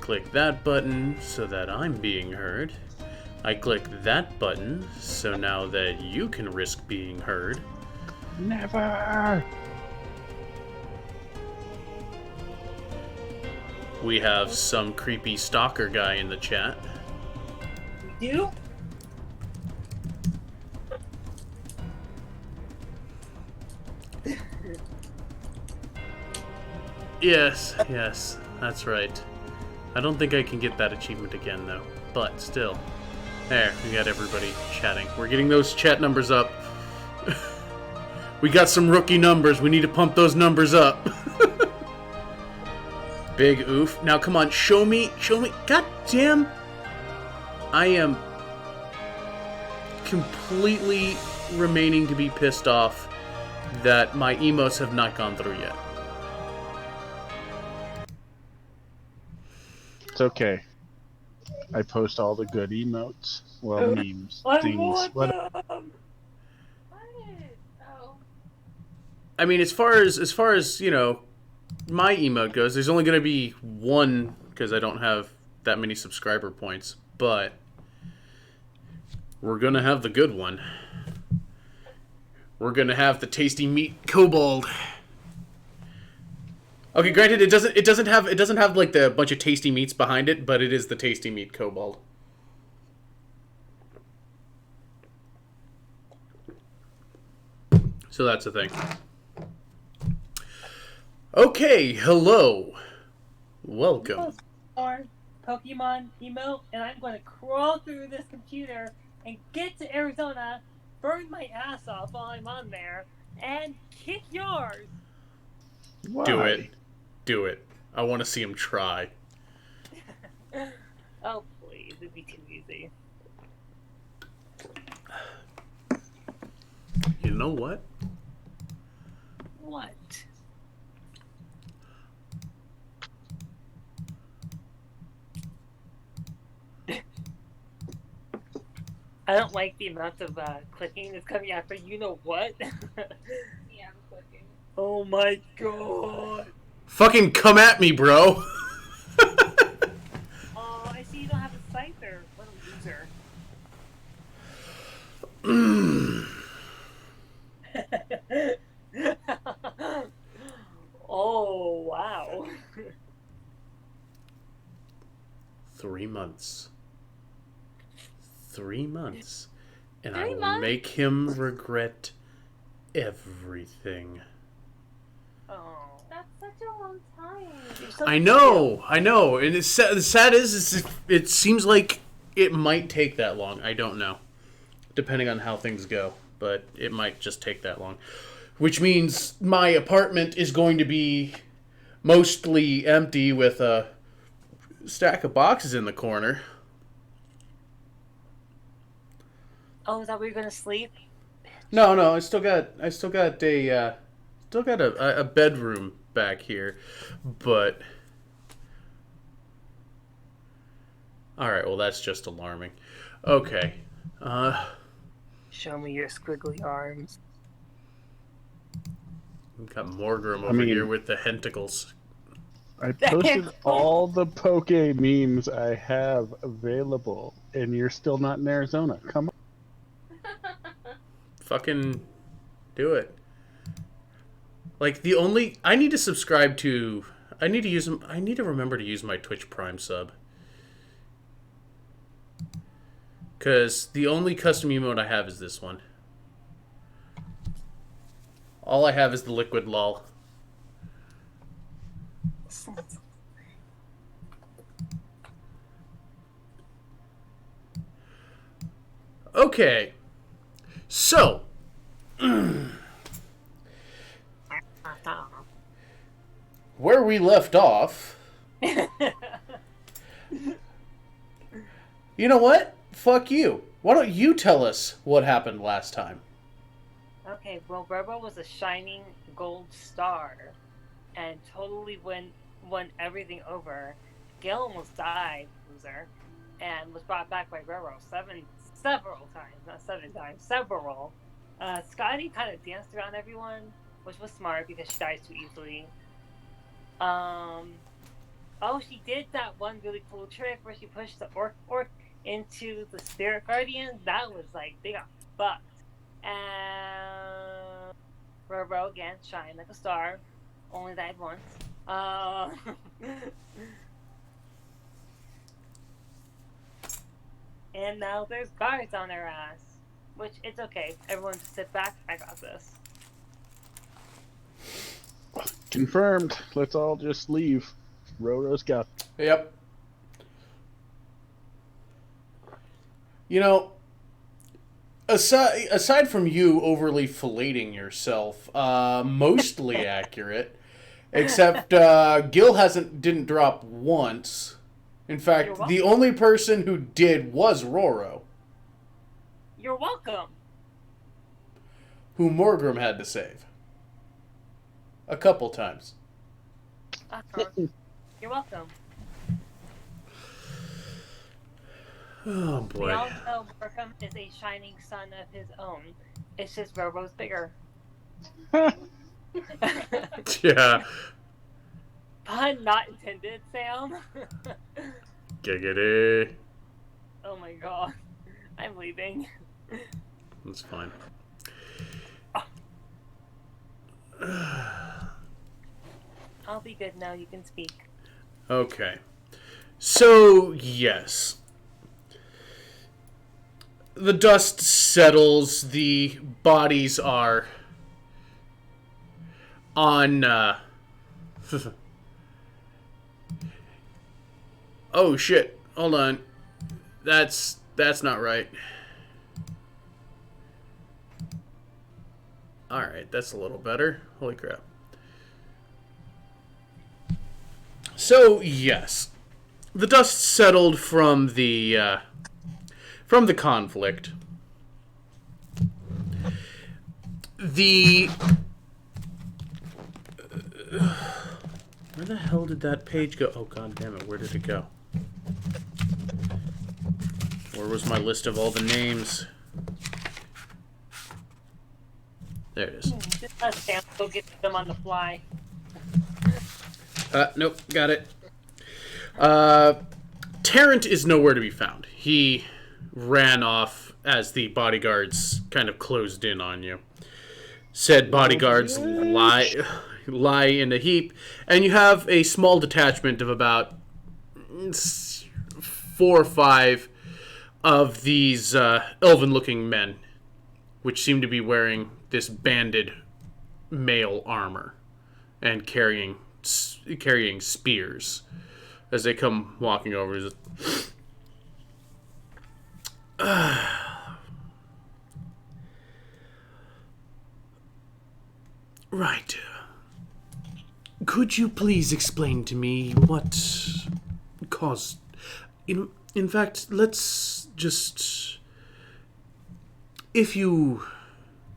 click that button so that I'm being heard. I click that button so now that you can risk being heard. Never! We have some creepy stalker guy in the chat. We do? Yes, that's right. I don't think I can get that achievement again, though. But still. There, we got everybody chatting. We're getting those chat numbers up. We got some rookie numbers. We need to pump those numbers up. Big oof. Now, come on, show me. God damn. I am completely remaining to be pissed off that my emotes have not gone through yet. It's okay. I post all the good emotes. Well, memes, I things. want What? them! I mean, as far as you know, my emote goes, there's only going to be one because I don't have that many subscriber points. But we're gonna have the good one. We're gonna have the tasty meat kobold. Okay, granted, it doesn't have like the bunch of tasty meats behind it, but it is the tasty meat kobold. So that's the thing. Okay, hello. Welcome. Or Pokemon emote, and I'm going to crawl through this computer and get to Arizona, burn my ass off while I'm on there, and kick yours. Why? Do it. I want to see him try. Oh, please. It'd be too easy. You know what? What? I don't like the amount of clicking that's coming after you know what. Yeah, I'm clicking. Oh my god. Fucking come at me, bro. Oh, I see you don't have a site there. What a loser. Oh, wow. 3 months. 3 months. And 3 I will months? make him regret everything. Oh. That's such a long time. You're so I know. And the sad is it seems like it might take that long. I don't know. Depending on how things go. But it might just take that long. Which means my apartment is going to be mostly empty with a stack of boxes in the corner. Oh, is that where you're gonna sleep? No, I still got a bedroom back here, but all right. Well, that's just alarming. Okay. Show me your squiggly arms. We've got Morgrim over here with the tentacles. I posted all the Poke memes I have available, and you're still not in Arizona. Come on. Fucking do it. Like I need to subscribe to. I need to remember to use my Twitch Prime sub. Because the only custom emote I have is this one. All I have is the liquid lol. Okay. So. Where we left off. You know what? Fuck you. Why don't you tell us what happened last time? Okay, well, Rebo was a shining gold star and totally won everything over. Gale almost died, loser, and was brought back by Rebo several times, not 7 times, several. Scotty kind of danced around everyone, which was smart because she dies too easily. Oh, she did that one really cool trick where she pushed the orc into the spirit guardian. That was like they got fucked. And Robo again, shine like a star. Only died once. And now there's guards on their ass. Which, it's okay. Everyone just sit back. I got this. Confirmed. Let's all just leave. Roro's got. Yep. You know, aside from you overly filleting yourself, mostly accurate. Except Gil didn't drop once. In fact, the only person who did was Roro. You're welcome. Who Morgrim had to save. A couple times. You're welcome. Oh boy. We all know Morgrim is a shining sun of his own. It's just Robo's bigger. Yeah. Pun not intended, Sam. Giggity. Oh my god. I'm leaving. That's fine. I'll be good now. You can speak. Okay. So, yes. The dust settles. The bodies are on... Oh, shit. Hold on. That's not right. Alright, that's a little better. Holy crap. So, yes. The dust settled from the conflict. Where the hell did that page go? Oh, god damn it, where did it go? Where was my list of all the names? There it is. Just let Sam go get them on the fly. Nope, got it. Tarrant is nowhere to be found. He ran off as the bodyguards kind of closed in on you. Said bodyguards lie in a heap, and you have a small detachment of about 4 or 5 of these elven-looking men, which seem to be wearing this banded male armor and carrying spears as they come walking over. Right. Could you please explain to me what caused... In fact, let's just... If you,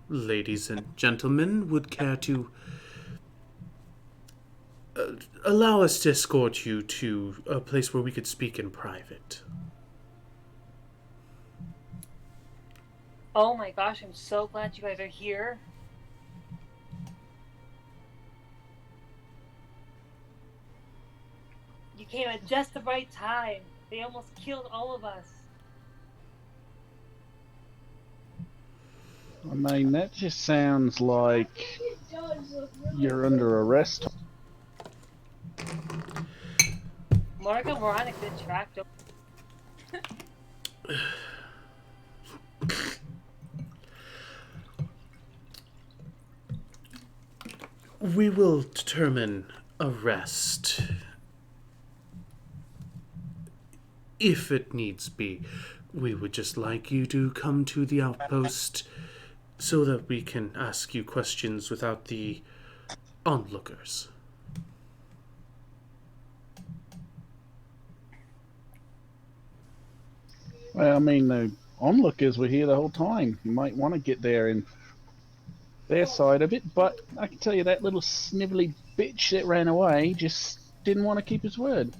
ladies and gentlemen, would care to allow us to escort you to a place where we could speak in private. Oh my gosh, I'm so glad you guys are here. You came at just the right time. They almost killed all of us. I mean, that just sounds like you're under arrest. Morgan Moronic did tracked. We will determine arrest if it needs be. We would just like you to come to the outpost so that we can ask you questions without the onlookers. Well, I mean, the onlookers were here the whole time. You might want to get there in their side of it, but I can tell you that little snivelly bitch that ran away just didn't want to keep his word.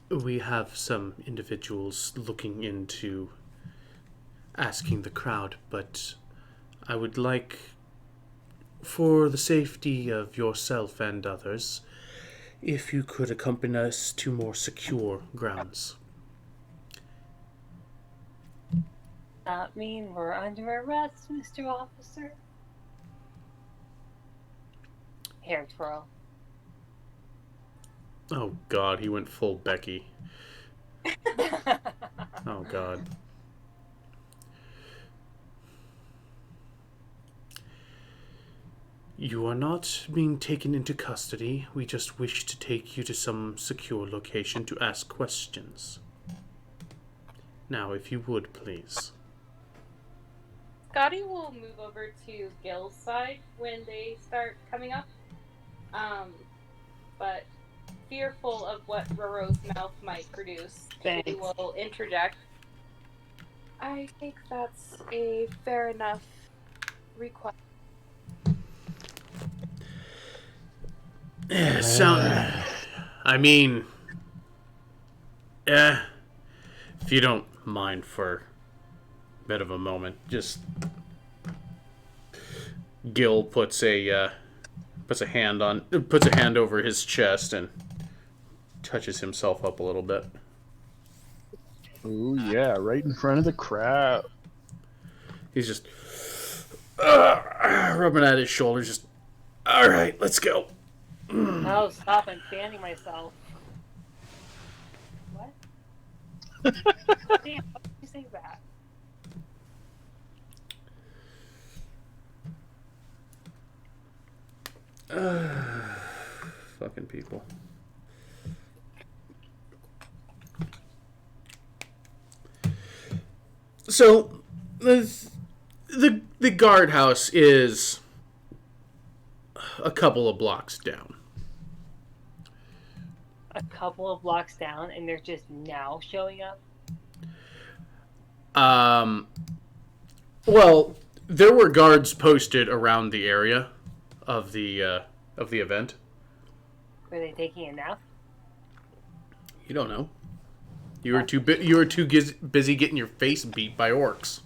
We have some individuals looking into asking the crowd, but I would like for the safety of yourself and others, if you could accompany us to more secure grounds. That mean we're under arrest, Mr. Officer? Hair twirl. Oh God, he went full Becky. Oh God. You are not being taken into custody. We just wish to take you to some secure location to ask questions. Now, if you would, please. Scotty will move over to Gil's side when they start coming up. But fearful of what Roro's mouth might produce, Thanks. she will interject. I think that's a fair enough request. I mean, if you don't mind for a bit of a moment, just Gil puts a hand over his chest and touches himself up a little bit. Oh yeah, right in front of the crowd. He's just rubbing at his shoulders. Just, all right, let's go. Oh, stop! I'm fanning myself. What? Damn! Why did you say that? Fucking people. So, the guardhouse is a couple of blocks down. A couple of blocks down, and they're just now showing up. Well, there were guards posted around the area of the event. Were they taking a nap? You don't know. You were too busy getting your face beat by orcs.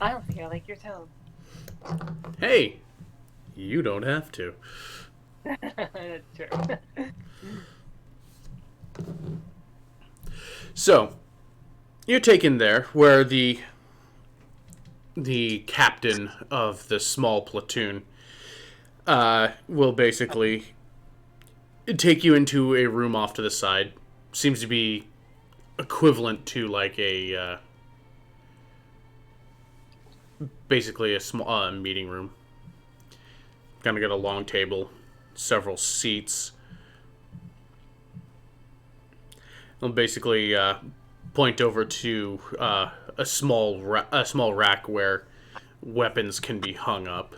I don't think I like your tone. Hey, you don't have to. That's true. So, you're taken there where the captain of the small platoon will basically take you into a room off to the side. Seems to be equivalent to like a basically a small meeting room. Kind of got a long table, several seats. I'll basically point over to a small rack where weapons can be hung up.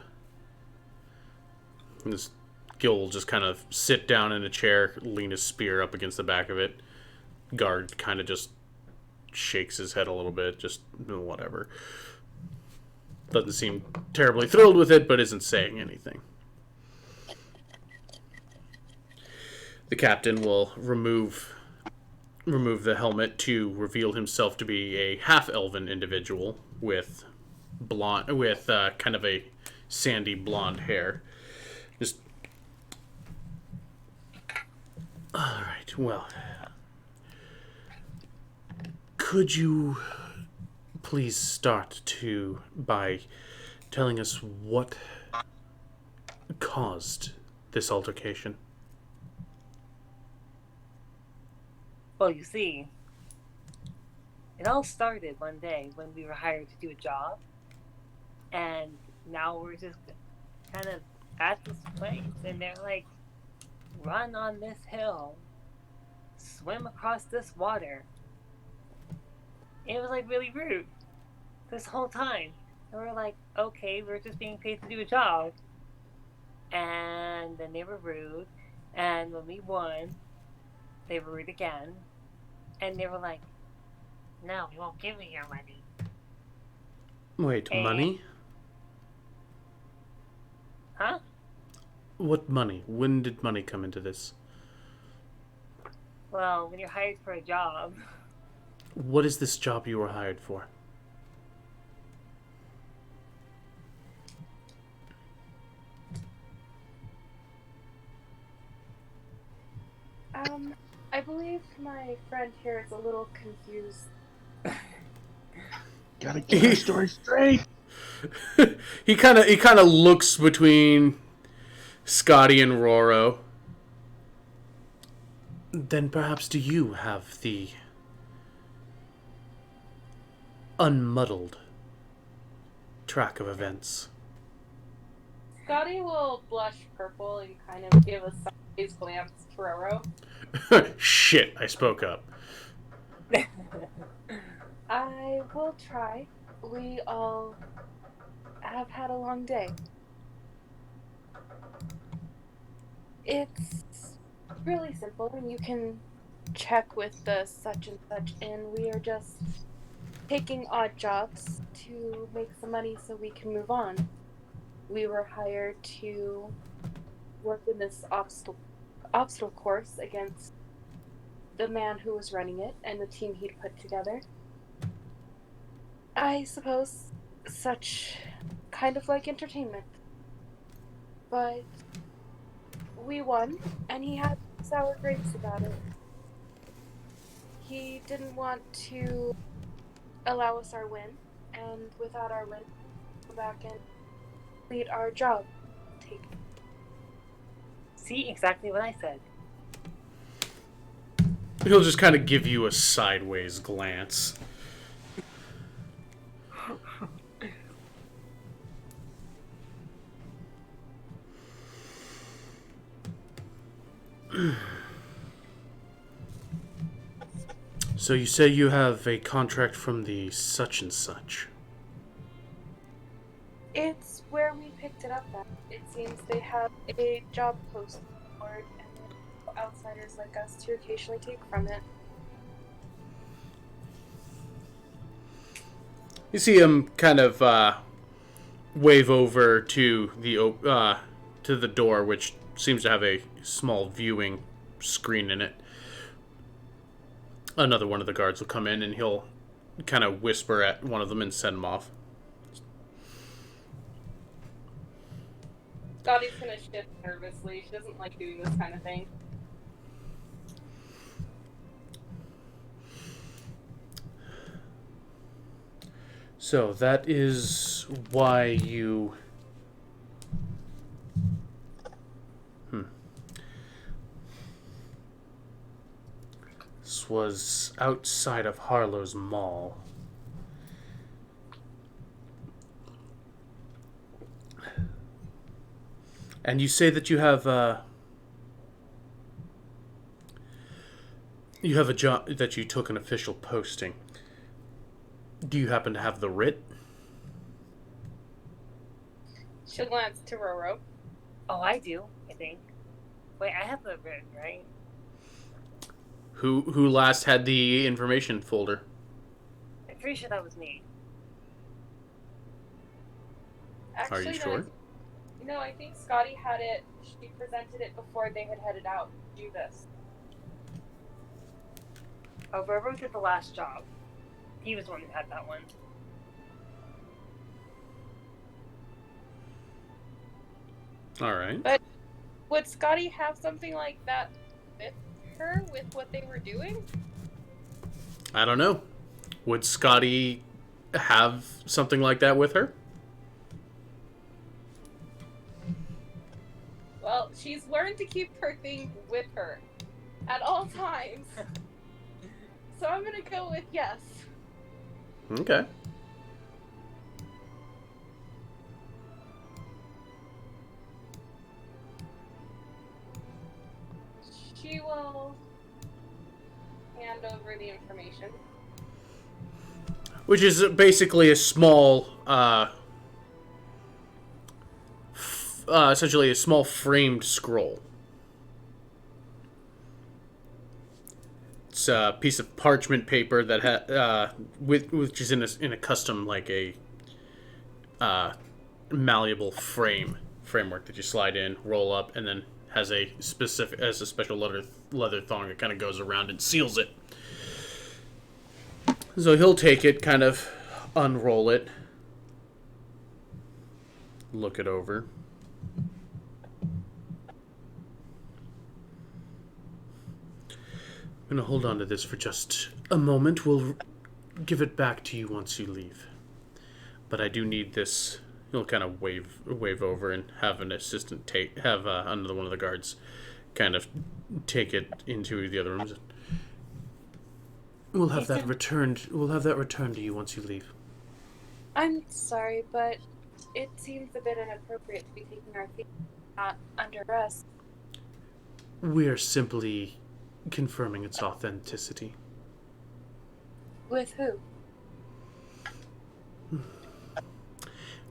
This Gil will just kind of sit down in a chair, lean his spear up against the back of it. Guard kind of just shakes his head a little bit, just whatever. Doesn't seem terribly thrilled with it, but isn't saying anything. The captain will remove the helmet to reveal himself to be a half-elven individual with kind of a sandy blonde hair. Just all right. Well, could you please start by telling us what caused this altercation? Well, you see, it all started one day when we were hired to do a job, and now we're just kind of at this place, and they're like, run on this hill, swim across this water. It was like really rude this whole time. And we're like, okay, we're just being paid to do a job. And then they were rude, and when we won, they were rude again. And they were like, no, we won't give you your money. Wait, money? Huh? What money? When did money come into this? Well, when you're hired for a job. What is this job you were hired for? I believe my friend here is a little confused. Gotta get our story straight. He kind of looks between Scotty and Roro. Then perhaps do you have the unmuddled track of events? Scotty will blush purple and kind of give a sideways glance to Roro. Shit, I spoke up. I will try. We all have had a long day. It's really simple, and you can check with the such and such in. We are just taking odd jobs to make some money so we can move on. We were hired to work in this obstacle course against the man who was running it and the team he'd put together. I suppose such kind of like entertainment. But we won, and he had sour grapes about it. He didn't want to allow us our win, and without our win, go back and complete our job. See, exactly what I said. He'll just kind of give you a sideways glance. So you say you have a contract from the such and such. It's where we picked it up at. It seems they have a job post board and outsiders like us to occasionally take from it. You see him kind of wave over to the door, which seems to have a small viewing screen in it. Another one of the guards will come in, and he'll kind of whisper at one of them and send him off. Scotty's gonna shift nervously. She doesn't like doing this kind of thing. So that is why you... This was outside of Harlow's Mall. And you say that you have a job, that you took an official posting. Do you happen to have the writ? She'll glance to Roro. Oh, I do, I think. Wait, I have the written, right? Who last had the information folder? I'm pretty sure that was me. Actually, Are you sure? No, I think Scotty had it. She presented it before they had headed out to do this. Oh, Robo did the last job. He was the one who had that one. All right. But would Scotty have something like that fit her with what they were doing? I don't know. Would Scotty have something like that with her? Well, she's learned to keep her thing with her at all times. So I'm gonna go with yes. Okay. She will hand over the information. Which is basically a small, essentially a small framed scroll. It's a piece of parchment paper that which is in a custom, like a malleable framework that you slide in, roll up, and then has a special leather thong that kind of goes around and seals it. So he'll take it, kind of unroll it, look it over. I'm gonna hold on to this for just a moment. We'll give it back to you once you leave. But I do need this. He'll kind of wave over and have an assistant have another one of the guards kind of take it into the other rooms. We'll have that returned. We'll have that returned to you once you leave. I'm sorry, but it seems a bit inappropriate to be taking our things not under arrest. We're simply confirming its authenticity. With who?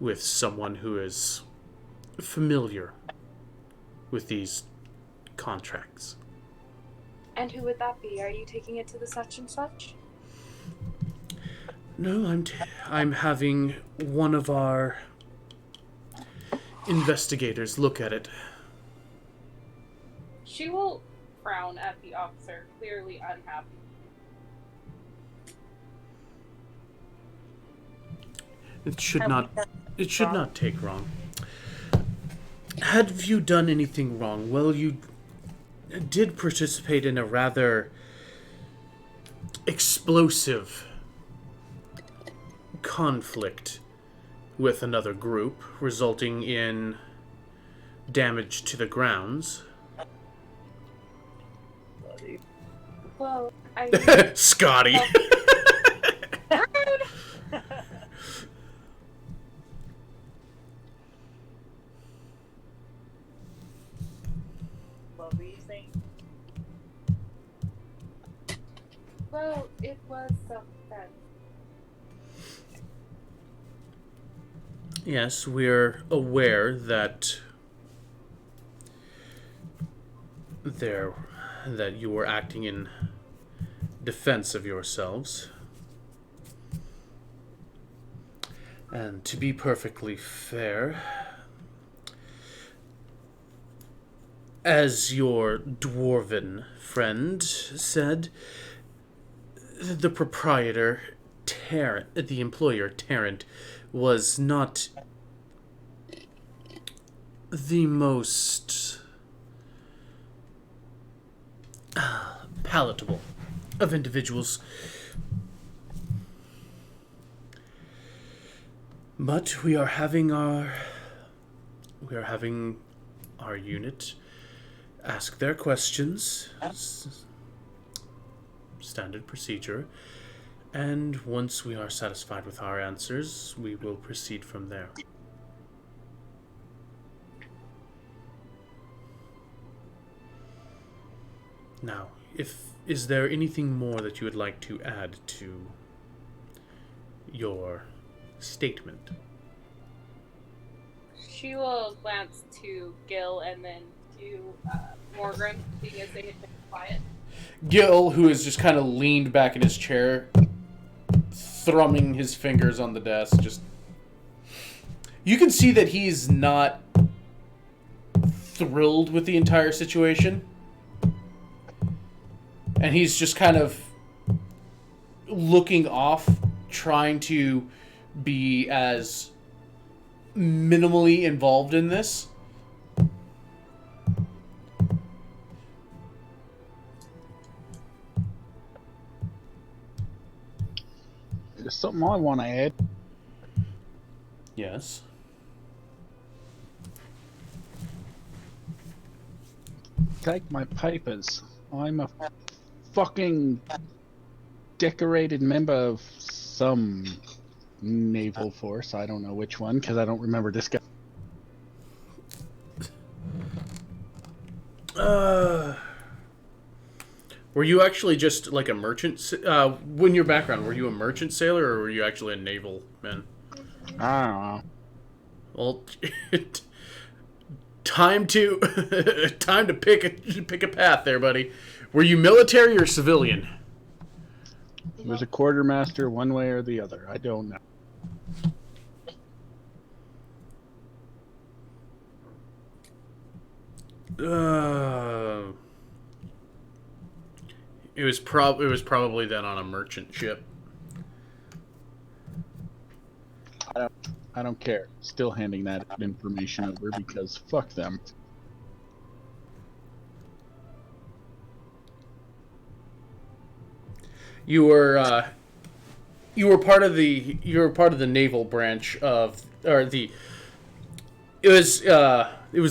With someone who is familiar with these contracts. And who would that be? Are you taking it to the such and such? No, I'm having one of our investigators look at it. She will frown at the officer, clearly unhappy. It should not take wrong. Have you done anything wrong? Well, you did participate in a rather explosive conflict with another group, resulting in damage to the grounds. Well, I mean, Scotty. What were you saying? well, it was self-defense. Yes, we're aware that that you were acting in defense of yourselves. And to be perfectly fair, as your dwarven friend said, the proprietor, the employer, Tarrant, was not the most palatable of individuals. But we are having our unit ask their questions, standard procedure, and once we are satisfied with our answers, we will proceed from there. Now, is there anything more that you would like to add to your statement? She will glance to Gil and then to Morgan, seeing as they had been quiet. Gil, who is just kind of leaned back in his chair, thrumming his fingers on the desk, just... You can see that he's not thrilled with the entire situation. And he's just kind of looking off, trying to be as minimally involved in this. There's something I want to add. Yes. Take my papers. I'm a fucking decorated member of some naval force. I don't know which one, because I don't remember this guy. Were you actually just like a merchant? When your background, were you a merchant sailor or were you actually a naval man? I don't know. Well, time to pick a path there, buddy. Were you military or civilian? It was a quartermaster one way or the other. I don't know. It was probably then on a merchant ship. I don't care. Still handing that information over because fuck them. You were part of the naval branch of or the it was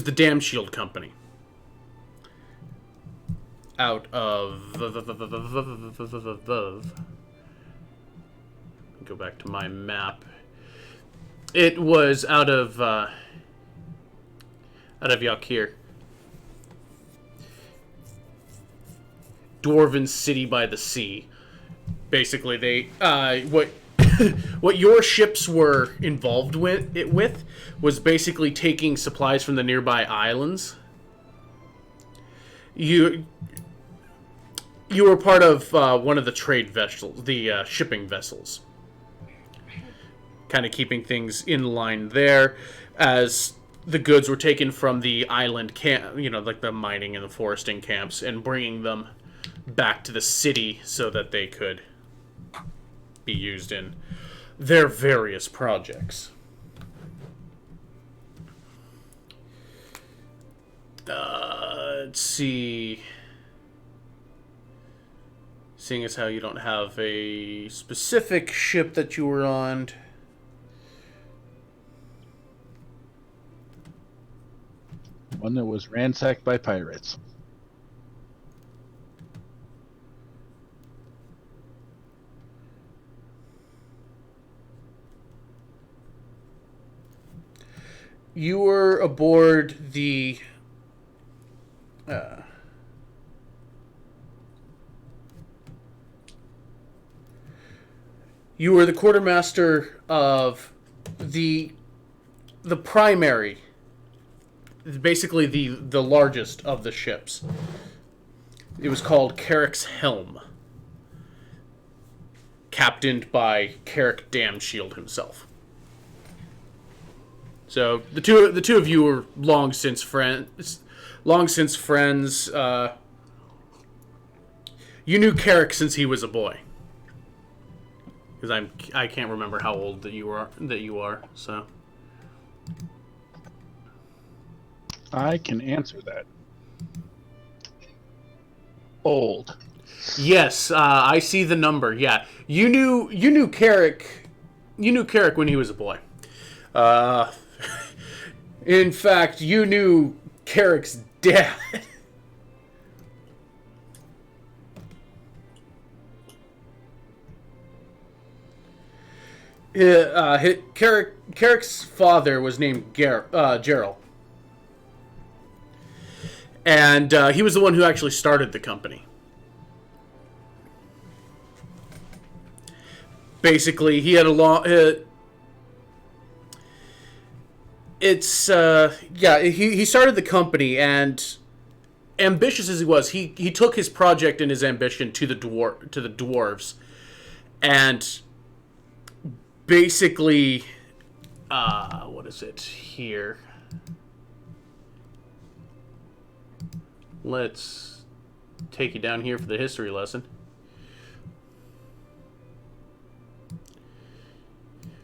the Dam Shield Company out of go back to my map. It was out of Yakir. Dwarven city by the sea. Basically, they what what your ships were involved with was basically taking supplies from the nearby islands. You were part of one of the trade vessels, the shipping vessels, kind of keeping things in line there, as the goods were taken from the island camp, like the mining and the foresting camps, and bringing them back to the city so that they could be used in their various projects. Let's see. Seeing as how you don't have a specific ship that you were on. One that was ransacked by pirates. You were aboard the you were the quartermaster of the primary, basically the largest of the ships. It was called Carrick's Helm, captained by Carrick Damshield himself. So the two of you were long since friends. You knew Carrick since he was a boy. Because I can't remember how old that you are. So I can answer that. Old. Yes, I see the number. Yeah, you knew Carrick. You knew Carrick when he was a boy. In fact, you knew Carrick's dad. Carrick's father was named Gerald. And he was the one who actually started the company. Basically, he had a long... he started the company, and ambitious as he was, he took his project and his ambition to the dwarves, and basically, what is it here? Let's take you down here for the history lesson.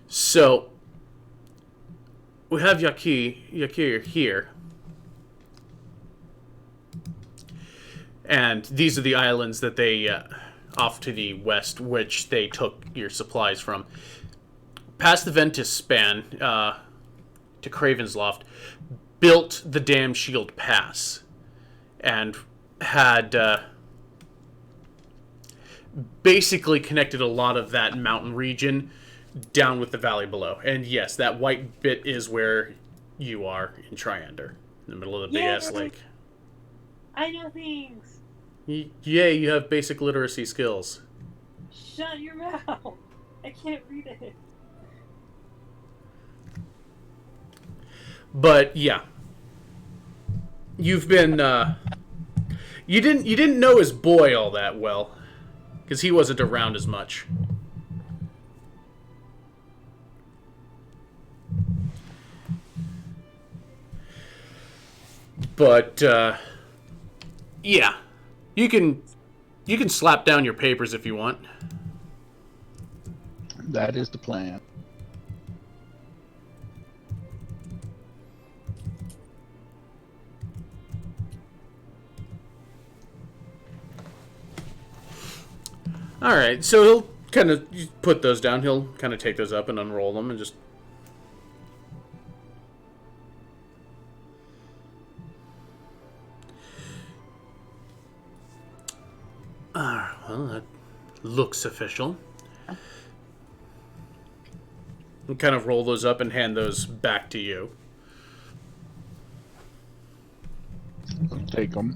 So we have Yakir here. And these are the islands that they, off to the west, which they took your supplies from. Past the Ventus span, to Craven's Loft, built the Dam Shield Pass. And had, basically connected a lot of that mountain region down with the valley below. And yes, that white bit is where you are in Triander, in the middle of the big ass lake. I know things. Yeah, you have basic literacy skills. Shut your mouth. I can't read it. But yeah, you've been you didn't know his boy all that well, because he wasn't around as much. But yeah, you can slap down your papers if you want. That is the plan. All right, so he'll kind of put those down. He'll kind of take those up and unroll them and just. Well, that looks official. And kind of roll those up and hand those back to you. Take them.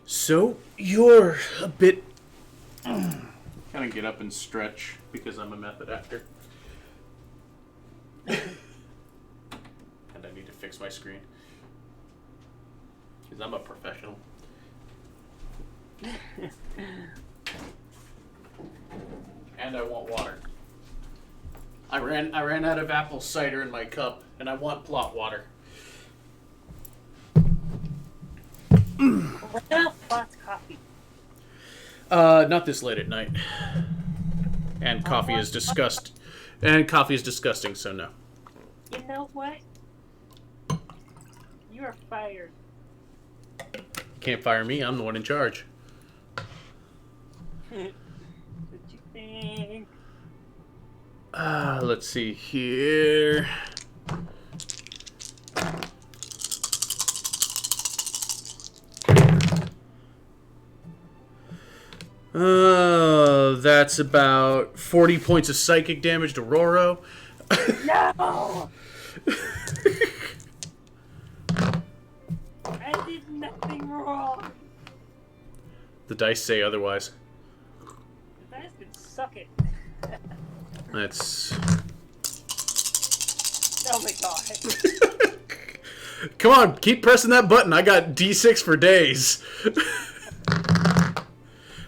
So you're a bit. Kind of get up and stretch because I'm a method actor. And I need to fix my screen. Because I'm a professional. And I want water. I ran out of apple cider in my cup, and I want plot water. What about Plot's coffee? Not this late at night. And coffee is disgusting, so no. You know what? You are fired. Can't fire me, I'm the one in charge. What you think? Let's see here. That's about 40 points of psychic damage to Roro. No! I did nothing wrong. The dice say otherwise. The dice could suck it. That's... Oh my god. Come on, keep pressing that button. I got D6 for days.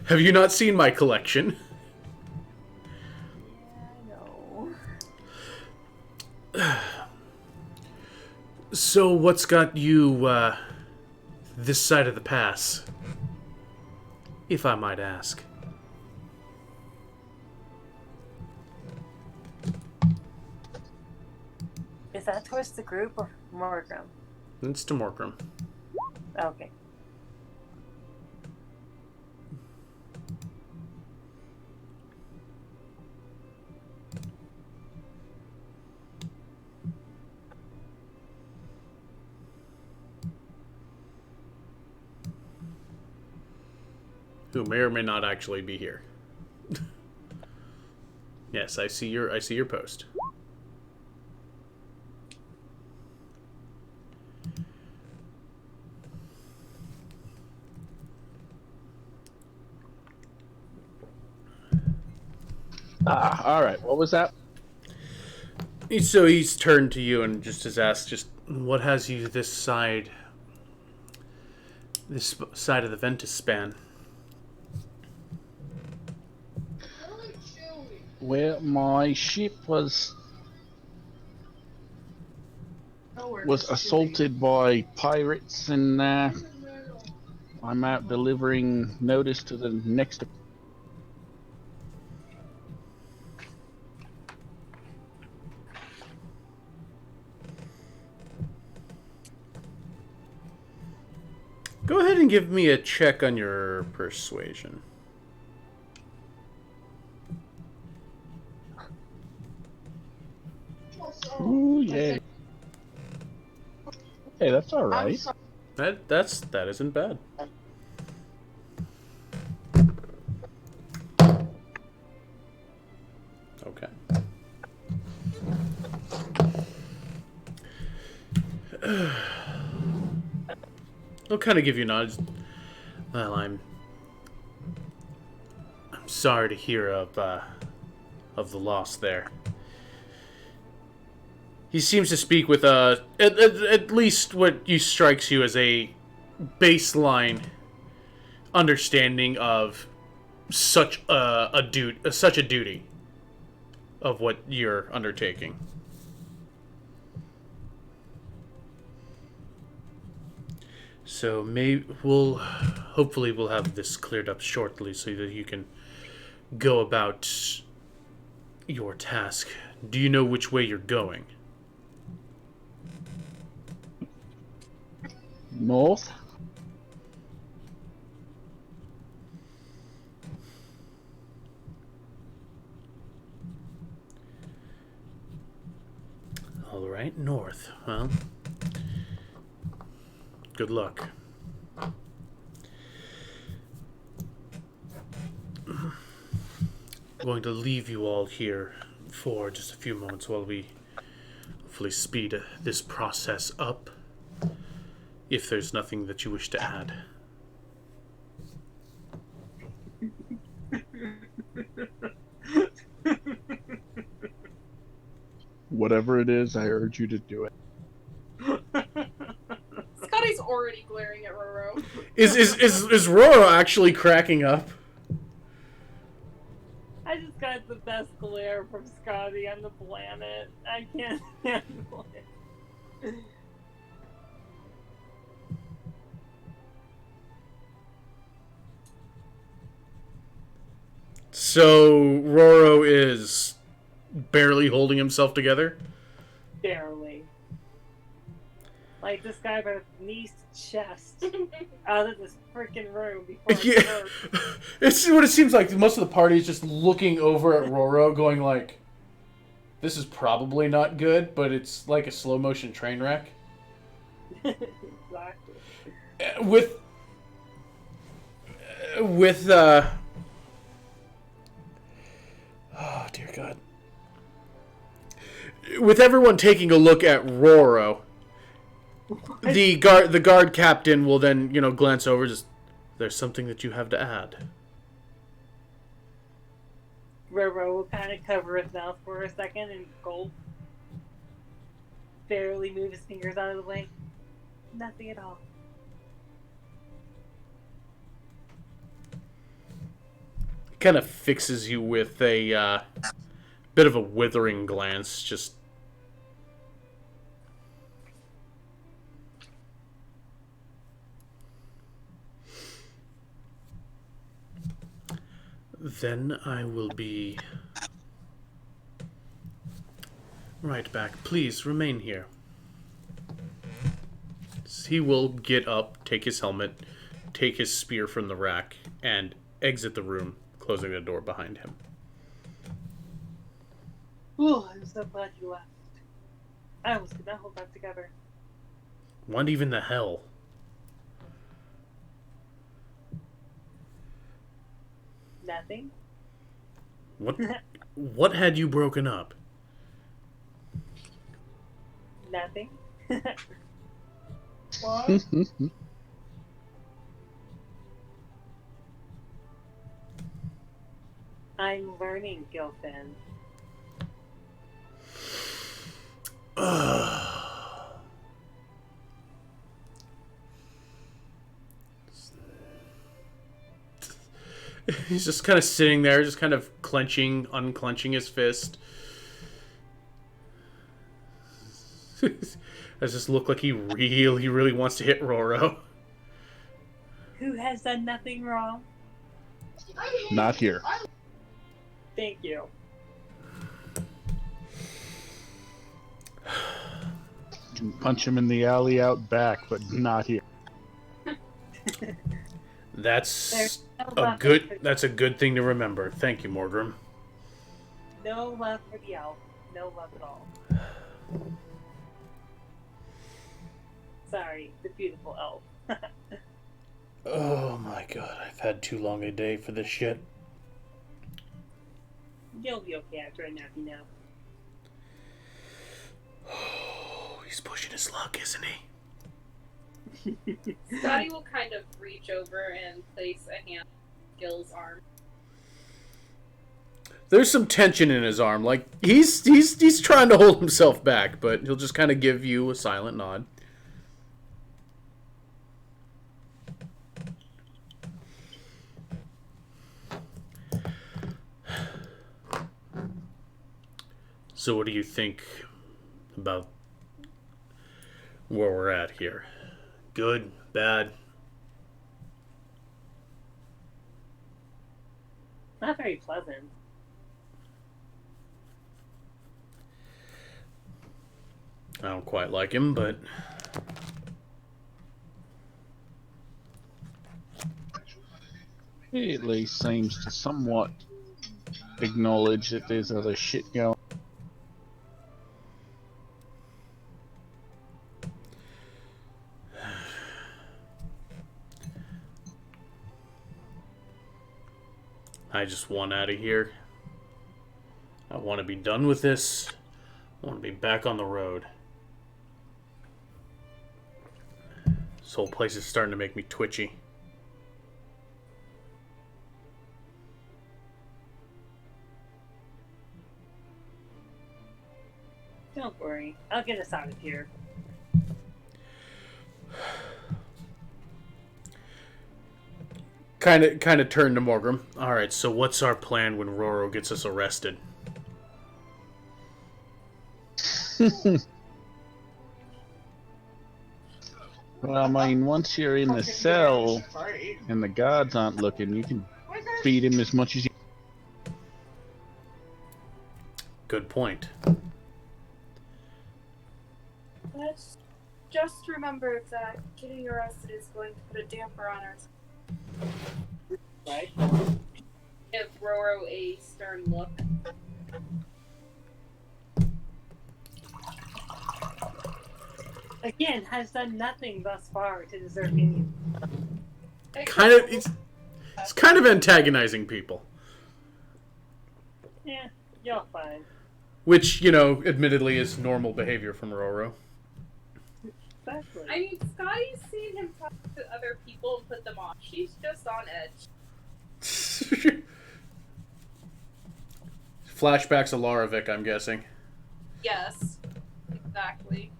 Have you not seen my collection? Yeah, I know. So what's got you, this side of the pass? If I might ask. Is that towards the group or Morgram? It's to Morkram. Okay. Who may or may not actually be here. Yes, I see your post. All right. What was that? So he's turned to you and just has asked, just what has you this side of the Ventus span? Well, my ship was assaulted by pirates, and I'm out delivering notice to the next. Go ahead and give me a check on your persuasion. Ooh, yeah. Hey, that's all right. That isn't bad. Okay. I'll kind of give you nods. Well, I'm sorry to hear of the loss there. He seems to speak with at least what strikes you as a baseline understanding of such a duty of what you're undertaking. So hopefully we'll have this cleared up shortly so that you can go about your task. Do you know which way you're going? North. All right, north. Well, good luck. I'm going to leave you all here for just a few moments while we hopefully speed this process up. If there's nothing that you wish to add. Whatever it is, I urge you to do it. Scotty's already glaring at Roro. Is Roro actually cracking up? I just got the best glare from Scotty on the planet. I can't handle it. So Roro is barely holding himself together? Barely. Like this guy by knees to chest out of this freaking room before Yeah. it It's what it seems like. Most of the party is just looking over at Roro going like, this is probably not good, but it's like a slow motion train wreck. Exactly. With oh dear God. With everyone taking a look at Roro, the guard captain will then, glance over, just, there's something that you have to add. Roro will kind of cover his mouth for a second and gulp. Barely move his fingers out of the way. Nothing at all. Kind of fixes you with a bit of a withering glance, just... Then I will be right back. Please remain here. He will get up, take his helmet, take his spear from the rack, and exit the room, closing the door behind him. Oh, I'm so glad you left. I almost could not hold that together. What even the hell? Nothing? What had you broken up? Nothing? What? I'm learning, Gilfin. He's just kind of sitting there, just kind of unclenching his fist. Does this look like he really, really wants to hit Roro? Who has done nothing wrong? Not here. Thank you. You can punch him in the alley out back, but not here. That's no a good thing to remember. Thank you, Morgrim. No love for the elf. No love at all. Sorry, the beautiful elf. Oh my God, I've had too long a day for this shit. You'll be okay after a nap, you know. Oh, he's pushing his luck, isn't he? Scotty will kind of reach over and place a hand on Gil's arm. There's some tension in his arm. Like he's trying to hold himself back, but he'll just kind of give you a silent nod. So what do you think about where we're at here? Good? Bad? Not very pleasant. I don't quite like him, but He at least seems to somewhat acknowledge that there's other shit going. I just want out of here. I want to be done with this. I want to be back on the road. This whole place is starting to make me twitchy. Don't worry. I'll get us out of here. Kind of turn to Morgrim. All right, so what's our plan when Roro gets us arrested? Well, I mean, once you're in the cell and the guards aren't looking, you can feed him as much as you. Good point. Let's just remember that getting arrested is going to put a damper on us. Right? Give Roro a stern look. Again, has done nothing thus far to deserve any. Kind of, it's kind of antagonizing people. Yeah, you're fine. Which, you know, admittedly is normal behavior from Roro. Exactly. I mean, Scotty's seen him talk to other people and put them off. She's just on edge. Flashbacks of Laravik, I'm guessing. Yes, exactly.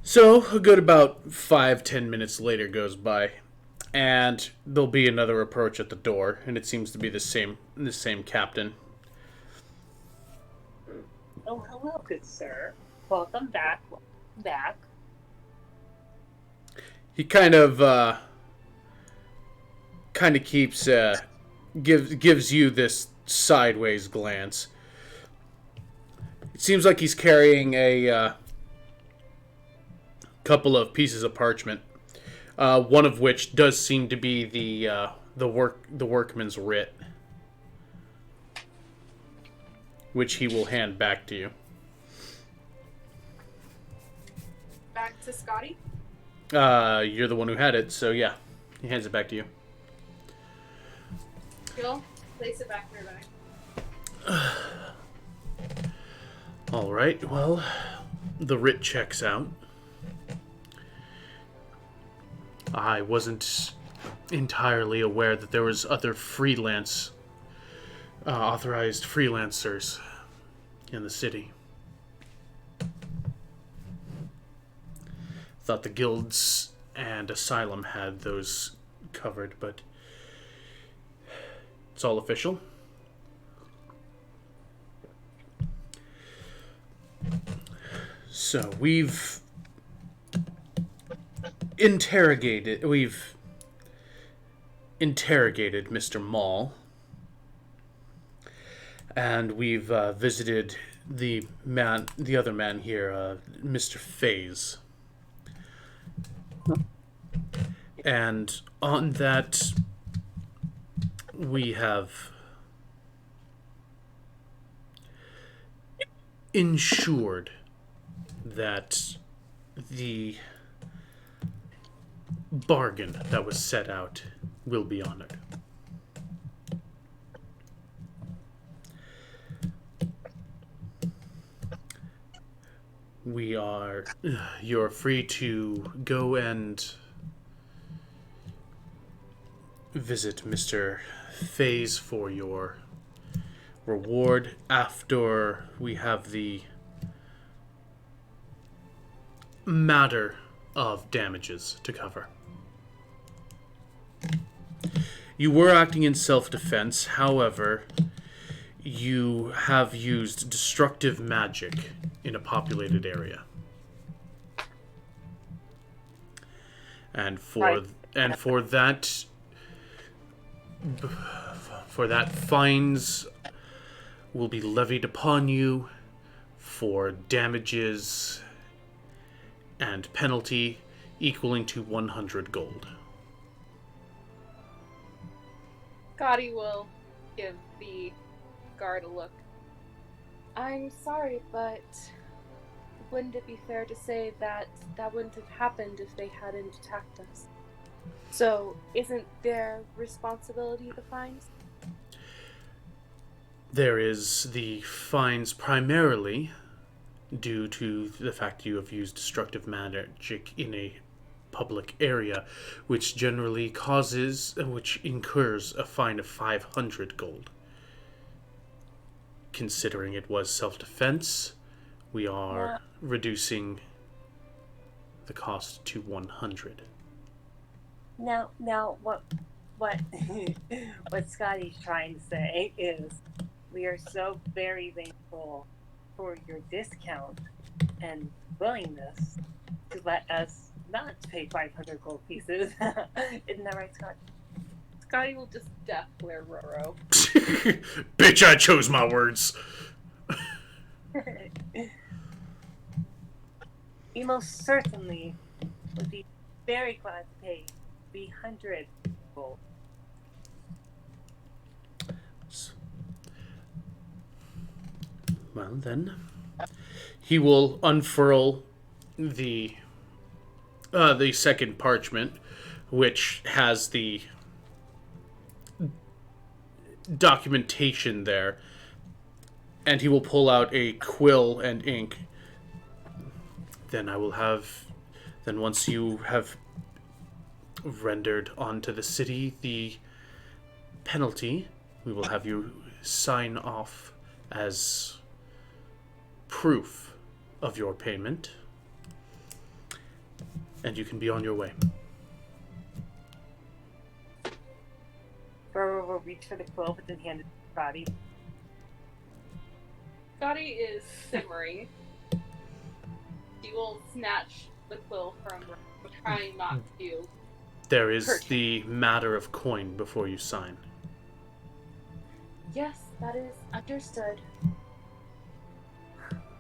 So, a good about 5-10 minutes later goes by, and there'll be another approach at the door, and it seems to be the same captain. Oh, hello, good sir. Welcome back. Welcome back. He kind of keeps gives you this sideways glance. It seems like he's carrying a couple of pieces of parchment, one of which does seem to be the workman's writ, which he will hand back to you. Back to Scotty. You're the one who had it, so yeah, he hands it back to you. Gil, place it back in your bag. All right, well, the writ checks out. I wasn't entirely aware that there was other authorized freelancers in the city. Thought the guilds and asylum had those covered, but it's all official. So we've interrogated Mr. Maul, and we've visited the other man here, Mr. Faze. And on that, we have ensured that the bargain that was set out will be honored. You're free to go and visit Mr. Faze for your reward after we have the matter of damages to cover. You were acting in self-defense, however, you have used destructive magic in a populated area. And for that, For that, fines will be levied upon you for damages and penalty equaling to 100 gold. Scotty will give the guard a look. I'm sorry, but wouldn't it be fair to say that that wouldn't have happened if they hadn't attacked us? So, isn't their responsibility the fines? There is the fines primarily due to the fact you have used destructive magic in a public area, which incurs a fine of 500 gold. Considering it was self-defense, we are reducing the cost to 100. Now, what what Scotty's trying to say is, we are so very thankful for your discount and willingness to let us not pay 500 gold pieces. Isn't that right, Scott? Scotty will just death glare Roro. Bitch, I chose my words. We most certainly would be very glad to pay 300 gold. Well, then, he will unfurl the second parchment, which has the documentation there, and he will pull out a quill and ink. Then once you have rendered onto the city the penalty, we will have you sign off as proof of your payment, and you can be on your way. Burrow will reach for the quill, but then hand it to Scotty. Scotty is simmering. She will snatch the quill from Roro, trying not to. There is the matter of coin before you sign. Yes, that is understood.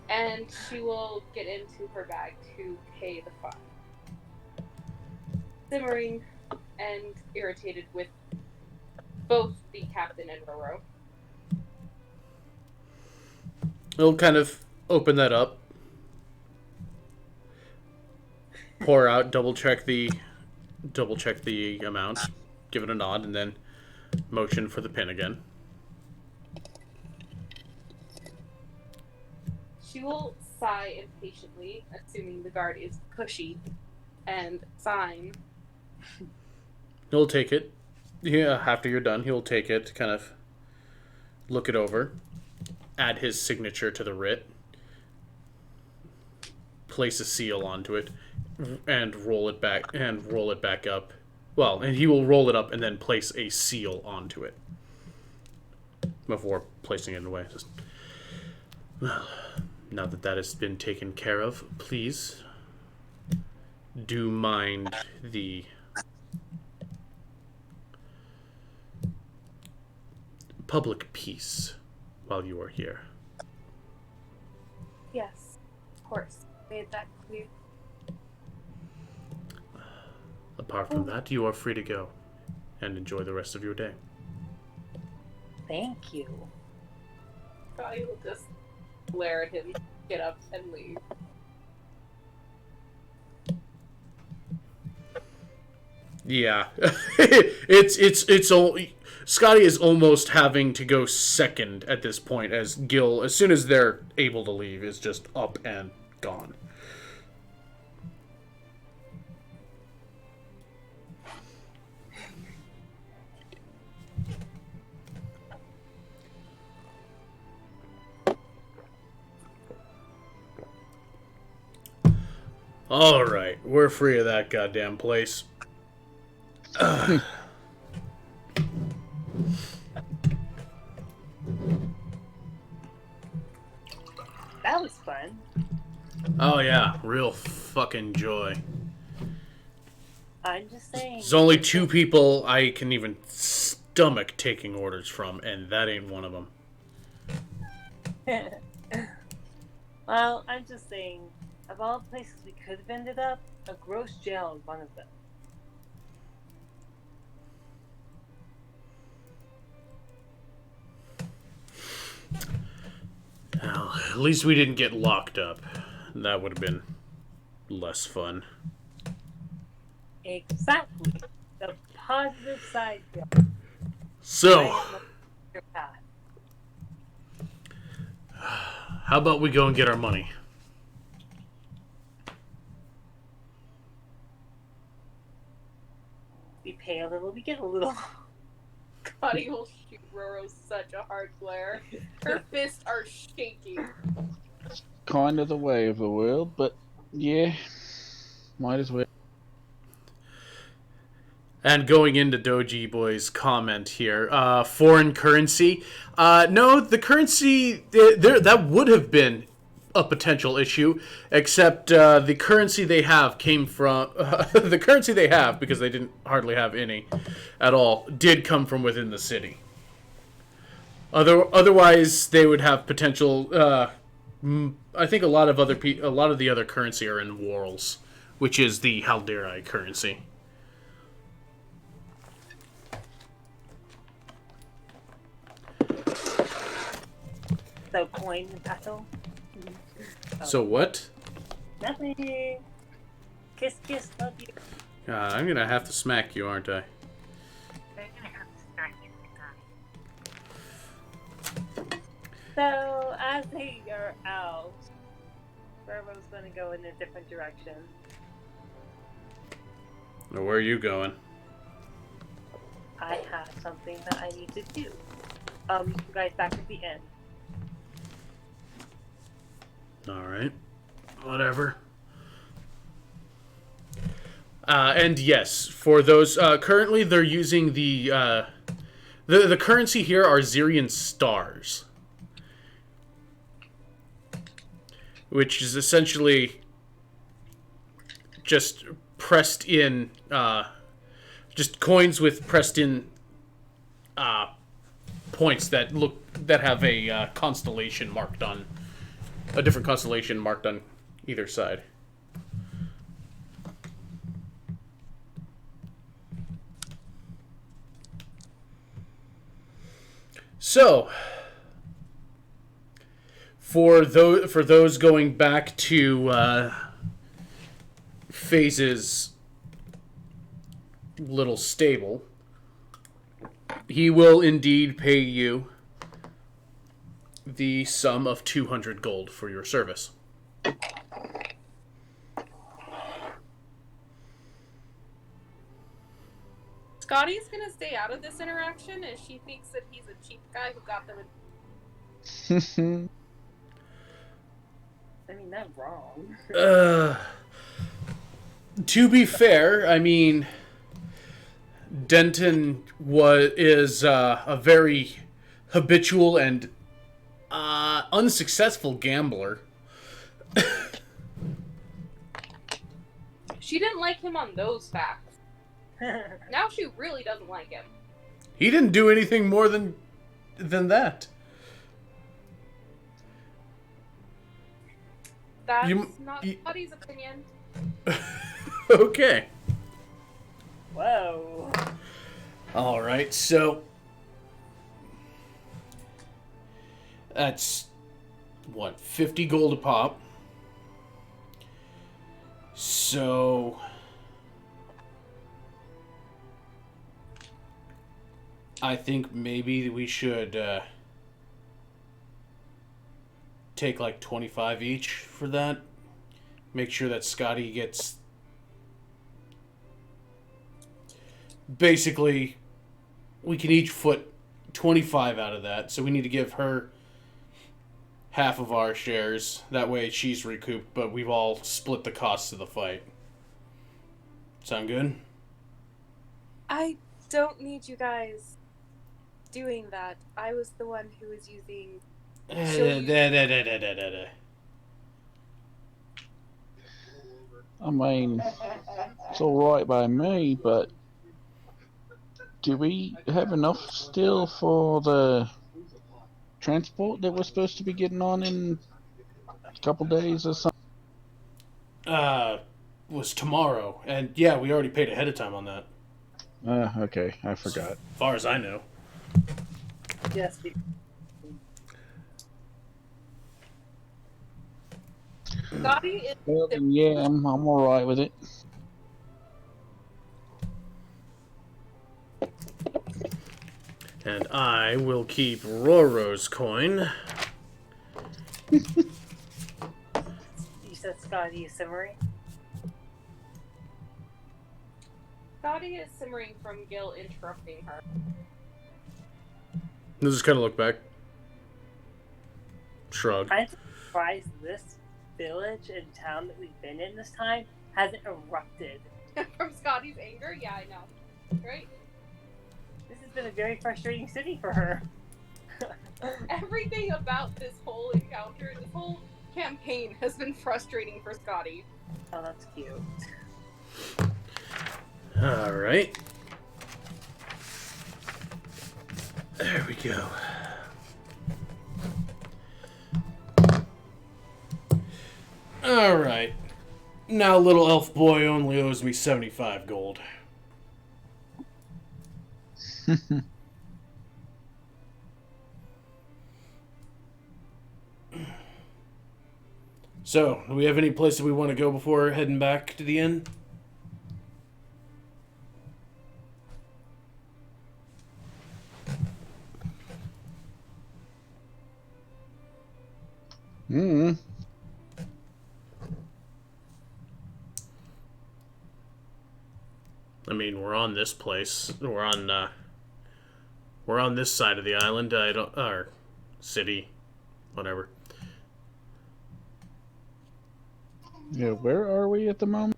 And she will get into her bag to pay the fine. Simmering and irritated with both the captain and Roro. He'll kind of open that up, pour out, double check the amount, give it a nod, and then motion for the pin again. She will sigh impatiently, assuming the guard is pushy, and sign. He'll take it. Yeah, after you're done, he'll take it, kind of look it over, add his signature to the writ, place a seal onto it, and roll it back up. Well, and he will roll it up and then place a seal onto it before placing it away. Well, now that has been taken care of, please do mind the public peace while you are here. Yes, of course. Made that clear. Apart from that, you are free to go and enjoy the rest of your day. Thank you. Scotty will just glare at him, get up, and leave. Yeah, it's all. Scotty is almost having to go second at this point, as Gil, as soon as they're able to leave, is just up and gone. All right, we're free of that goddamn place. That was fun. Oh yeah, real fucking joy. I'm just saying. There's only two people I can even stomach taking orders from, and that ain't one of them. Well, I'm just saying, of all the places we could have ended up, a gross jail is one of them. Well, at least we didn't get locked up. That would have been less fun. Exactly. The positive side, Bill. So, I am on your path. how about we go and get our money? We pay a little, we get a little. Scotty will shoot Roro such a hard glare. Her fists are shaking. Kind of the way of the world, but yeah, might as well. And going into Doji Boy's comment here, foreign currency. No, the currency that would have been a potential issue, except the currency they have came from the currency they have, because they didn't hardly have any at all, did come from within the city. Otherwise, they would have potential. I think a lot of the other currency are in Worlds, which is the Halderai currency. So coin and petal. So what? Nothing. Kiss, kiss, love you. I'm gonna have to smack you, aren't I? I'm gonna have to start you with that. So as they are out, Verbo's gonna go in a different direction. Now, where are you going? I have something that I need to do. You guys back at the end. All right, whatever. And yes, for those currently, they're using the currency here are Zirian stars, which is essentially just pressed in, just coins with pressed in points that have a constellation marked on. A different constellation marked on either side. So, for those going back to Phase's little stable, he will indeed pay you the sum of 200 gold for your service. Scotty's gonna stay out of this interaction as she thinks that he's a cheap guy who got them I mean, that's wrong. To be fair, I mean, Denton is a very habitual and unsuccessful gambler. She didn't like him on those facts. Now she really doesn't like him. He didn't do anything more than that. That's not Scotty's opinion. Okay. Whoa. All right, so that's what, 50 gold a pop. So I think maybe we should take like 25 each for that. Make sure that Scotty gets basically, we can each foot 25 out of that. So we need to give her half of our shares. That way she's recouped, but we've all split the costs of the fight. Sound good? I don't need you guys doing that. I was the one who was using... I mean, it's all right by me, but Do we have enough still for the transport that we're supposed to be getting on in a couple days or something? Was tomorrow, and yeah, we already paid ahead of time on that. Okay, I forgot. As far as I know. Yes. Scotty is Well, then, yeah, I'm alright with it. And I will keep Roro's coin. You said Scotty is simmering? Scotty is simmering from Gil interrupting her. I'll just kind of look back. Shrug. I'm surprised this village and town that we've been in this time hasn't erupted. From Scotty's anger? Yeah, I know. Right? This has been a very frustrating city for her. Everything about this whole encounter, this whole campaign has been frustrating for Scotty. Oh, that's cute. Alright. There we go. Alright. Now little elf boy only owes me 75 gold. So, do we have any place that we want to go before heading back to the inn? Mm. I mean, we're on this place. We're on this side of the island. Or city, whatever. Yeah, where are we at the moment?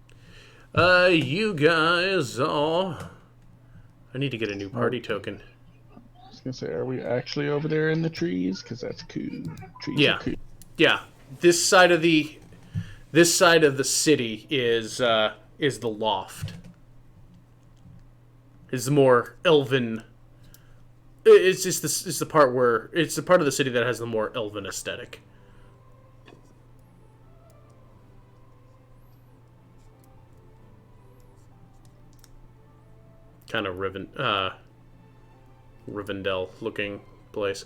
You guys are... I need to get a new party token. I was gonna say, are we actually over there in the trees? Because that's cool. Trees Yeah. are cool. Yeah. This side of the city is the loft. Is the more elven. It's the part where it's the part of the city that has the more elven aesthetic. Kind of Rivendell looking place.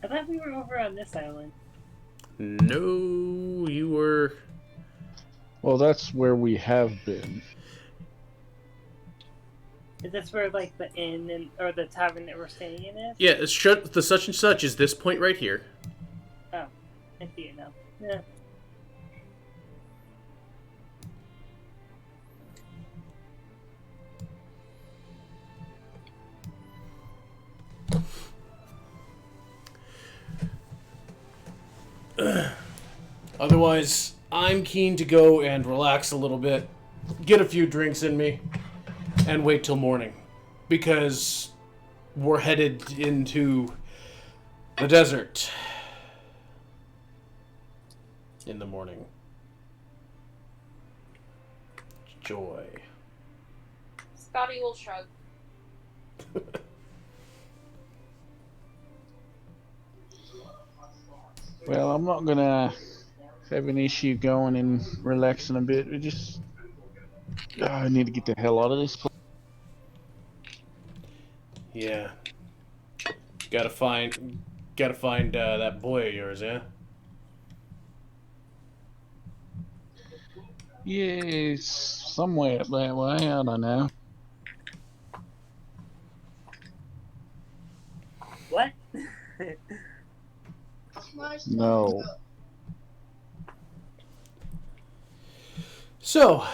I thought we were over on this island. No, you were. Well, that's where we have been. Is this where like the inn or the tavern that we're staying in is? Yeah, the such and such is this point right here. Oh, I see it now. Yeah. Otherwise, I'm keen to go and relax a little bit, get a few drinks in me, and wait till morning. Because we're headed into the desert in the morning. Joy. Scotty will shrug. Well, I'm not gonna have an issue going and relaxing a bit. We just, I need to get the hell out of this place. Yeah. Gotta find that boy of yours, yeah? Yeah, it's somewhere up that way. I don't know. What? No. So,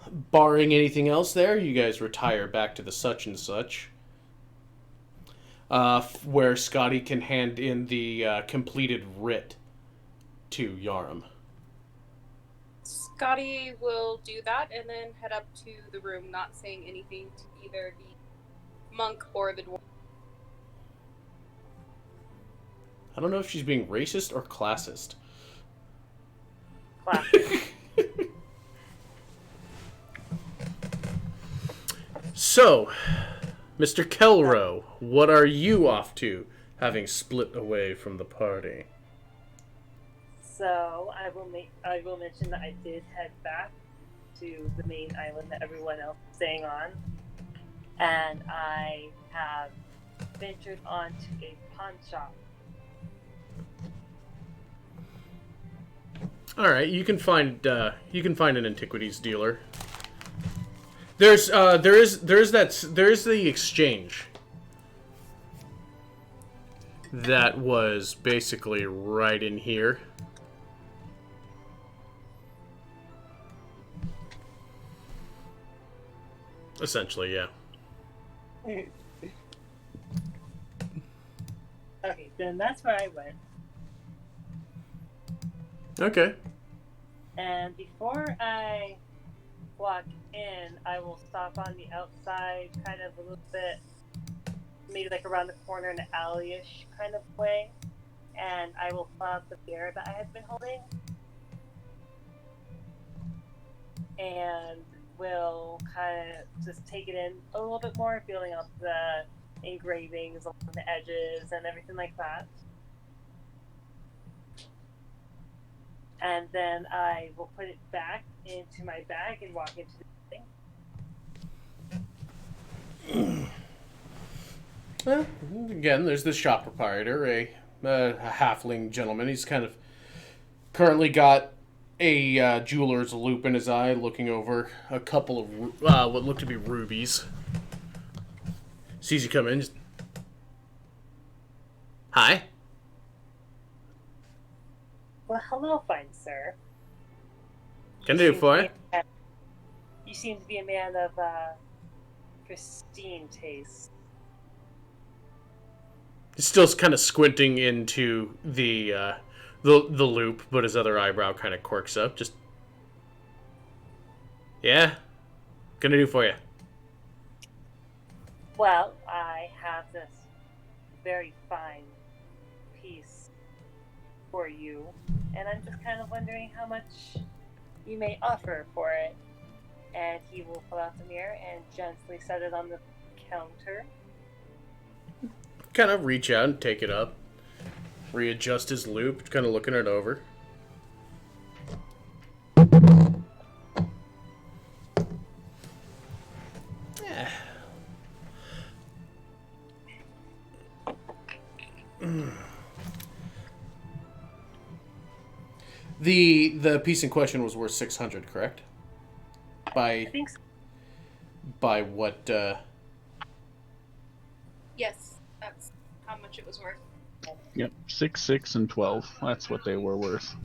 barring anything else there, you guys retire back to the such and such. Where Scotty can hand in the completed writ to Yarum. Scotty will do that and then head up to the room, not saying anything to either the monk or the dwarf. I don't know if she's being racist or classist. Classic. So, Mr. Kelro, what are you off to, having split away from the party? So I will mention that I did head back to the main island that everyone else is staying on, and I have ventured onto a pawn shop. All right, you can find an antiquities dealer. There's the exchange that was basically right in here. Essentially, yeah. Okay, then that's where I went. Okay. And before I walk in, I will stop on the outside, kind of a little bit, maybe like around the corner in an alley-ish kind of way, and I will pull out the beer that I have been holding, and will kind of just take it in a little bit more, feeling out the engravings along the edges and everything like that. And then I will put it back into my bag and walk into the thing. Well, again, there's the shop proprietor, a halfling gentleman. He's kind of currently got a jeweler's loop in his eye, looking over a couple of what look to be rubies. Sees you come in. Just, hi. Well, hello, fine sir. Can I do for you? You seem to be a man of pristine taste. He's still kind of squinting into the loop, but his other eyebrow kind of quirks up. Just, yeah, gonna do for you. Well, I have this very fine piece for you, and I'm just kind of wondering how much you may offer for it. And he will pull out the mirror and gently set it on the counter. Kind of reach out and take it up, readjust his loop, kind of looking it over. Yeah. The piece in question was worth 600, correct? I think so. By what? Yes, that's how much it was worth. Yep, 6, 6, and 12. That's what they were worth.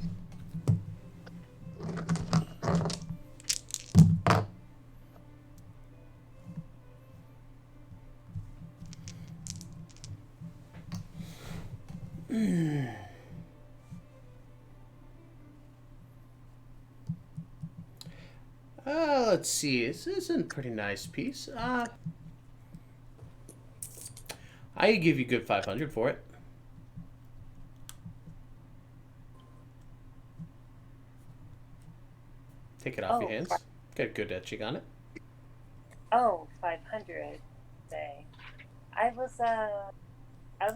Let's see. This is a pretty nice piece. I give you good 500 for it. Take it off your hands. Got good etching on it. Oh, 500, say. I was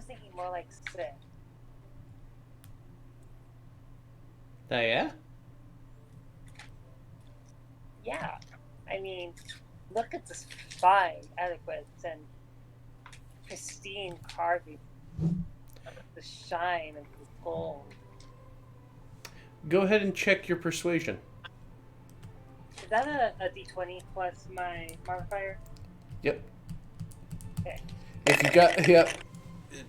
thinking more like 6. Oh, yeah? Yeah. I mean, look at this fine, adequate, and pristine carving. The shine of the gold. Go ahead and check your persuasion. Is that a d20 plus my modifier? Yep. Okay. If you got, yep,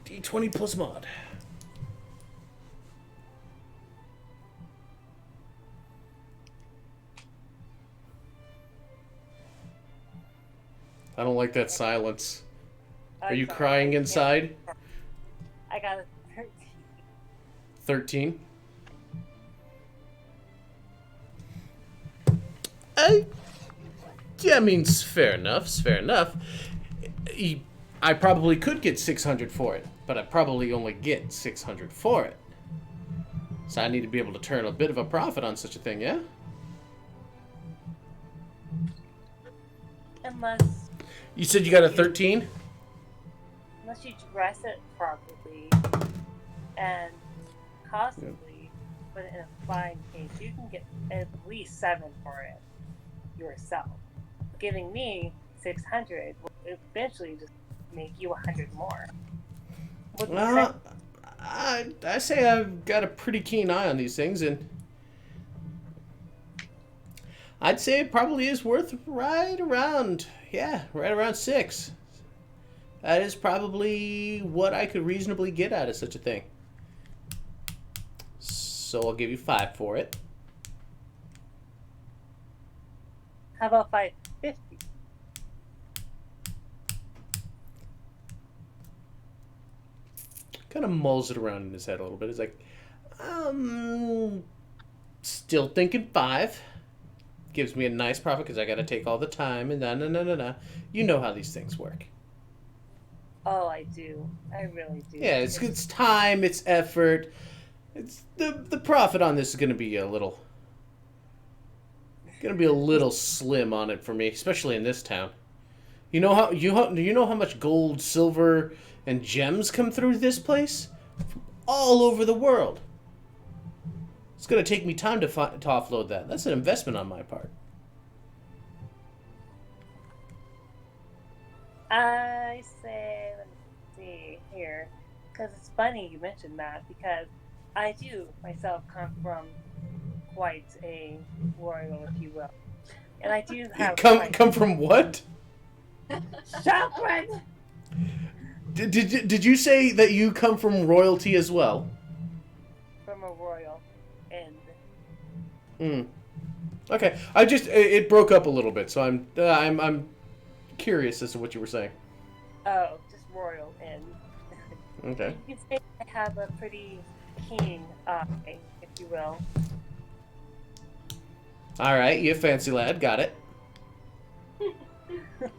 d20 plus mod. I don't like that silence. Are you crying inside? I got a 13. 13? Yeah, I mean, it's fair enough. It's fair enough. I probably could get 600 for it, but I probably only get 600 for it. So I need to be able to turn a bit of a profit on such a thing, yeah? Unless... You said you got a 13? Unless you dress it properly and possibly put it in a fine case, you can get at least 7 for it yourself. Giving me 600 will eventually just make you 100 more. What do you say? I say I've got a pretty keen eye on these things, and I'd say it probably is worth right around 6. That is probably what I could reasonably get out of such a thing. So I'll give you 5 for it. How about 550? Kind of mulls it around in his head a little bit. He's like, still thinking 5. Gives me a nice profit because I got to take all the time and no. You know how these things work. Oh, I do. I really do. Yeah, it's time, it's effort. It's the profit on this is going to be a little slim on it for me, especially in this town. You know how much gold, silver, and gems come through this place? From all over the world. It's going to take me time to offload that. That's an investment on my part. I say, let me see here, because it's funny you mentioned that, because I do myself come from quite a royal, if you will, and I do have come from what? Chakran! Did you say that you come from royalty as well? From a royal end. Okay, it broke up a little bit, so I'm curious as to what you were saying. Oh, just royal end. Okay. You can say I have a pretty keen eye, if you will. All right, you fancy lad, got it.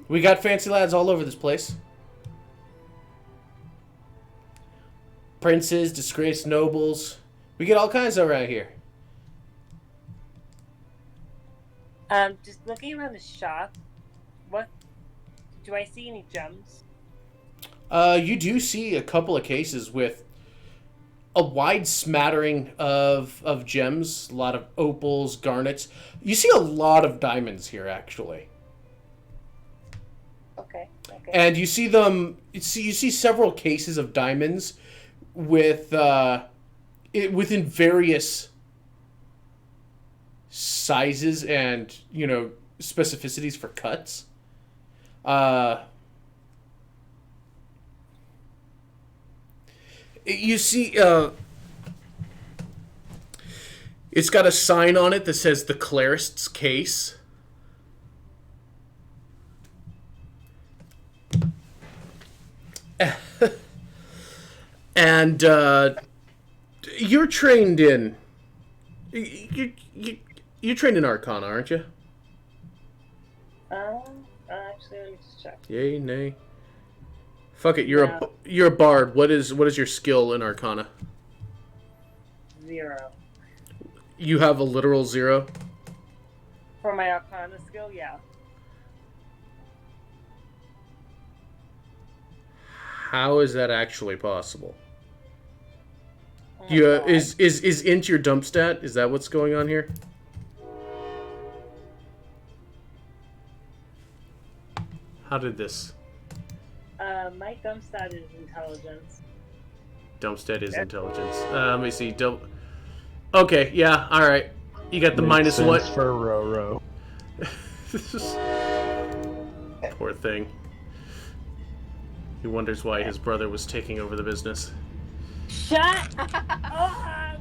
We got fancy lads all over this place. Princes, disgraced nobles. We get all kinds around here. Just looking around the shop, what do I see any gems? You do see a couple of cases with a wide smattering of gems, a lot of opals, garnets. You see a lot of diamonds here, actually. Okay. And you see them. You see several cases of diamonds with within various sizes and specificities for cuts. You see, it's got a sign on it that says the Clarist's Case. And you're trained in you're trained in Arcana, aren't you? Actually, let me just check. Yay, nay. Fuck it, you're a bard. What is your skill in Arcana? 0. You have a literal 0? For my Arcana skill, yeah. How is that actually possible? Oh You my God. is int your dump stat? Is that what's going on here? How did this? My dump stat is intelligence. Dump stat is intelligence. Let me see. Okay, yeah, all right. You got the minus what? For Roro. Poor thing. He wonders why his brother was taking over the business. Shut up!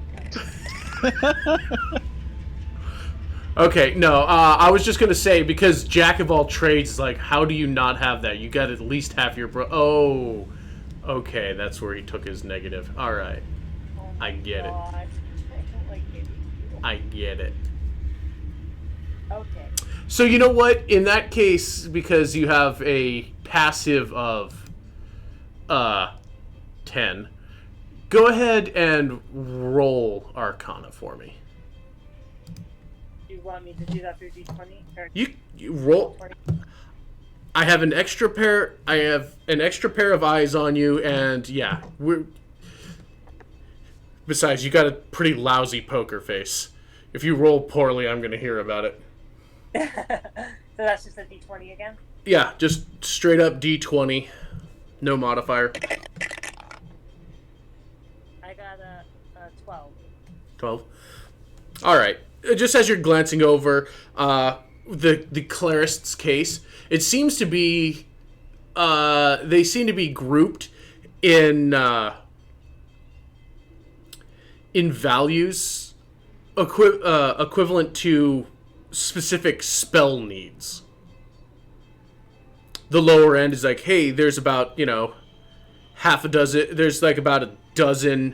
Okay, no, I was just gonna say, because Jack of all trades is like, how do you not have that? You got at least half your Oh, okay, that's where he took his negative. All right, Oh I my get it. gosh. I don't like it. I get it. Okay. So you know what? In that case, because you have a passive of 10, go ahead and roll Arcana for me. You want me to do that through D20? Or You roll. 20? I have an extra pair. I have an extra pair of eyes on you, and yeah, we're. Besides, you got a pretty lousy poker face. If you roll poorly, I'm gonna hear about it. So that's just a D20 again? Yeah, just straight up D20, no modifier. I got a 12. 12. All right. Just as you're glancing over the Clarist's case, it seems to be they seem to be grouped in values equivalent to specific spell needs. The lower end is like, hey, there's about, half a dozen, there's like about a dozen,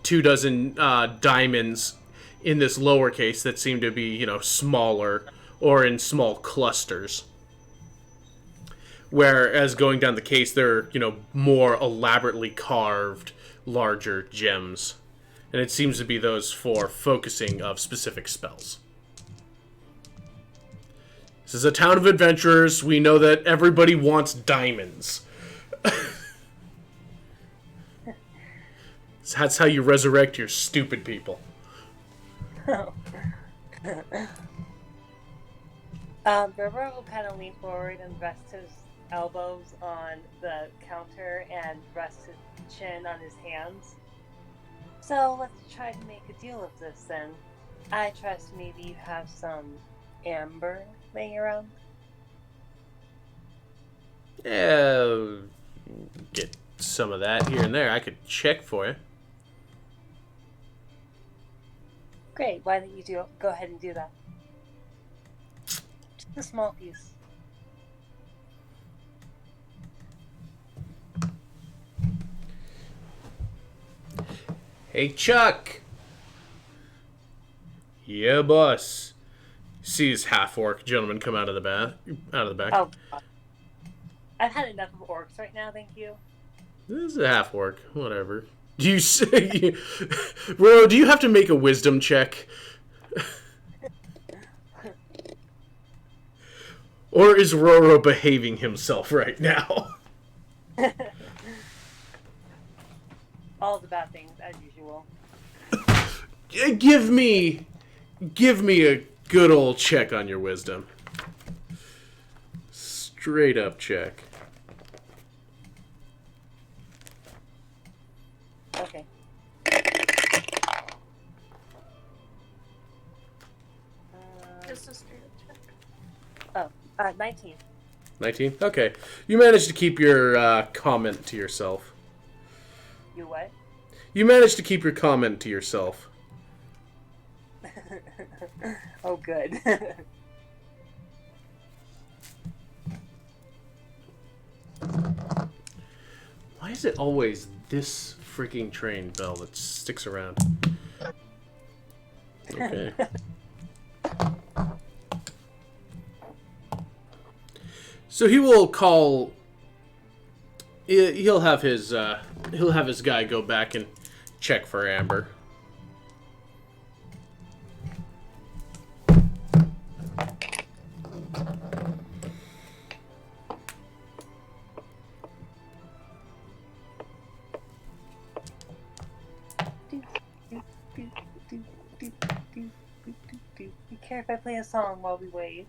2 dozen diamonds in this lower case that seem to be, smaller or in small clusters. Whereas going down the case, they're, more elaborately carved, larger gems. And it seems to be those for focusing of specific spells. This is a town of adventurers. We know that everybody wants diamonds. That's how you resurrect your stupid people. River will kind of lean forward and rest his elbows on the counter and rest his chin on his hands. So let's try to make a deal of this then. I trust maybe you have some amber laying around. Yeah, get some of that here and there. I could check for you. Great, why don't you go ahead and do that? Just a small piece. Hey, Chuck. Yeah, boss. See this half-orc gentleman come out of the back. Oh, God. I've had enough of orcs right now, thank you. This is a half-orc. Whatever. Do you say... Ro, do you have to make a wisdom check? Or is Roro behaving himself right now? All the bad things, as usual. Give me a good old check on your wisdom. Straight up check. Okay. Just a straight check. Oh, 19. 19? Okay. You managed to keep your comment to yourself. You what? You managed to keep your comment to yourself. Oh, good. Why is it always this freaking train bell that sticks around? Okay. So he will call. He'll have his guy go back and check for Amber. You care if I play a song while we wait?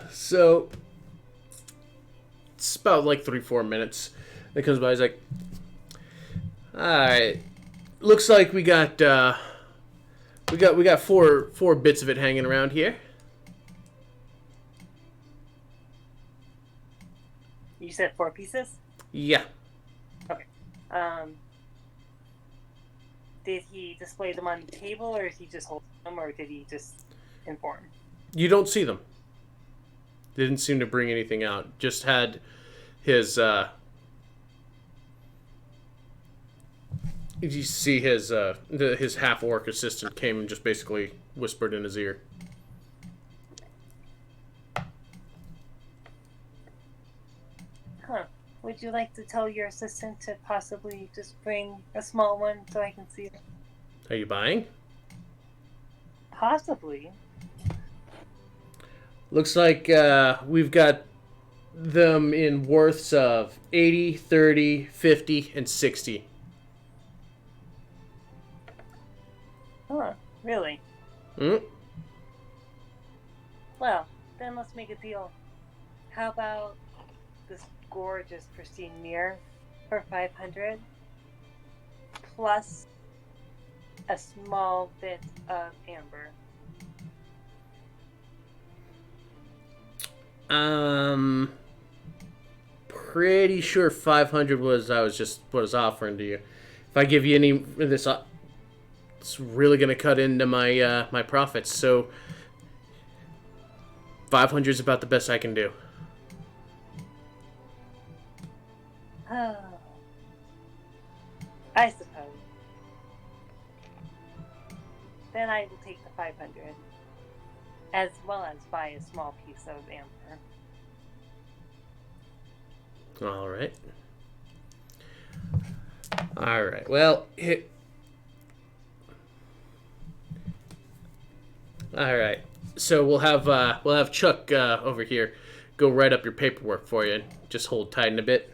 So it's about like 3-4 minutes. It comes by. He's like, "All right, looks like we got four bits of it hanging around here." You said 4 pieces? Yeah. Okay. Did he display them on the table, or did he just hold them, or did he just inform? You don't see them. Didn't seem to bring anything out. Just had his. You see his his half orc assistant came and just basically whispered in his ear. Huh. Would you like to tell your assistant to possibly just bring a small one so I can see it? Are you buying? Possibly. Looks like we've got them in worths of 80, 30, 50, and 60. Huh, really? Hmm? Well, then let's make a deal. How about this gorgeous, pristine mirror for 500 plus a small bit of amber? Pretty sure 500 was I was just what I was offering to you. If I give you any of this, it's really gonna cut into my my profits. So 500 is about the best I can do. Oh, I suppose. Then I will take the 500, as well as buy a small piece of amber. All right. All right. Well, all right. So we'll have Chuck over here go write up your paperwork for you. Just hold tight in a bit,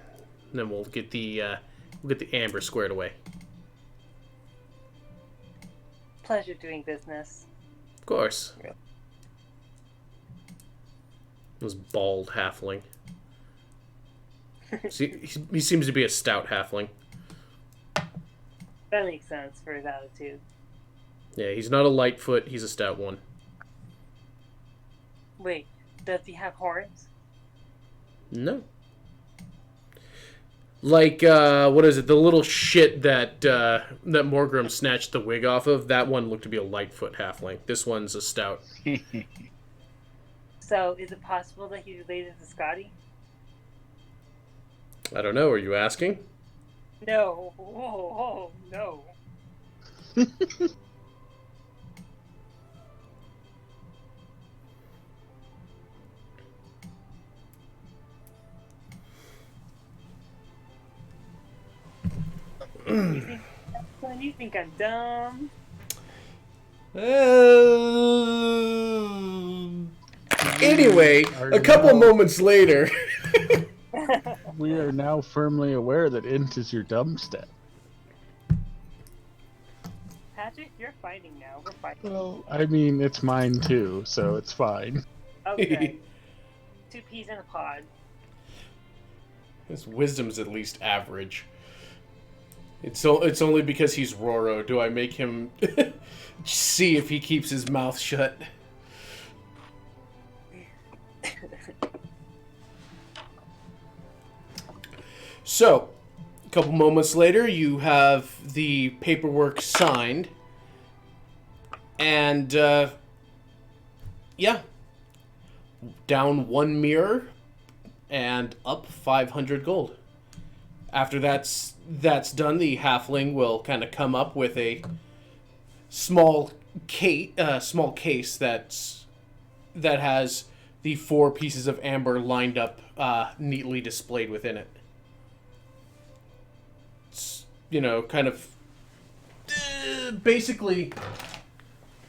and then we'll get the amber squared away. Pleasure doing business. Of course. This bald halfling. See, he seems to be a stout halfling. That makes sense for his attitude. Yeah, he's not a lightfoot. He's a stout one. Wait, does he have horns? No. Like, what is it? The little shit that that Morgrim snatched the wig off of, that one looked to be a Lightfoot halfling. This one's a stout. So, is it possible that he's related to Scotty? I don't know. Are you asking? No. Oh, no. You think I'm dumb? Anyway, a couple moments later. We are now firmly aware that int is your dumb step. Patrick, you're fighting now. We're fighting. Well, I mean, it's mine too, so it's fine. Okay. 2 peas in a pod. His wisdom's at least average. It's only because he's Roro do I make him see if he keeps his mouth shut. So, a couple moments later, you have the paperwork signed. And, yeah. Down 1 mirror and up 500 gold. After that's done, the halfling will kind of come up with a small case that has the 4 pieces of amber lined up neatly displayed within it. It's, kind of basically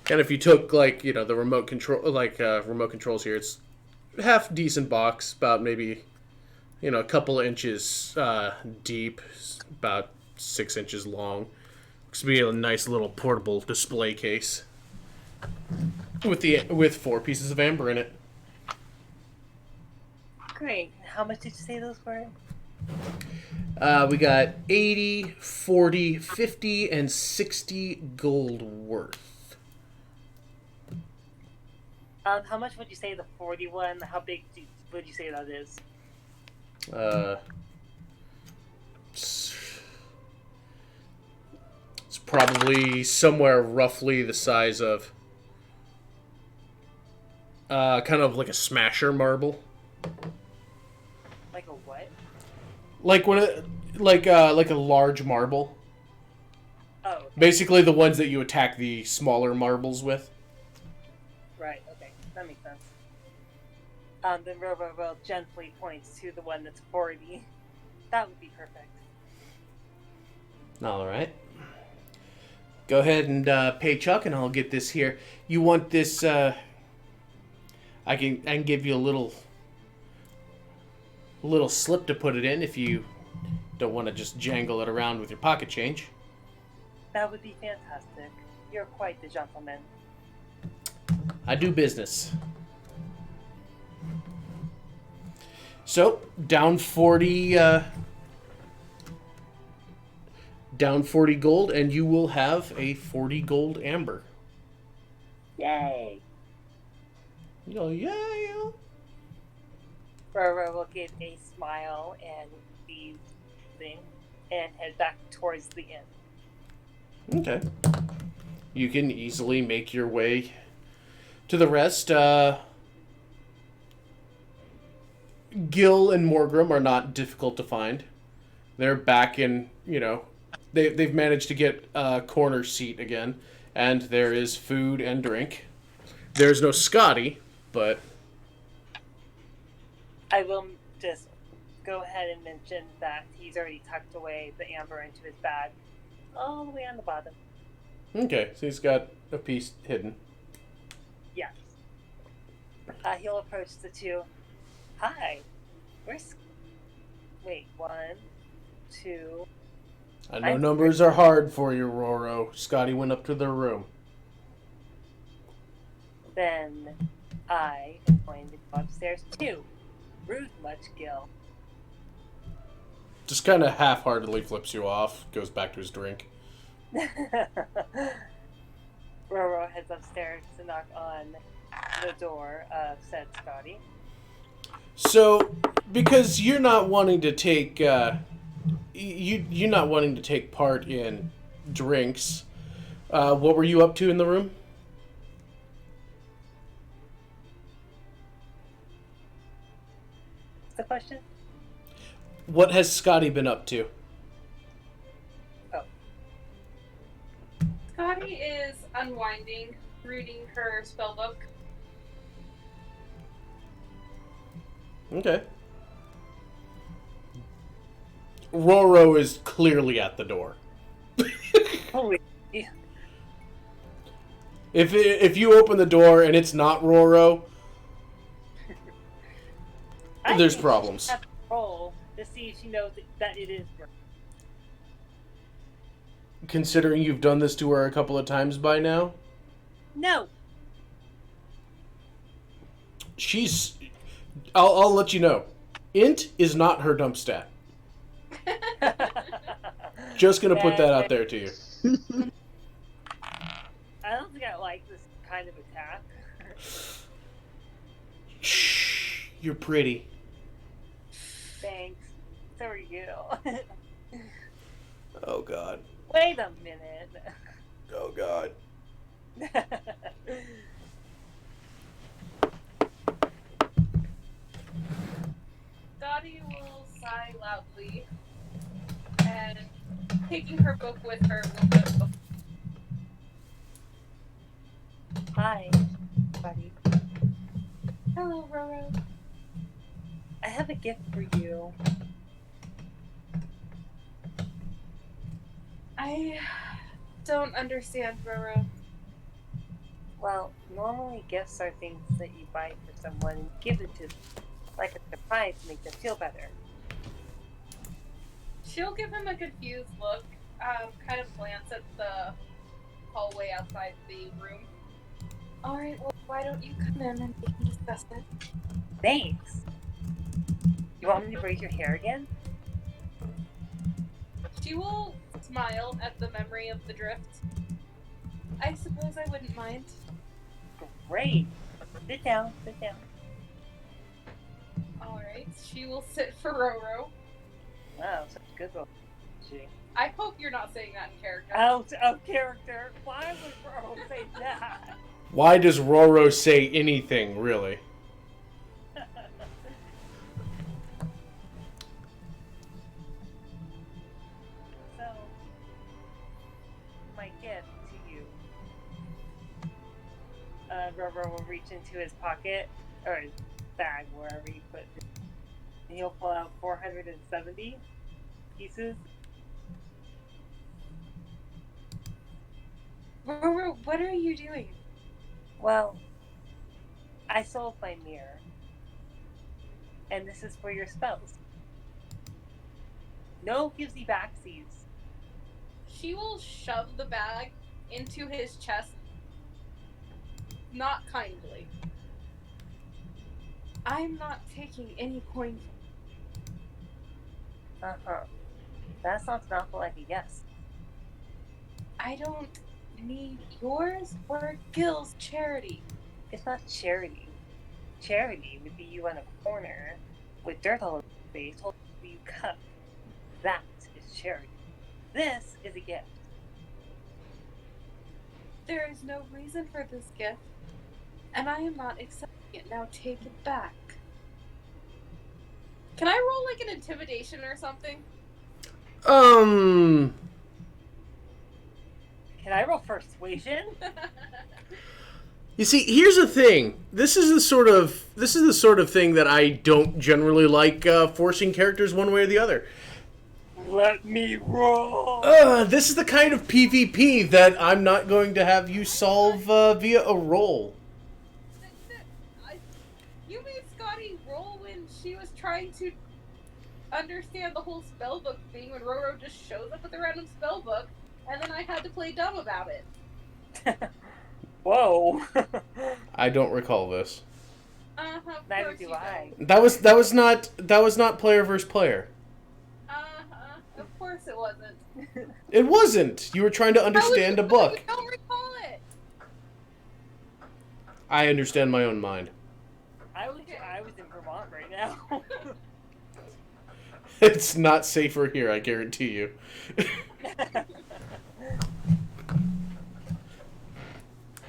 kind of if you took the remote control remote controls here, it's half decent box, about maybe a couple of inches deep, about 6 inches long. Looks to be a nice little portable display case with 4 pieces of amber in it. Great. How much did you say those were? We got 80, 40, 50, and 60 gold worth. How much would you say the 41? How big would you say that is? It's probably somewhere roughly the size of kind of like a smasher marble. Like a what? Like like a large marble. Oh. Okay. Basically the ones that you attack the smaller marbles with. Right, okay. That makes sense. Then Robo will gently points to the one that's 40. That would be perfect. All right. Go ahead and pay Chuck, and I'll get this here. You want this? I can give you a little slip to put it in if you don't want to just jangle it around with your pocket change. That would be fantastic. You're quite the gentleman. I do business. So down 40. Down 40 gold, and you will have a 40 gold amber. Yay! Oh, yeah. Roro will give a smile and leave thing and head back towards the inn. Okay. You can easily make your way to the rest. Gil and Morgrim are not difficult to find. They're back in, they've managed to get a corner seat again, and there is food and drink. There's no Scotty, but I will just go ahead and mention that he's already tucked away the amber into his bag, all the way on the bottom. okay, so he's got a piece hidden. Yes. He'll approach the two. Hi. Where's... Wait, 1, 2... I know numbers are hard for you, Roro. Scotty went up to their room. Then I am going to go upstairs too. Rude much, Gil. Just kind of half-heartedly flips you off, goes back to his drink. Roro heads upstairs to knock on the door of said Scotty. So, because you're not wanting to take, you're not wanting to take part in drinks, what were you up to in the room? What's the question? What has Scotty been up to? Scotty is unwinding, reading her spellbook. Okay. Roro is clearly at the door. Holy. If you open the door and it's not Roro, there's problems. I have to roll to see if she knows that it is her. Considering you've done this to her a couple of times by now, No. she's. I'll let you know. Int is not her dump stat. Just gonna put that out there to you. I don't think I like this kind of attack. Shh, you're pretty. Thanks. So are you. Oh God. Wait a minute. Oh God. Scotty will sigh loudly, and taking her book with her will go. Hi, buddy. Hello, Roro. I have a gift for you. I don't understand, Roro. Well, normally gifts are things that you buy for someone and give it to them, like a surprise to make them feel better. She'll give him a confused look, kind of glance at the hallway outside the room. Alright, well, why don't you come in and we can discuss it? Thanks. You want me to braid your hair again? She will smile at the memory of the drift. I suppose I wouldn't mind. Great. Sit down. Sit down. Alright, she will sit for Roro. Wow, such a good one. She. I hope you're not saying that in character. Out of character. Why would Roro say that? Why does Roro say anything, really? So, my gift to you. Roro will reach into his pocket, or his bag, wherever he put it. And he'll pull out 470 pieces. Roro, what are you doing? Well, I sold my mirror, and this is for your spells. No givesy backsies. She will shove the bag into his chest, not kindly. I'm not taking any coin. Uh-huh. That sounds an awful like a yes. I don't need yours or Gil's charity. It's not charity. Charity would be you on a corner with dirt all over your face holding you cup. That is charity. This is a gift. There is no reason for this gift, and I am not accepting it. Now take it back. Can I roll like an intimidation or something? Um, Can I roll persuasion? you see, here's the thing. This is the sort of thing that I don't generally like forcing characters one way or the other. Let me roll. This is the kind of PvP that I'm not going to have you solve via a roll. You made Scotty roll when she was trying to understand the whole spellbook thing when Roro just shows up with a random spellbook, and then I had to play dumb about it. Whoa. I don't recall this. Neither do I. That was not player versus player. Of course it wasn't. It wasn't. You were trying to understand a book. I don't recall it. I understand my own mind. I was in Vermont right now. It's not safer here, I guarantee you.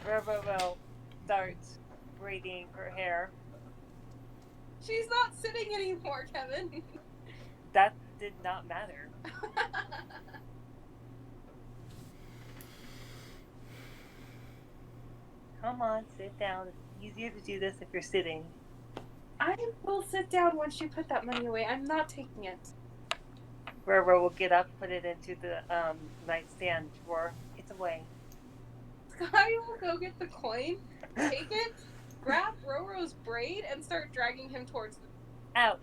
Robo starts braiding her hair. She's not sitting anymore, Kevin. That did not matter. Come on, sit down. It's easier to do this if you're sitting. I will sit down once you put that money away. I'm not taking it. Robo will get up, put it into the nightstand drawer. It's away. Scotty will go get the coin, take it, grab Roro's braid, and start dragging him towards the... Out.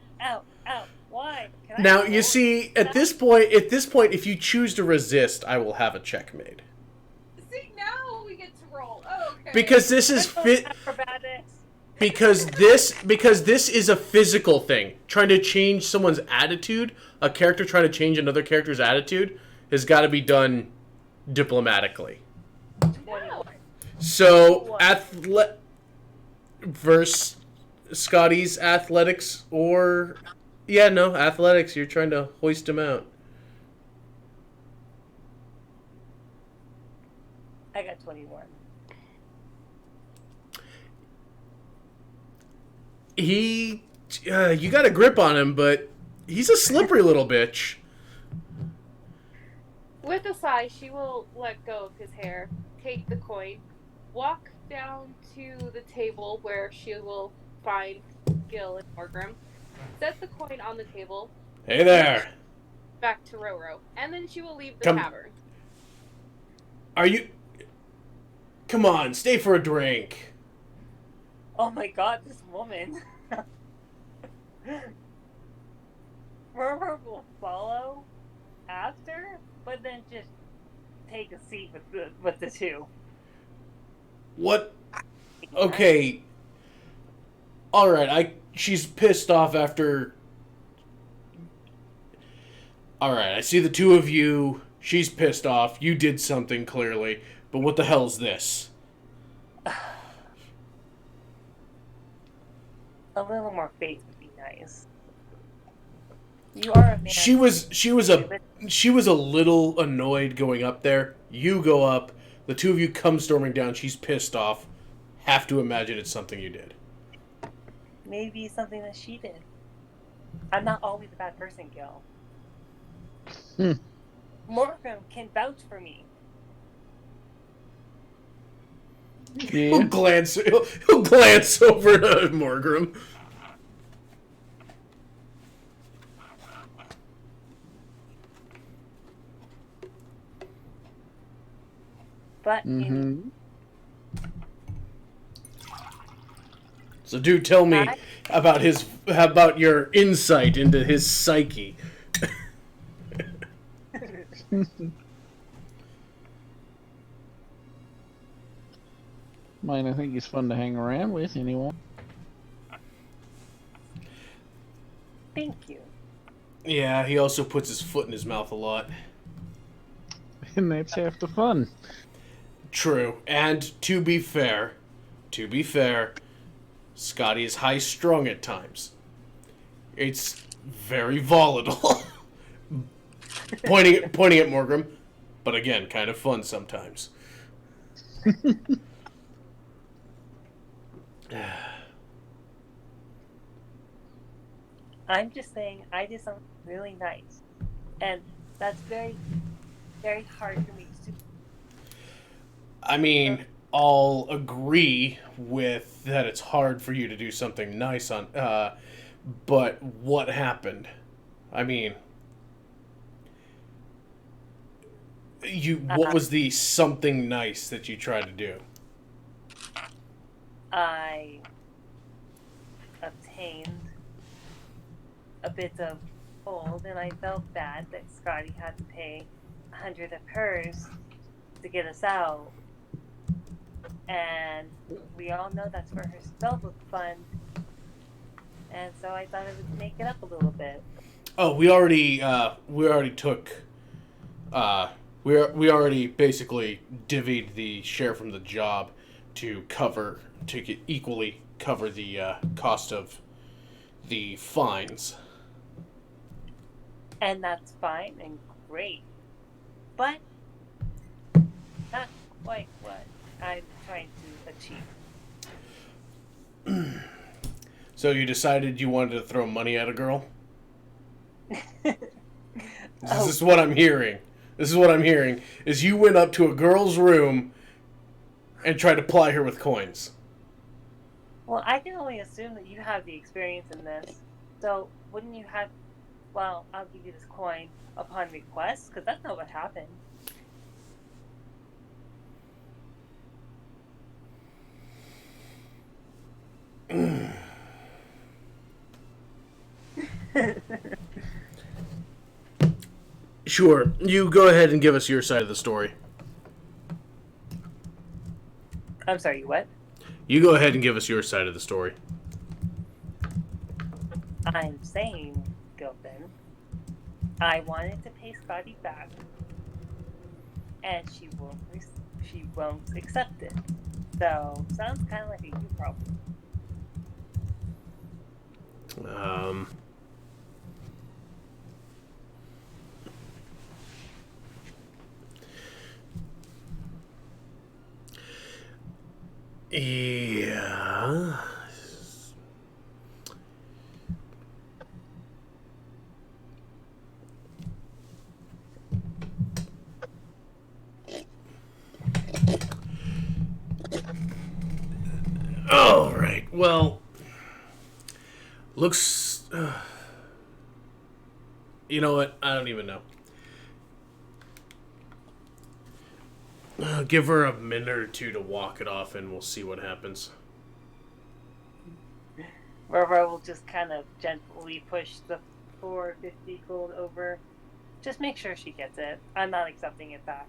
Why? Can I Now, roll? you see, at this point, if you choose to resist, I will have a check made. See, now we get to roll. Oh, okay. Because this is fit. Acrobatics. Because this is a physical thing. Trying to change someone's attitude, a character trying to change another character's attitude, has got to be done diplomatically. 21. So, versus Scotty's athletics, or athletics. You're trying to hoist him out. I got 21. You got a grip on him, but he's a slippery little bitch. With a sigh, she will let go of his hair, take the coin, walk down to the table where she will find Gil and Morgrim, set the coin on the table. Hey there. Back to Roro, and then she will leave the Come. tavern. Are you... Come on, stay for a drink. Oh my god, this woman. Rover will follow after, but then just take a seat with the two. What? Okay. Alright, she's pissed off after... Alright, I see the two of you. She's pissed off. You did something, clearly. But what the hell's this? A little more faith would be nice. You are a man. She was a little annoyed going up there. You go up. The two of you come storming down. She's pissed off. Have to imagine it's something you did. Maybe something that she did. I'm not always a bad person, Gil. Morgan can vouch for me. Yeah. He'll glance over to Morgrim. But Mm-hmm. So do tell me I- about your insight into his psyche. I think he's fun to hang around with anyway. thank you. Yeah, he also puts his foot in his mouth a lot. And that's half the fun. True. And to be fair, Scotty is high strung at times. It's very volatile. pointing at Morgrim, but again, kind of fun sometimes. I'm just saying I did something really nice. And that's very, very hard for me to do. I mean, I'll agree with that it's hard for you to do something nice on but what happened? I mean, what was the something nice that you tried to do? I obtained a bit of gold, and I felt bad that Scotty had to pay 100 of hers to get us out. And we all know that's for her spellbook fund. And so I thought I would make it up a little bit. Oh, we already took we already basically divvied the share from the job to equally cover the cost of the fines. And that's fine and great. But not quite what I'm trying to achieve. So you decided you wanted to throw money at a girl? This is what I'm hearing. Is you went up to a girl's room and tried to ply her with coins. Well, I can only assume that you have the experience in this. So wouldn't you have, well, I'll give you this coin upon request? Because that's not what happened. Sure, you go ahead and give us your side of the story. I'm sorry, what? You go ahead and give us your side of the story. I'm saying, Gilpin, I wanted to pay Scotty back, and she won't accept it. So sounds kind of like a you problem. Yeah. All right. Well, looks. You know what? I don't even know. Give her a minute or two to walk it off, and we'll see what happens. Roro will just kind of gently push the 450 gold over. Just make sure she gets it. I'm not accepting it back.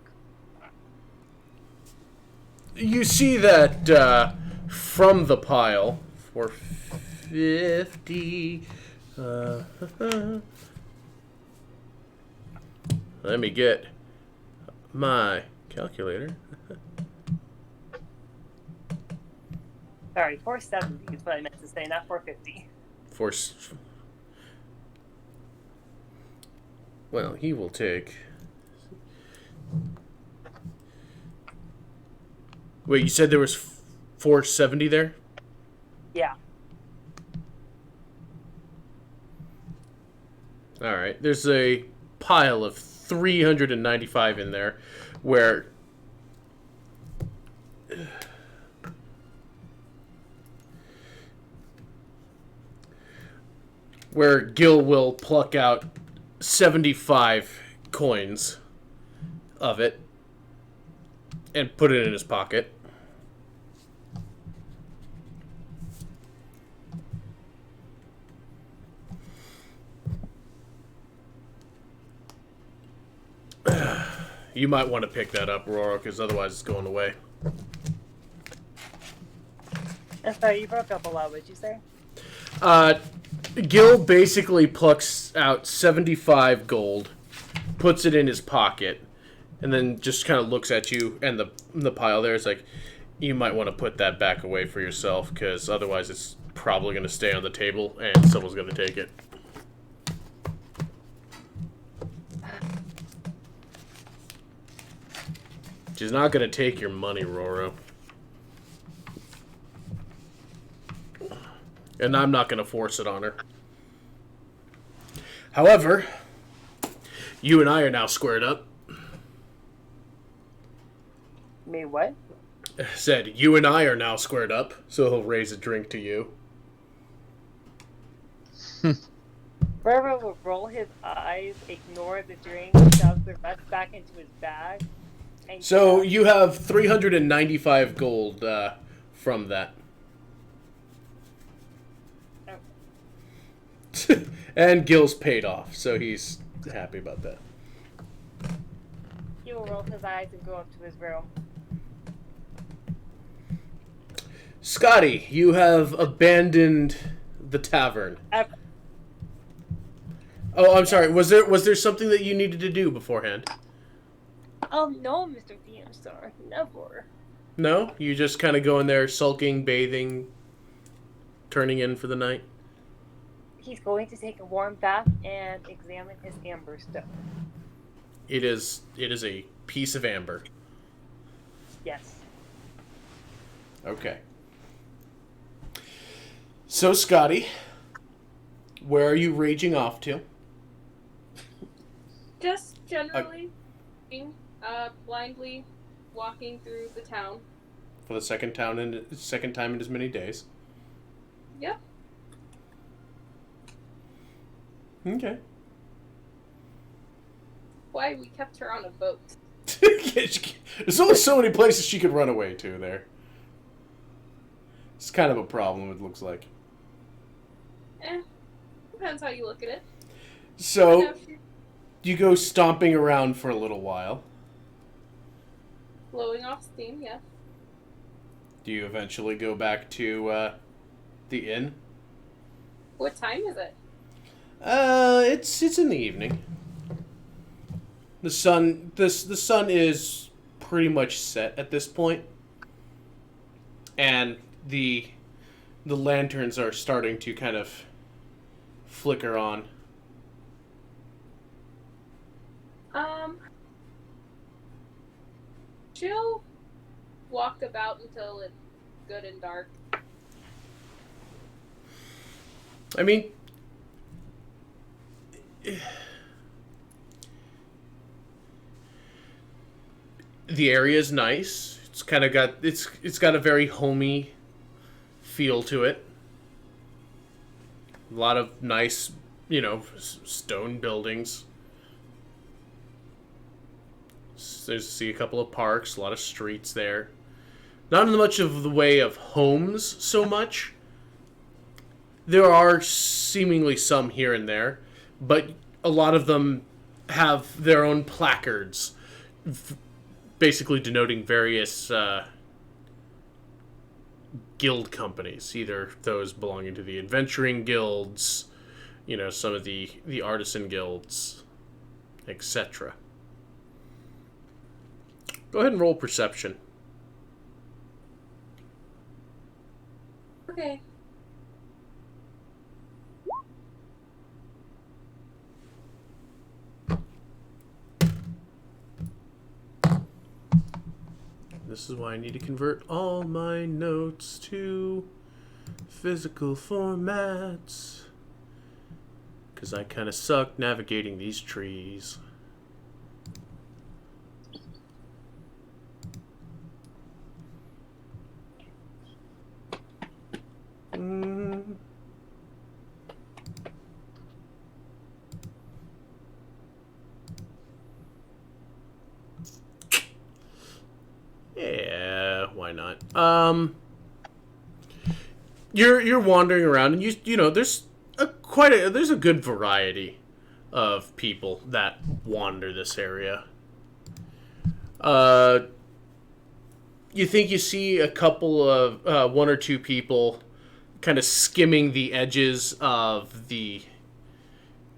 You see that from the pile, 450. Let me get my calculator. Sorry, 470 is what I meant to say, not 450. Well, he will take. Wait, you said there was 470 there? Yeah. All right. There's a pile of 395 in there where Gil will pluck out 75 coins of it and put it in his pocket. You might want to pick that up, Aurora, because otherwise it's going away. Sorry, you broke up a lot. What'd you say? Gil basically plucks out 75 gold, puts it in his pocket, and then just kind of looks at you and the pile there. It's like, you might want to put that back away for yourself, because otherwise it's probably going to stay on the table and someone's going to take it. She's not going to take your money, Roro. And I'm not going to force it on her. However, you and I are now squared up. Me what? Said, you and I are now squared up, so he'll raise a drink to you. Roro will roll his eyes, ignore the drink, shove the rest back into his bag. And So you have 395 gold from that. And Gil's paid off, so he's happy about that. He will roll his eyes and go up to his room. Scotty, you have abandoned the tavern. Oh, I'm sorry. Was there something that you needed to do beforehand? Oh no, Mr. DM Star, never. No? You just kind of go in there sulking, bathing, turning in for the night? He's going to take a warm bath and examine his amber stone. It is a piece of amber. Yes. Okay. So, Scotty, where are you raging off to? Just generally, blindly walking through the town. For the second time in as many days. Yep. Okay. Why we kept her on a boat. There's only so many places she could run away to there. It's kind of a problem, it looks like. Depends how you look at it. So, you go stomping around for a little while. Blowing off steam, yeah. Do you eventually go back to the inn? What time is it? It's in the evening. The sun is pretty much set at this point, and the lanterns are starting to kind of flicker on. She'll walk about until it's good and dark. I mean, the area is nice. It's kind of got it's got a very homey feel to it. A lot of nice, stone buildings. There's see a couple of parks, a lot of streets there. Not much of the way of homes so much. There are seemingly some here and there, but a lot of them have their own placards, basically denoting various guild companies, either those belonging to the adventuring guilds, some of the artisan guilds, etc. Go ahead and roll perception. Okay. This is why I need to convert all my notes to physical formats. Because I kind of suck navigating these trees. not. You're wandering around, and you know there's there's a good variety of people that wander this area. You think you see a couple of one or two people kind of skimming the edges of the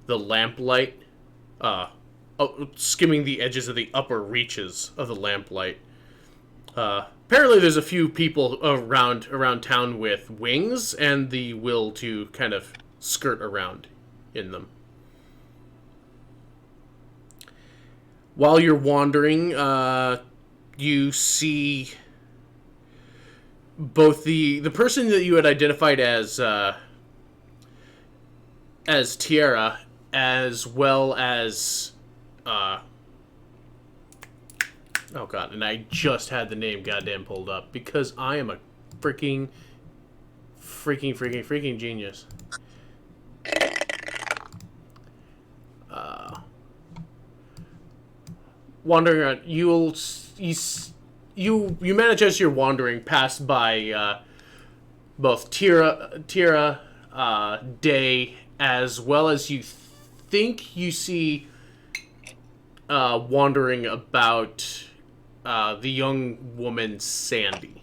lamplight, skimming the edges of the upper reaches of the lamplight. Apparently, there's a few people around town with wings and the will to kind of skirt around in them. While you're wandering, you see both the person that you had identified as Tierra, as well as oh god, and I just had the name goddamn pulled up because I am a freaking genius. Wandering around, you manage as you're wandering past by both Tira, Day, as well as you think you see wandering about the young woman Sandy.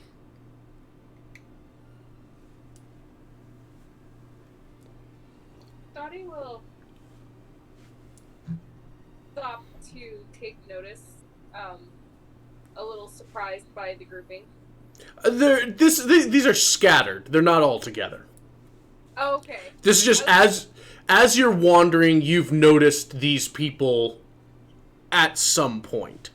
Dottie will stop to take notice, a little surprised by the grouping. These are scattered. They're not all together. Oh, okay. This is just as you're wandering, you've noticed these people at some point.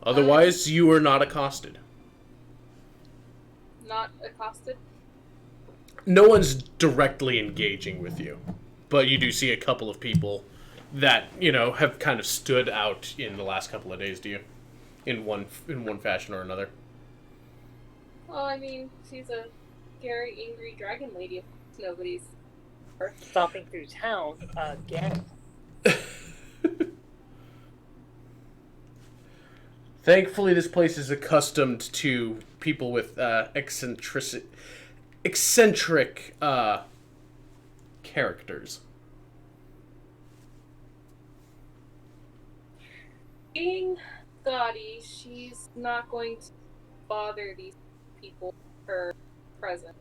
Otherwise, you are not accosted. Not accosted? No one's directly engaging with you, but you do see a couple of people that, you know, have kind of stood out in the last couple of days to you, in one fashion or another. Well, I mean, she's a scary, angry dragon lady. Nobody's stomping through town again. Thankfully, this place is accustomed to people with eccentric characters. Being Scotty, she's not going to bother these people with her presence.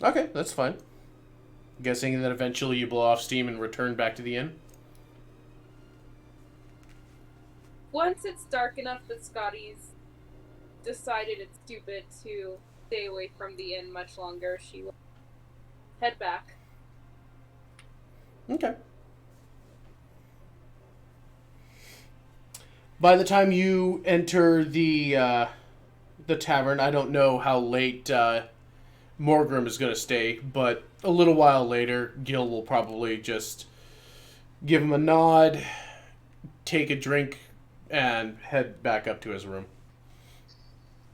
Okay, that's fine. Guessing that eventually you blow off steam and return back to the inn? Once it's dark enough that Scotty's decided it's stupid to stay away from the inn much longer, she will head back. Okay. By the time you enter the tavern, I don't know how late Morgrim is going to stay, but a little while later, Gil will probably just give him a nod, take a drink, and head back up to his room.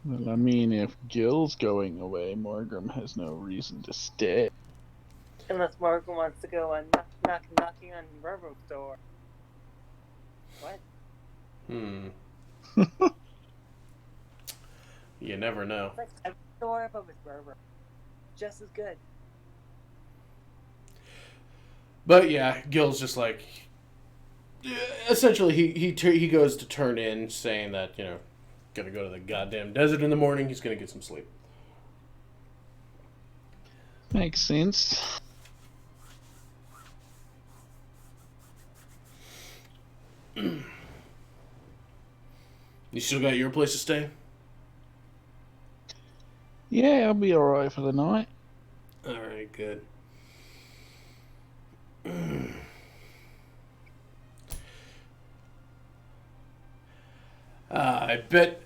Well, I mean, if Gil's going away, Morgrim has no reason to stay. Unless Morgan wants to go and knocking on Robo's door. What? You never know. It's like a door, but with Robo. Just as good. But yeah, Gil's just like, essentially he goes to turn in, saying that, you know, gonna go to the goddamn desert in the morning. He's gonna get some sleep. Makes sense. You still got your place to stay? Yeah, I'll be alright for the night. Alright, good. I bet...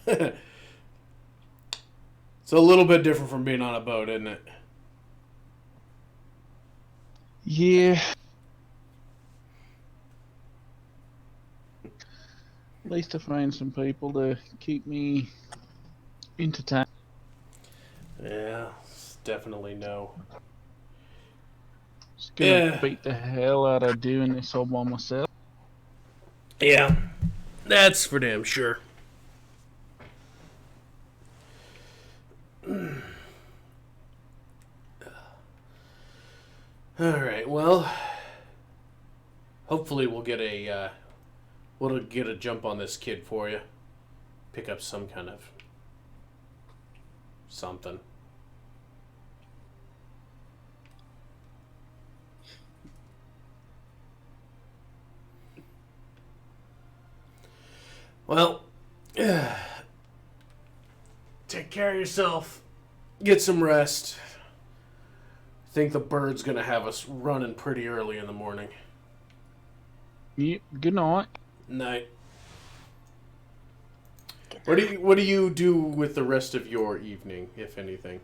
It's a little bit different from being on a boat, isn't it? Yeah. At least I find some people to keep me entertained. Yeah, it's definitely no. Just gonna Yeah. beat the hell out of doing this all by myself. Yeah, that's for damn sure. All right. Well, hopefully we'll get a jump on this kid for you. Pick up some kind of something. Well, take care of yourself. Get some rest. I think the bird's gonna have us running pretty early in the morning. Yep, good night. Night. What do you do with the rest of your evening, if anything?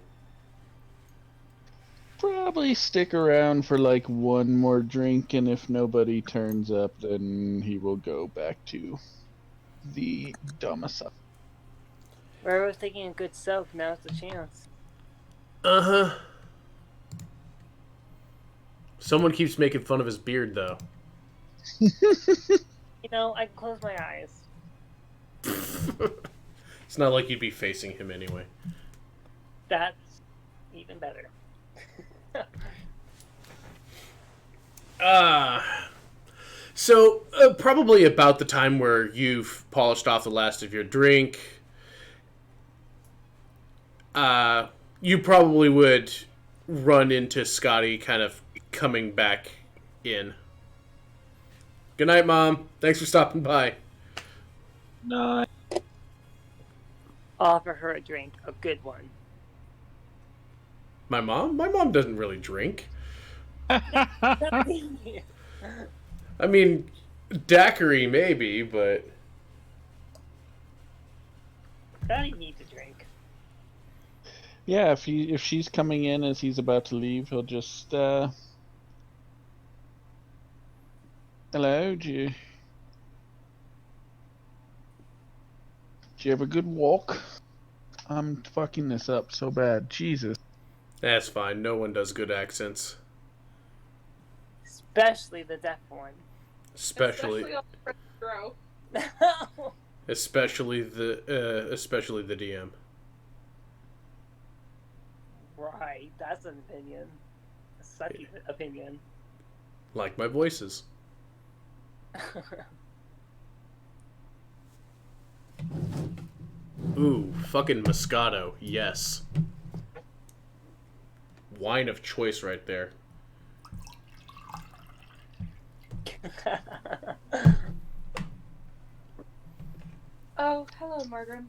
Probably stick around for like one more drink, and if nobody turns up, then he will go back to the domicile. Roro's taking a good soak. Now's the chance. Uh-huh. Someone keeps making fun of his beard, though. You know, I can close my eyes. It's not like you'd be facing him anyway. That's even better. So, probably about the time where you've polished off the last of your drink, you probably would run into Scotty kind of coming back in. Good night, Mom. Thanks for stopping by. No. Offer her a drink, a good one. My mom? My mom doesn't really drink. Daddy I mean, daiquiri maybe, but... needs a drink. Yeah, if she's coming in as he's about to leave, he'll just hello, did you have a good walk? I'm fucking this up so bad. Jesus. That's fine. No one does good accents. Especially the deaf one. Especially on the first row. especially the DM. Right, that's an opinion. A sucky opinion. Like my voices. Ooh, fucking Moscato. Yes. Wine of choice right there. Oh, hello, Margaret.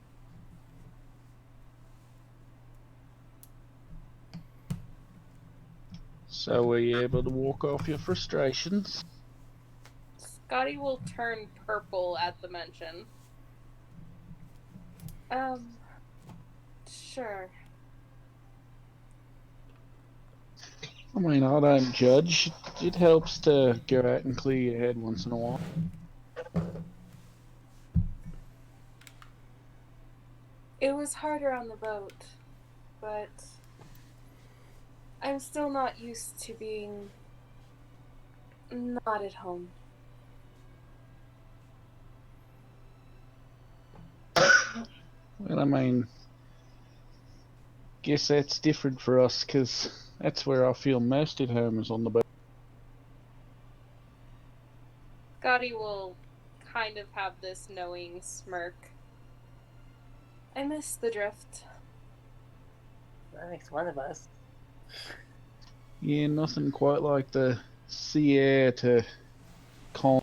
So were you able to walk off your frustrations? Scotty will turn purple at the mention. Sure. I mean, I don't judge. It helps to go out and clear your head once in a while. It was harder on the boat, but I'm still not used to being not at home. Well, I mean, guess that's different for us, because that's where I feel most at home, is on the boat. Scotty will kind of have this knowing smirk. I miss the drift. That makes one of us. Yeah, nothing quite like the sea air to calm.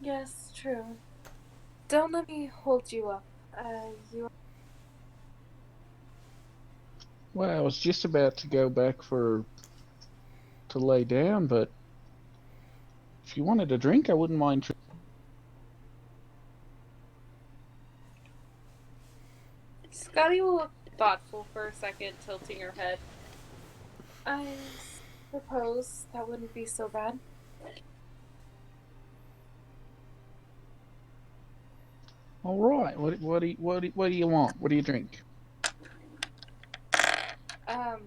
Yes, true. Don't let me hold you up. You. Well, I was just about to go back to lay down, but if you wanted a drink, I wouldn't mind. Scotty will look thoughtful for a second, tilting her head. I suppose that wouldn't be so bad. All right. What do you want? What do you drink? Um,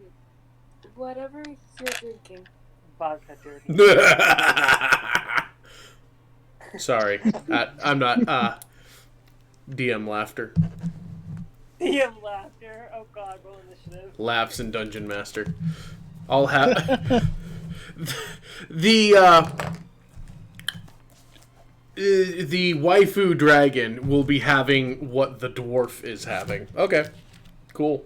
whatever you're drinking. Vodka dirty. Sorry, I'm not. DM laughter. DM laughter. Oh god, roll initiative. Laughs in Dungeon Master. I'll have the waifu dragon will be having what the dwarf is having. Okay, cool.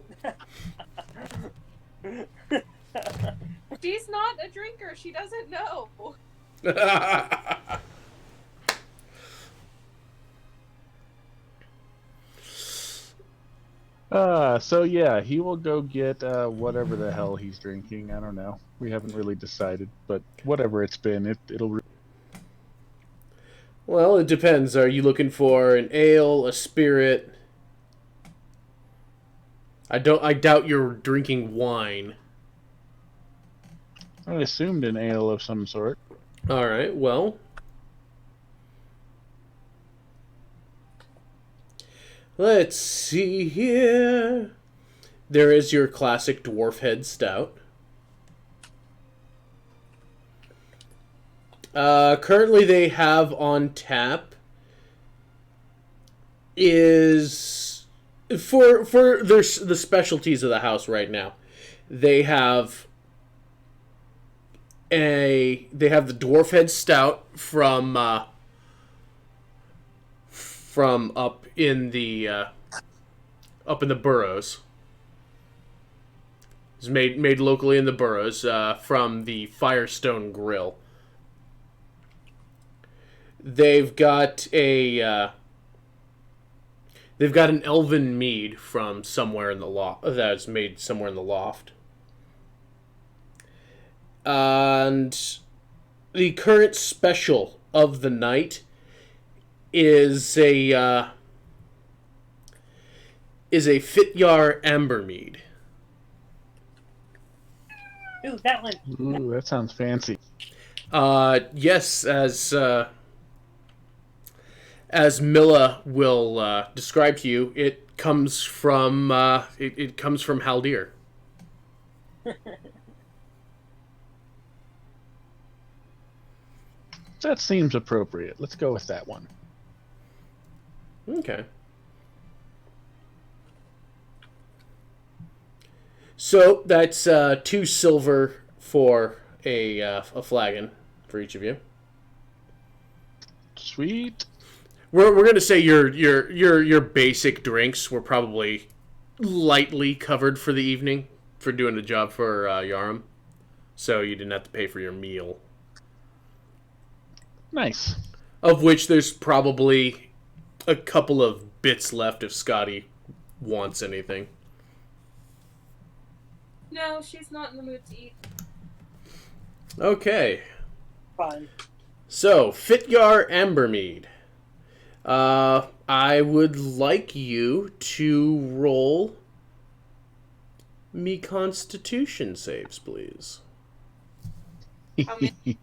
She's not a drinker. She doesn't know. So yeah, he will go get whatever the hell he's drinking. I don't know. We haven't really decided, but whatever it's been, it'll. Well, it depends. Are you looking for an ale, a spirit? I doubt you're drinking wine. I assumed an ale of some sort. All right. Well, let's see here. There is your classic dwarf head stout. Currently, they have on tap is for the specialties of the house right now. They have the dwarf head stout from up in the boroughs. It's made locally in the boroughs from the Firestone Grill. They've got an elven mead from somewhere in the loft that's made somewhere in the loft. And the current special of the night is a Fityar amber mead. Ooh, that one. Ooh, that sounds fancy. Yes, as Milla will describe to you, it comes from it comes from Haldir. That seems appropriate. Let's go with that one. Okay. So that's 2 silver for a flagon for each of you. Sweet. We're gonna say your basic drinks were probably lightly covered for the evening for doing the job for Yarum, so you didn't have to pay for your meal. Nice. Of which there's probably a couple of bits left if Scotty wants anything. No, she's not in the mood to eat. Okay. Fine. So, Fityar Ambermead. I would like you to roll me Constitution saves, please. How many?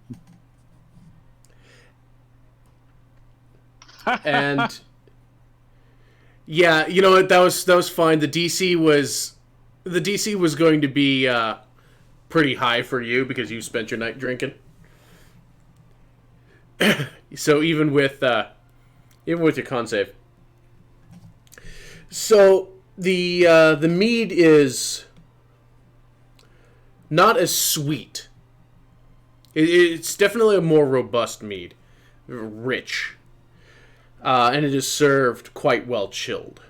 And yeah, you know what? That was fine. The DC was going to be pretty high for you because you spent your night drinking. So even with your con save. So the mead is not as sweet. It's definitely a more robust mead, rich, and it is served quite well chilled.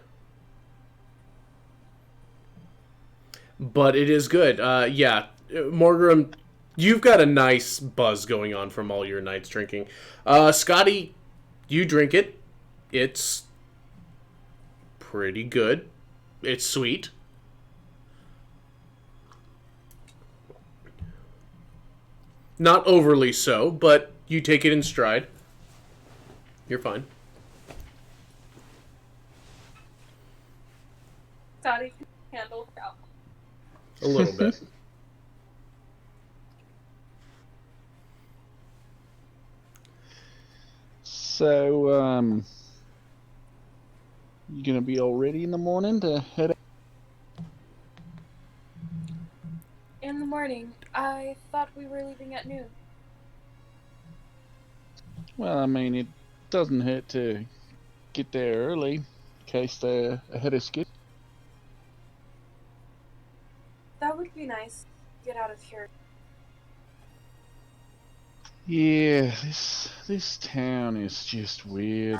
But it is good. Yeah, Morgram, you've got a nice buzz going on from all your nights drinking. Scotty, you drink it. It's pretty good. It's sweet. Not overly so, but you take it in stride. You're fine. Scotty can handle alcohol. A little bit. So, You gonna be all ready in the morning to head out? In the morning, I thought we were leaving at noon. Well, I mean, it doesn't hurt to get there early in case they're ahead of schedule. That would be nice. Get out of here. Yeah, this town is just weird.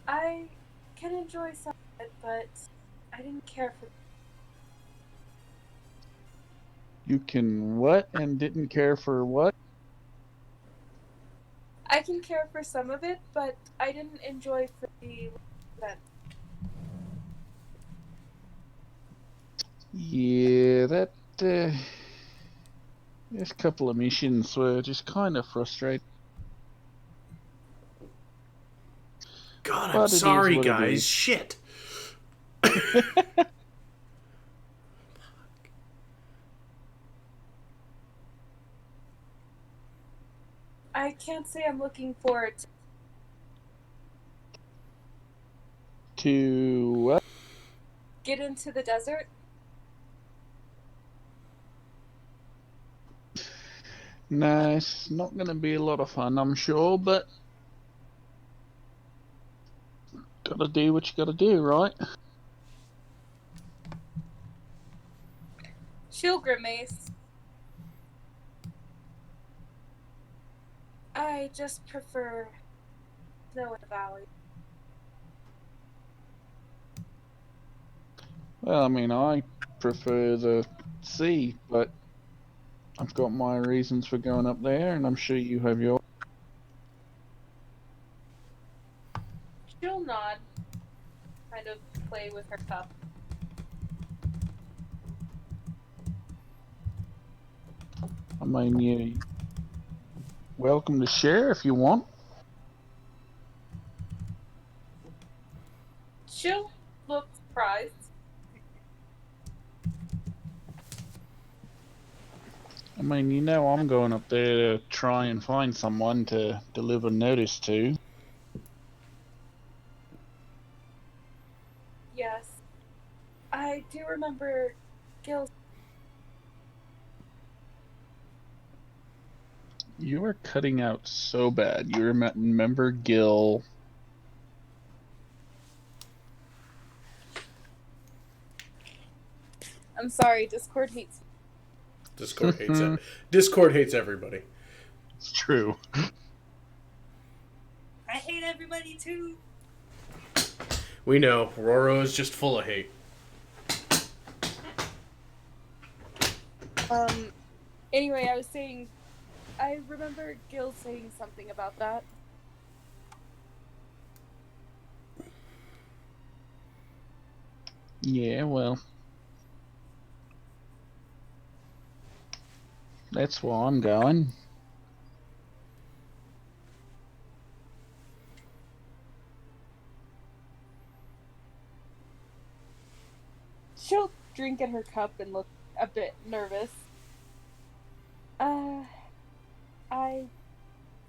I can enjoy some of it, but I didn't care for. You can what and didn't care for what? I can care for some of it, but I didn't enjoy for the event. Yeah, that this couple of missions were just kind of frustrating. God, I'm But it is sorry, what it guys. is. Shit. I can't say I'm looking forward to. To what? Get into the desert. Nah, it's not going to be a lot of fun, I'm sure, but gotta do what you gotta do, right? She'll grimace. I just prefer snow in the valley. Well, I mean, I prefer the sea, but I've got my reasons for going up there, and I'm sure you have yours. She'll nod, kind of play with her cup. I mean, you're welcome to share if you want. She'll look surprised. I mean, you know, I'm going up there to try and find someone to deliver notice to. Yes. I do remember Gil. You are cutting out so bad. You remember Gil. I'm sorry, Discord hates me. Discord hates it. Discord hates everybody. It's true. I hate everybody too. We know. Roro is just full of hate. Anyway, I was saying, I remember Gil saying something about that. Yeah, well, that's why I'm going. She'll drink in her cup and look a bit nervous. I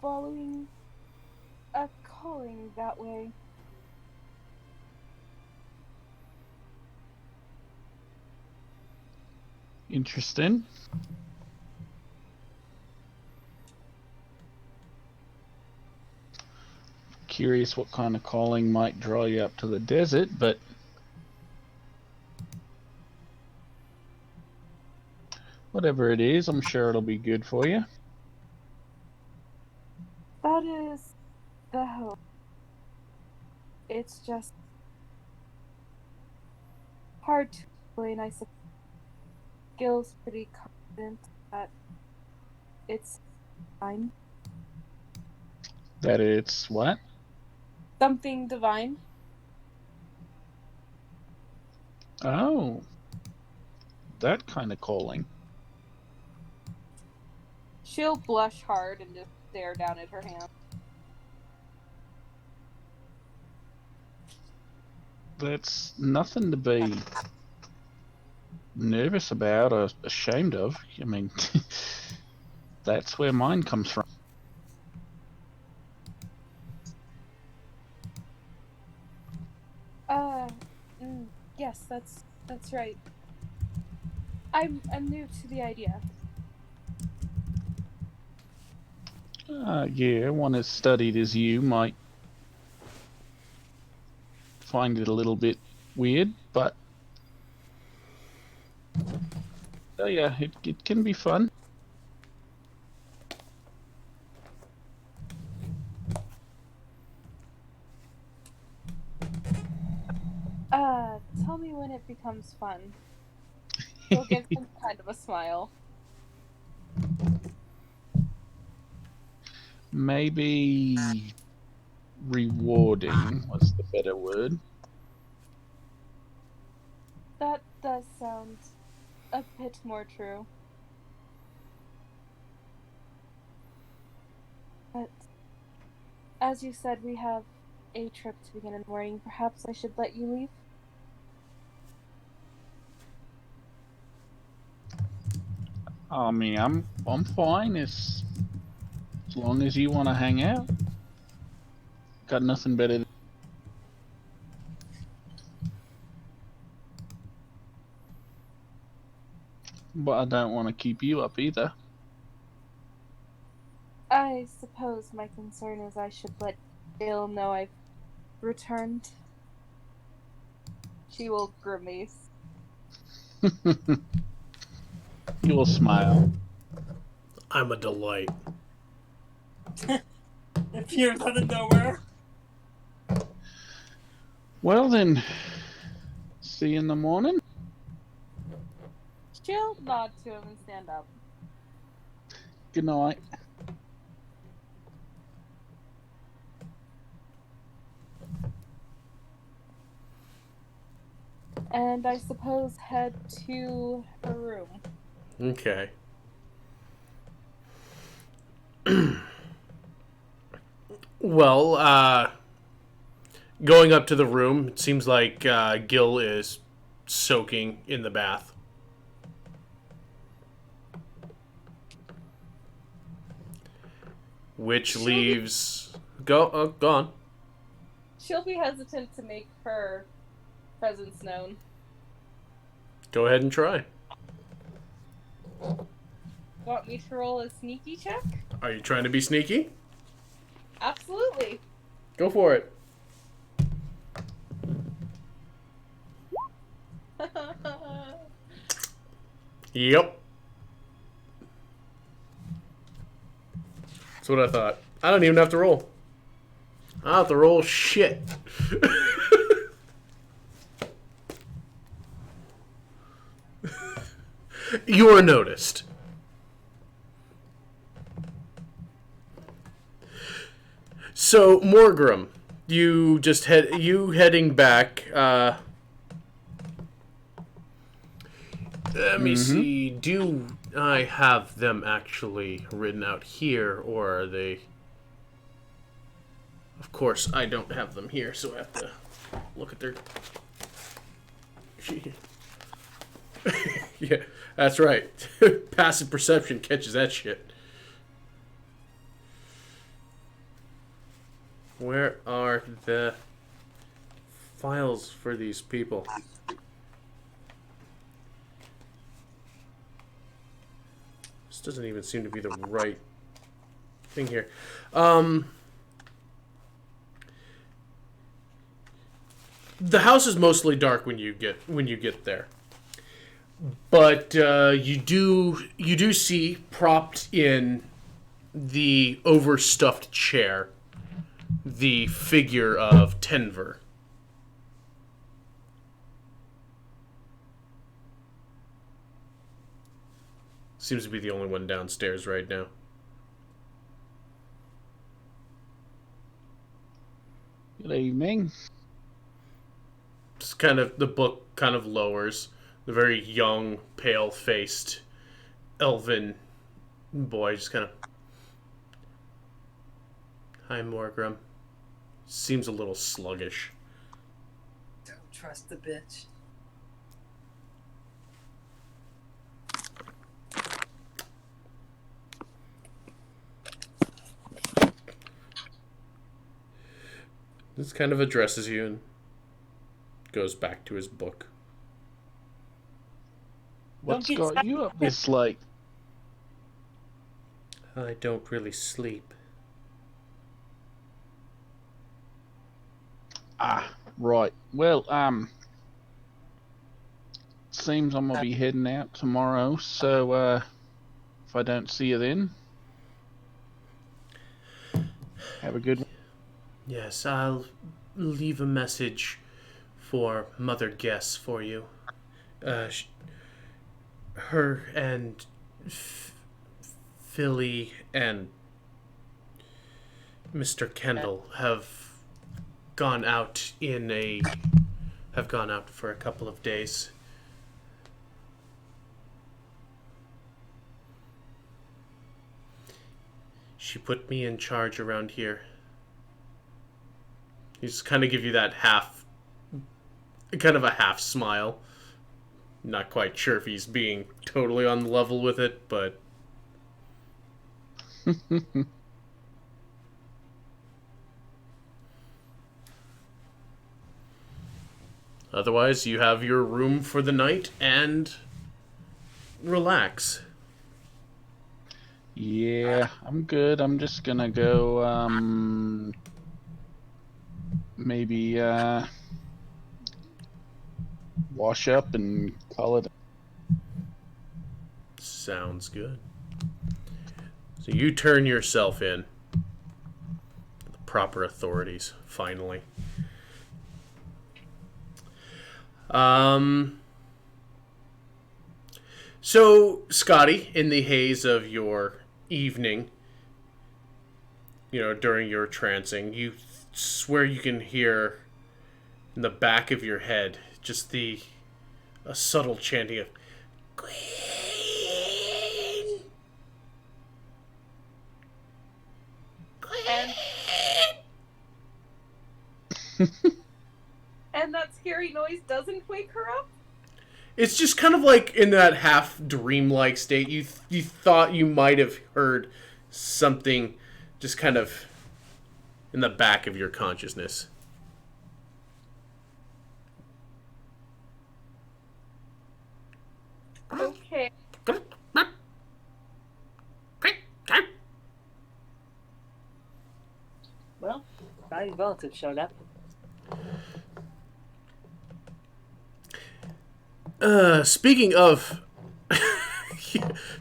following a calling that way. Interesting. Curious what kind of calling might draw you up to the desert, but whatever it is, I'm sure it'll be good for you. That is the hope. It's just hard to explain, I suppose. Gil's pretty confident that it's fine. That it's what? Something divine. Oh, that kind of calling. She'll blush hard and just stare down at her hand. That's nothing to be nervous about or ashamed of. I mean, that's where mine comes from. That's right. I'm new to the idea. Yeah, one as studied as you might find it a little bit weird, but oh yeah, it can be fun. Tell me when it becomes fun. He'll give him kind of a smile. Maybe rewarding was the better word. That does sound a bit more true. But as you said, we have a trip to begin in the morning. Perhaps I should let you leave? I mean, I'm fine as long as you want to hang out. Got nothing better. But I don't want to keep you up either. I suppose my concern is I should let Gail know I've returned. She will grimace. You will smile. I'm a delight. Appears out of nowhere. Well then, see you in the morning. She'll nod to him and stand up. Good night. And I suppose head to her room. Okay. Well, going up to the room, it seems like Gil is soaking in the bath. Which leaves... Go on. She'll be hesitant to make her presence known. Go ahead and try. Want me to roll a sneaky check? Are you trying to be sneaky? Absolutely. Go for it. Yep. That's what I thought. I don't even have to roll. I don't have to roll shit. You are noticed. So, Morgrim, you heading back. Let me see. Do I have them actually written out here, or are they? Of course, I don't have them here, so I have to look at their. Yeah, that's right. Passive perception catches that shit. Where are the files for these people? This doesn't even seem to be the right thing here. The house is mostly dark when you get there, but you do see propped in the overstuffed chair the figure of Tenver. Seems to be the only one downstairs right now. Good evening. Just kind of the book kind of lowers. The very young, pale-faced, elven boy just kind of. Hi, Morgrim. Seems a little sluggish. Don't trust the bitch. This kind of addresses you and goes back to his book. What's get got you up this late? I don't really sleep. Ah, right. Well, seems I'm gonna be heading out tomorrow, so if I don't see you then, have a good one. Yes, I'll leave a message for Mother Guess for you. Her and Philly and Mr. Kendall gone out have gone out for a couple of days. She put me in charge around here. He's kind of give you that kind of a half smile. Not quite sure if he's being totally on the level with it, but otherwise you have your room for the night and relax. Yeah, I'm good. I'm just gonna go, maybe, wash up and call it. Sounds good. So you turn yourself in. The proper authorities, finally. So, Scotty, in the haze of your evening, during your trancing, you swear you can hear in the back of your head just a subtle chanting of Queen. And that scary noise doesn't wake her up? It's just kind of like in that half dreamlike state. You thought you might have heard something just kind of in the back of your consciousness. Okay. Well, Scotty's relative showed up. Speaking of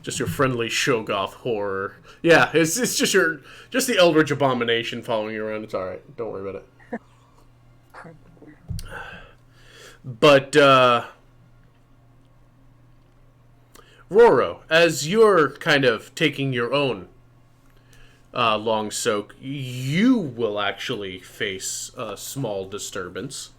just your friendly Shoggoth horror. Yeah, it's just the Eldritch Abomination following you around. It's alright. Don't worry about it. But, Roro, as you're kind of taking your own long soak, you will actually face a small disturbance.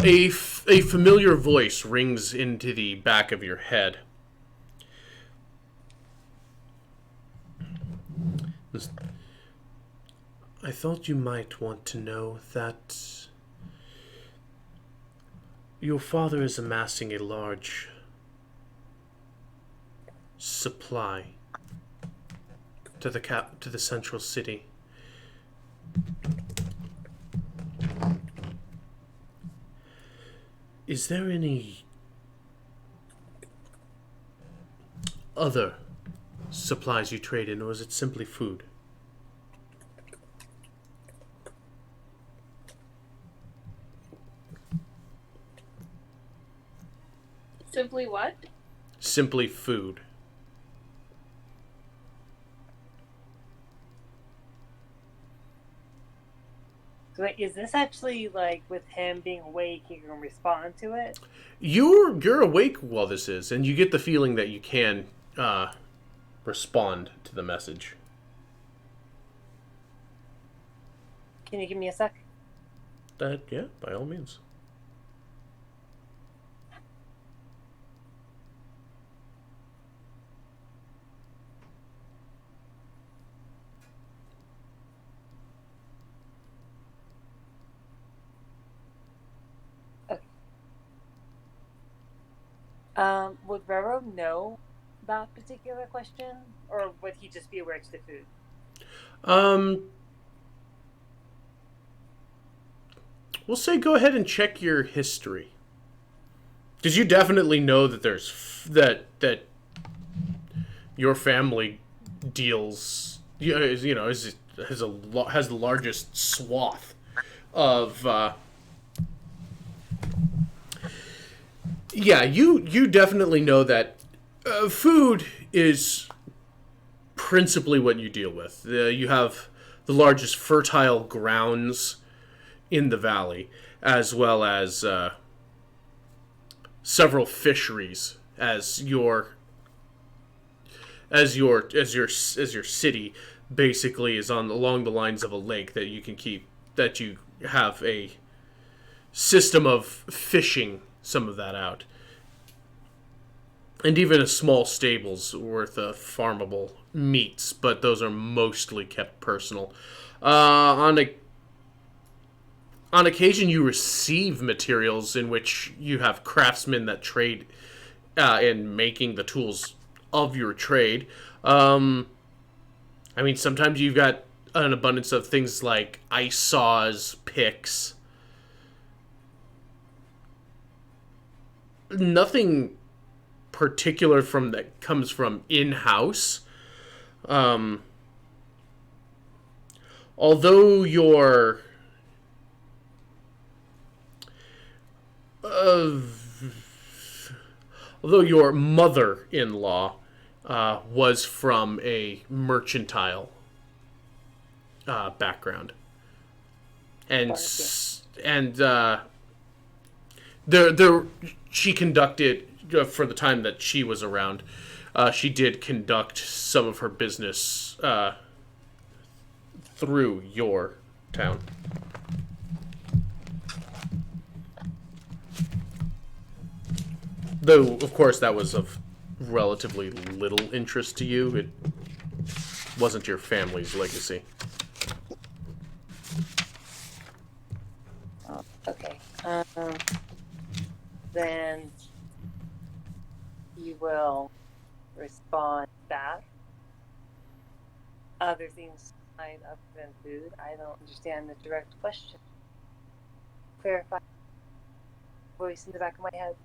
A familiar voice rings into the back of your head. I thought you might want to know that your father is amassing a large supply to the central city. Is there any other supplies you trade in, or is it simply food? Simply what? Simply food. So wait, is this actually like with him being awake, he can respond to it? You're awake while this is, and you get the feeling that you can respond to the message. Can you give me a sec? Yeah, by all means. Would Vero know that particular question, or would he just be aware to the food? we'll say go ahead and check your history. Because you definitely know that that your family deals, has the largest swath of. You definitely know that food is principally what you deal with. You have the largest fertile grounds in the valley, as well as several fisheries as your city basically is on along the lines of a lake that you have a system of fishing some of that out, and even a small stable's worth of farmable meats, but those are mostly kept personal. On occasion, you receive materials in which you have craftsmen that trade in making the tools of your trade. Sometimes you've got an abundance of things like ice saws, picks. Nothing particular that comes from in-house. Although your mother-in-law was from a mercantile background, and she conducted for the time that she was around. She did conduct some of her business through your town. Though, of course, that was of relatively little interest to you. It wasn't your family's legacy. Okay. Then you will respond back. Other things other than food. I don't understand the direct question. Clarify. Voice in the back of my head.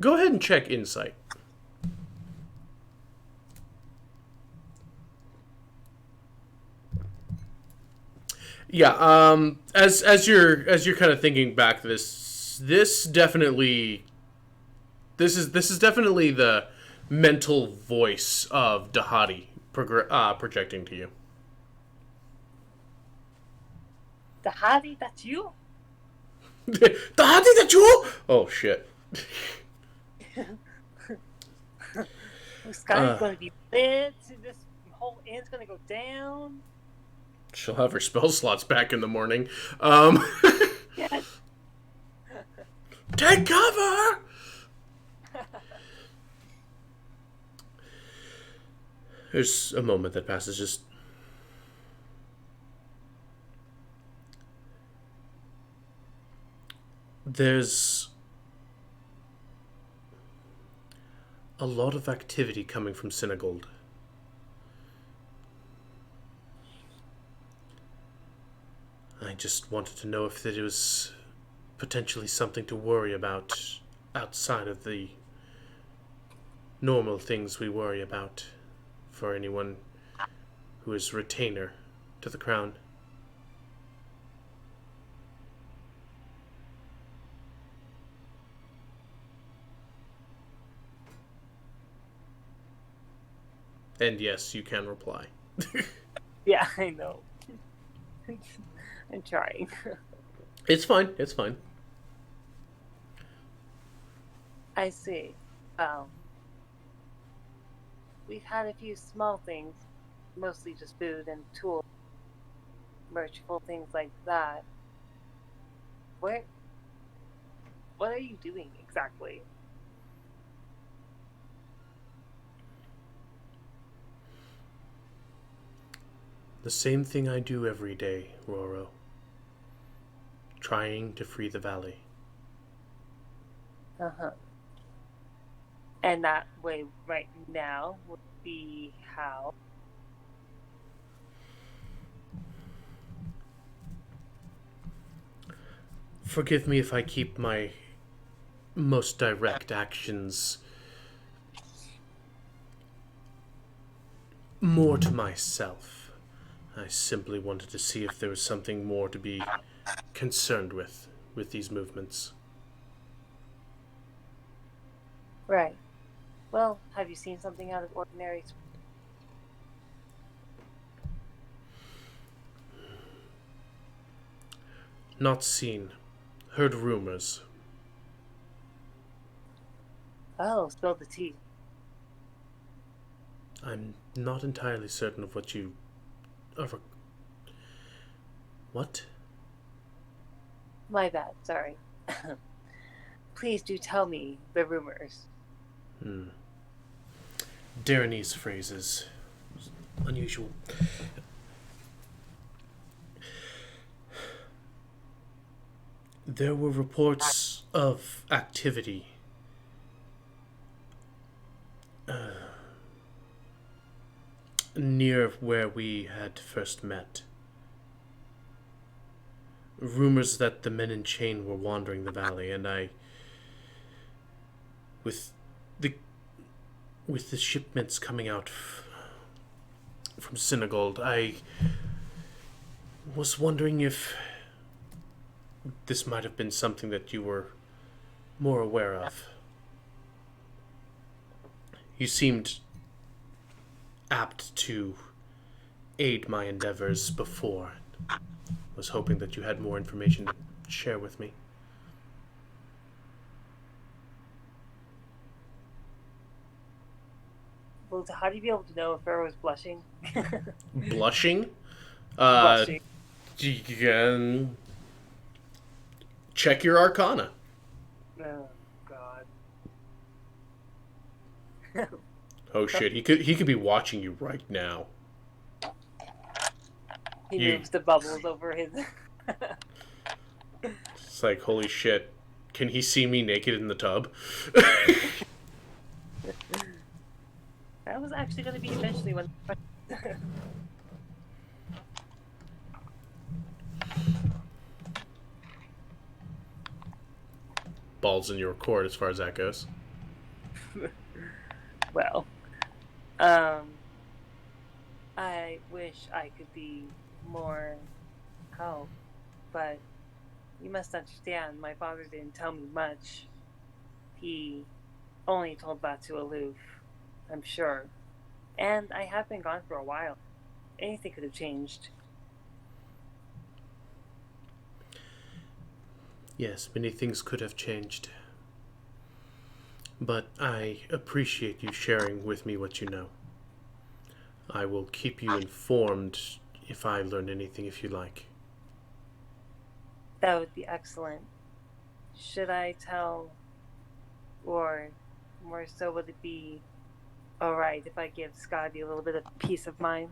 Go ahead and check insight. Yeah, as you're kind of thinking back, this is definitely the mental voice of Dahadi projecting to you. Dahadi, that's you? Dahadi, that's you? Oh shit. The sky's going to be lit. This whole inn's going to go down. She'll have her spell slots back in the morning. Yes. Take cover! There's a moment that passes. Just there's a lot of activity coming from Synagold. I just wanted to know if it was potentially something to worry about outside of the normal things we worry about for anyone who is retainer to the crown. And yes, you can reply. Yeah, I know. I'm trying. It's fine. It's fine. I see. We've had a few small things, mostly just food and tools, merchful things like that. What are you doing exactly? The same thing I do every day, Roro. Trying to free the valley. Uh-huh. And that way right now would be how? Forgive me if I keep my most direct actions more to myself. I simply wanted to see if there was something more to be concerned with these movements. Right. Well, have you seen something out of ordinary? Not seen. Heard rumors. Oh, spill the tea. I'm not entirely certain of what you are. What? My bad, sorry. Please do tell me the rumors. Darenese phrases. Unusual. There were reports of activity near where we had first met. Rumors that the men in chain were wandering the valley, and with the shipments coming out from Senegal, I was wondering if this might have been something that you were more aware of. You seemed apt to aid my endeavors before. Was hoping that you had more information to share with me. Well, how do you be able to know if Pharaoh was blushing? Blushing? Blushing. You can check your arcana. Oh, God. Oh shit, he could be watching you right now. He You- moves the bubbles over his... It's like, holy shit, can he see me naked in the tub? That was actually going to be eventually when... Balls in your court as far as that goes. Well, I wish I could be more help, but you must understand, my father didn't tell me much. He only told Batu aloof, I'm sure. And I have been gone for a while. Anything could have changed. Yes, many things could have changed. But I appreciate you sharing with me what you know. I will keep you informed if I learn anything, if you like. That would be excellent. Should I tell, or more so would it be alright if I give Scotty a little bit of peace of mind?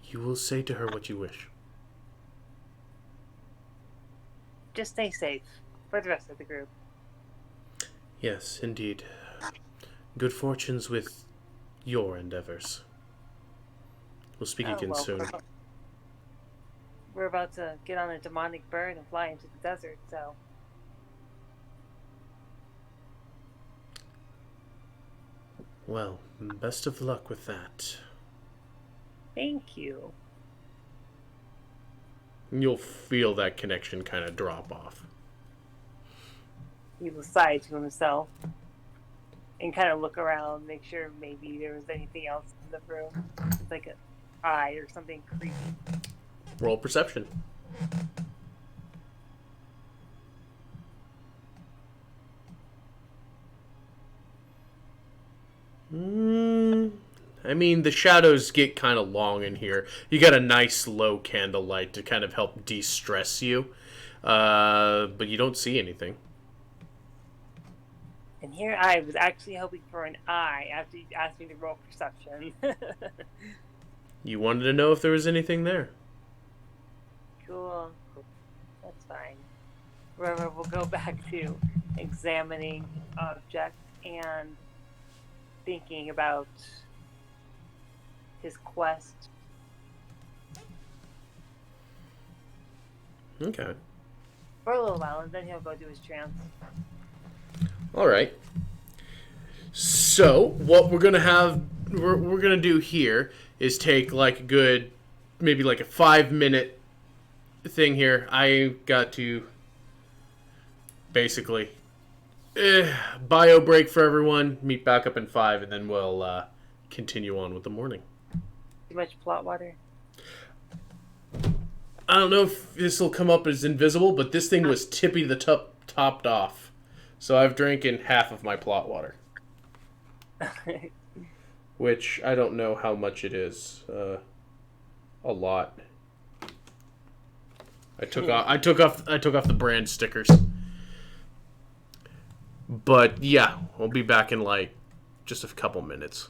You will say to her what you wish. Just stay safe for the rest of the group. Yes, indeed. Good fortunes with your endeavors. We'll speak again soon. We're about to get on a demonic bird and fly into the desert, so... Well, best of luck with that. Thank you. You'll feel that connection kind of drop off. He will sigh to himself and kind of look around, make sure maybe there was anything else in the room. It's like an eye or something creepy. Roll perception. I mean, the shadows get kind of long in here. You got a nice low candlelight to kind of help de-stress you. But you don't see anything. And here I was actually hoping for an eye after you asked me to roll perception. You wanted to know if there was anything there. Cool. That's fine. Remember, we'll go back to examining objects and thinking about his quest. Okay. For a little while, and then he'll go do his trance. All right. So what we're gonna do here is take like a good, maybe like a 5-minute thing here. I got to basically bio break for everyone. Meet back up in 5, and then we'll continue on with the morning. Too much plot water. I don't know if this will come up as invisible, but this thing was tippy the topped off. So I've drinking half of my plot water. Which I don't know how much it is. A lot. I took off the brand stickers. But yeah, we'll be back in like just a couple minutes.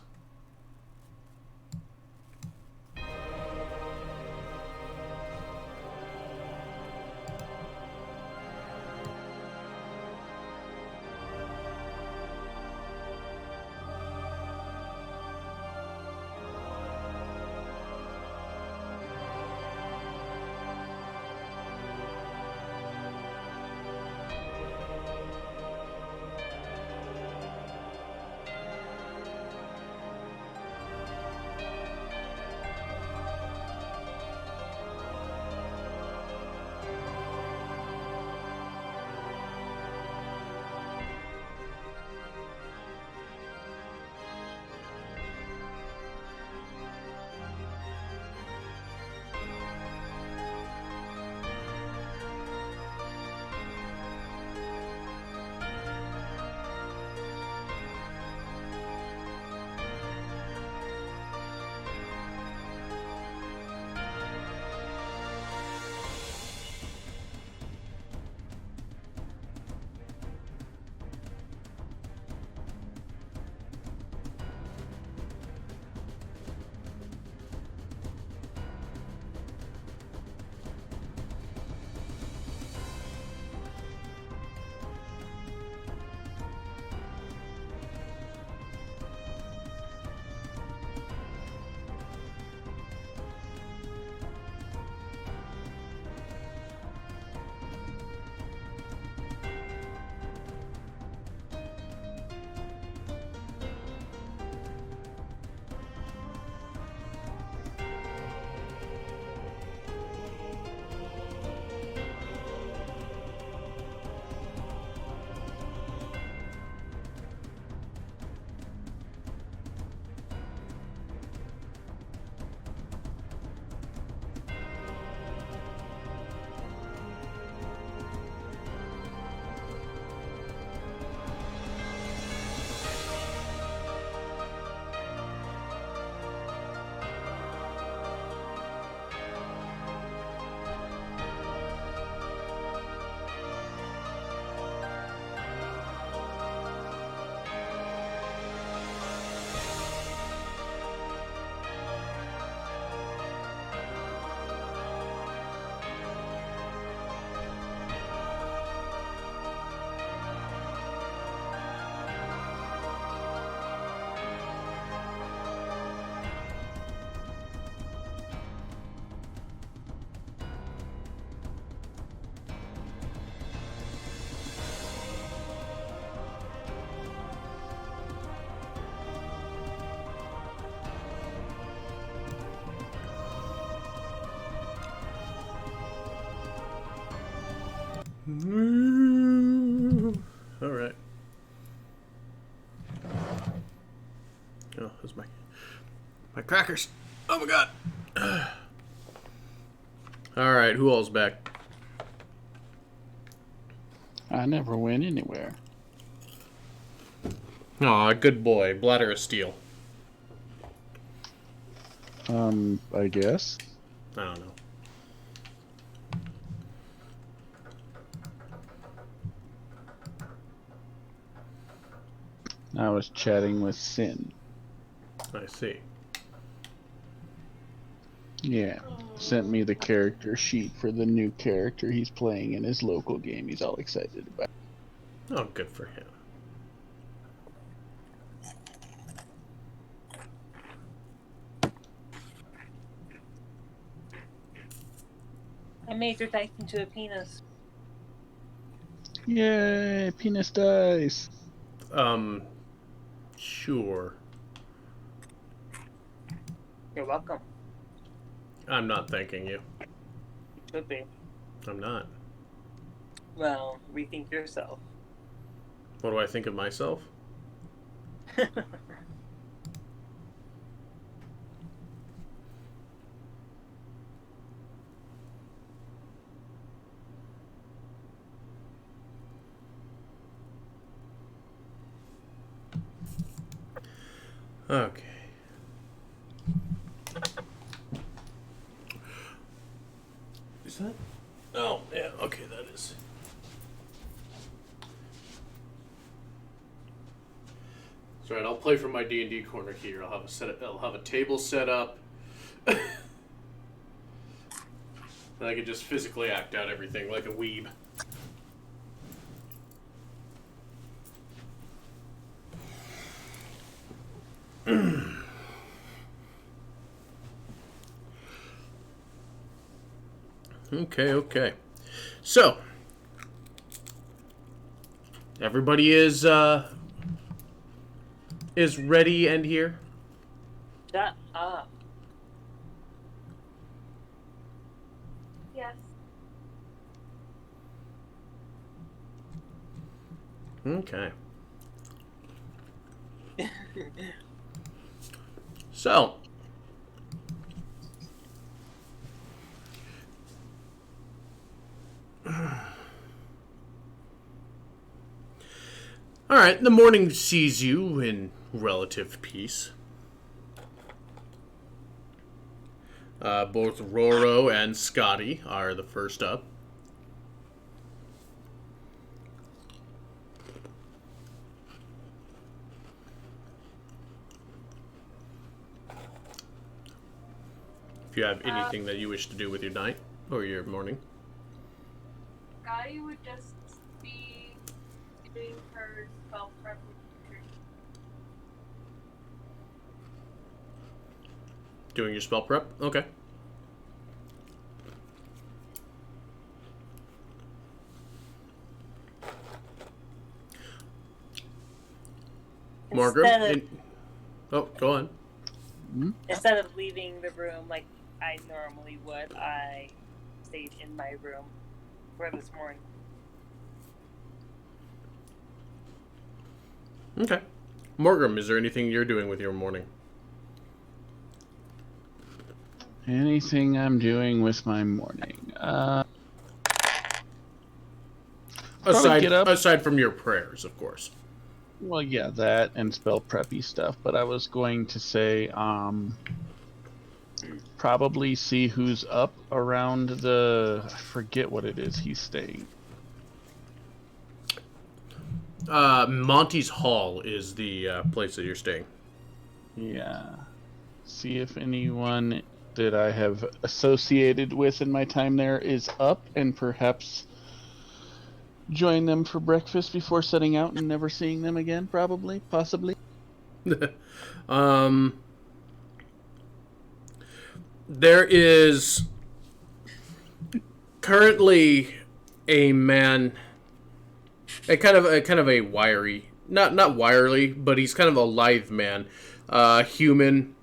All right. Oh, that's my crackers. Oh my god. All right, who all's back? I never went anywhere. Aw, good boy. Bladder of steel. I guess. I don't know. I was chatting with Sin. I see. Yeah. Sent me the character sheet for the new character he's playing in his local game he's all excited about. Oh, good for him. I made your dice into a penis. Yay, penis dice. Sure. You're welcome. I'm not thanking you. You should be. I'm not. Well, rethink yourself. What do I think of myself? Okay. Is that? Oh, yeah. Okay, that is. That's right. I'll play from my D&D corner here. I'll have a table set up. And I can just physically act out everything like a weeb. Okay. So, everybody is ready and here? Shut up. Yes. Okay. So, all right, the morning sees you in relative peace. Both Roro and Scotty are the first up. If you have anything that you wish to do with your night or your morning. Scotty would just be doing her spell prep. Doing your spell prep? Okay. Margaret? Oh, go on. Instead of leaving the room like I normally would, I stayed in my room for this morning. Okay. Morgan, is there anything you're doing with your morning? Anything I'm doing with my morning? get up. Aside from your prayers, of course. Well, yeah, that and spell preppy stuff. But I was going to say, probably see who's up around I forget what it is he's staying. Monty's Hall is the place that you're staying. Yeah. See if anyone that I have associated with in my time there is up, and perhaps join them for breakfast before setting out and never seeing them again, possibly. There is currently a man, a kind of a wiry, not wiry, but he's kind of a lithe man, human,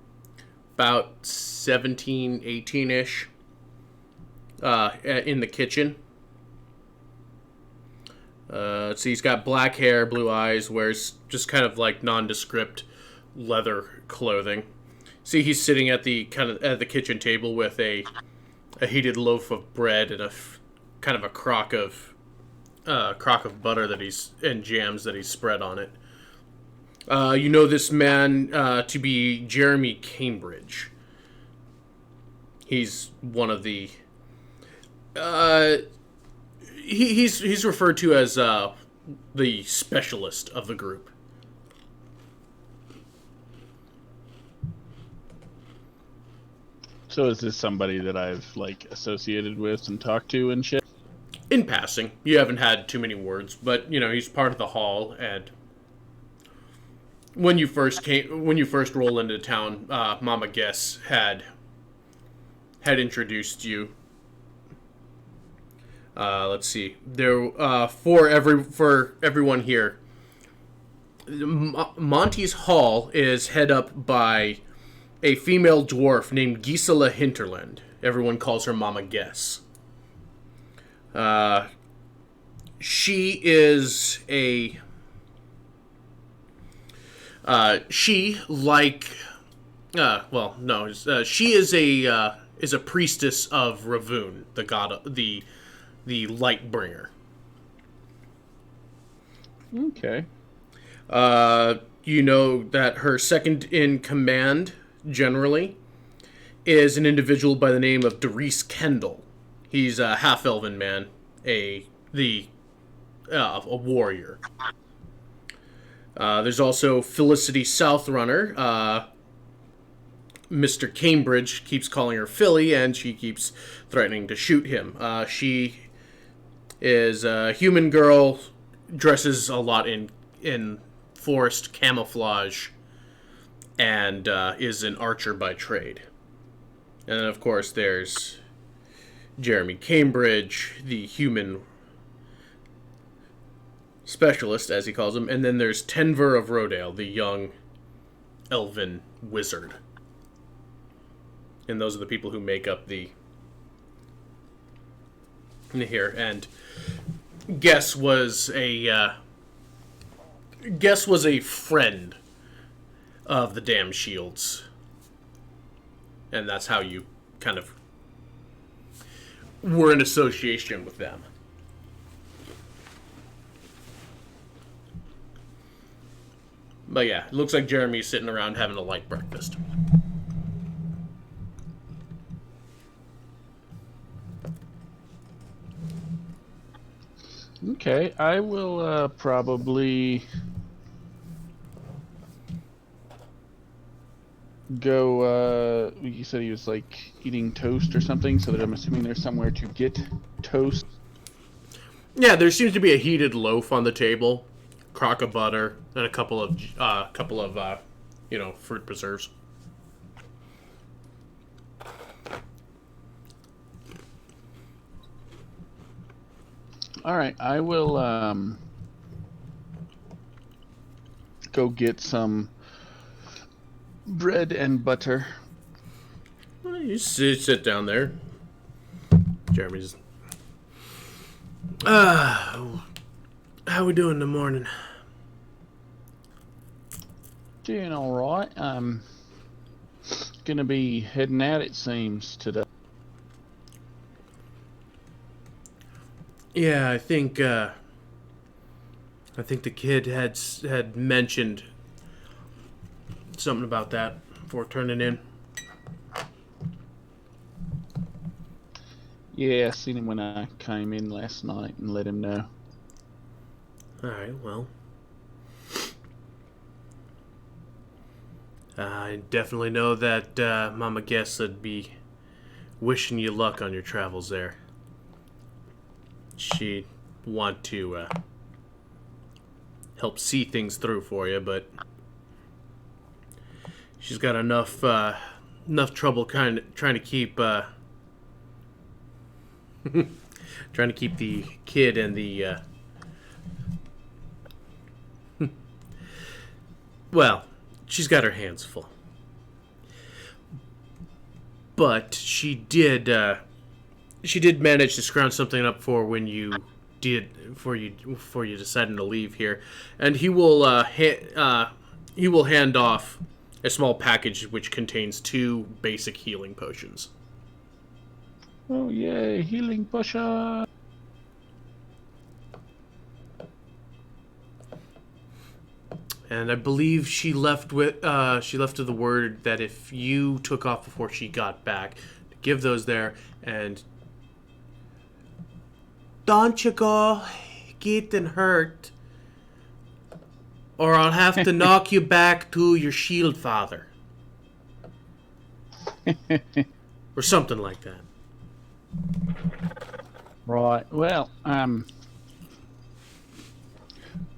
about 17, 18-ish, in the kitchen. So he's got black hair, blue eyes, wears just kind of like nondescript leather clothing. See, he's sitting at the kitchen table with a heated loaf of bread and kind of a crock of butter and jams that he's spread on it. You know this man to be Jeremy Cambridge. He's one of the. He's referred to as the specialist of the group. So is this somebody that I've associated with and talked to and shit? In passing, you haven't had too many words, but he's part of the hall. And when you first roll into town, Mama Guess had introduced you Let's see. There for everyone here. Monty's Hall is head up by a female dwarf named Gisela Hinterland. Everyone calls her Mama Guess. She is a she like well no she is a priestess of Ravun, the god, the light bringer. Okay. You know that her second in command, generally, is an individual by the name of Doris Kendall. He's a half-elven man, a warrior. There's also Felicity Southrunner. Mr. Cambridge keeps calling her Philly, and she keeps threatening to shoot him. She is a human girl, dresses a lot in forest camouflage, and is an archer by trade. And then, of course, there's Jeremy Cambridge, the human specialist, as he calls him. And then there's Tenver of Rodale, the young elven wizard. And those are the people who make up the here. And Guess was a friend of the Damn Shields, and that's how you kind of were in association with them. But yeah, it looks like Jeremy's sitting around having a light breakfast. Okay, I will probably go. You said he was like eating toast or something, so that I'm assuming there's somewhere to get toast. Yeah, there seems to be a heated loaf on the table, crock of butter, and a couple of fruit preserves. All right, I will go get some bread and butter. Well, you sit down there. Jeremy's. How we doing in the morning? Doing all right. I'm gonna be heading out, it seems, today. Yeah, I think the kid had mentioned something about that before turning in. Yeah, I seen him when I came in last night and let him know. All right, well, I definitely know that Mama Guess would be wishing you luck on your travels there. She'd want to help see things through for you, but she's got enough trouble trying to keep trying to keep the kid and the well, she's got her hands full. But she did manage to scrounge something up for when you before you decided to leave here, and he will hand off a small package which contains 2 basic healing potions. Oh yay, healing potion! And I believe she left with the word that if you took off before she got back, to give those there, and don't you go getting hurt, or I'll have to knock you back to your shield father. Or something like that. Right. Well,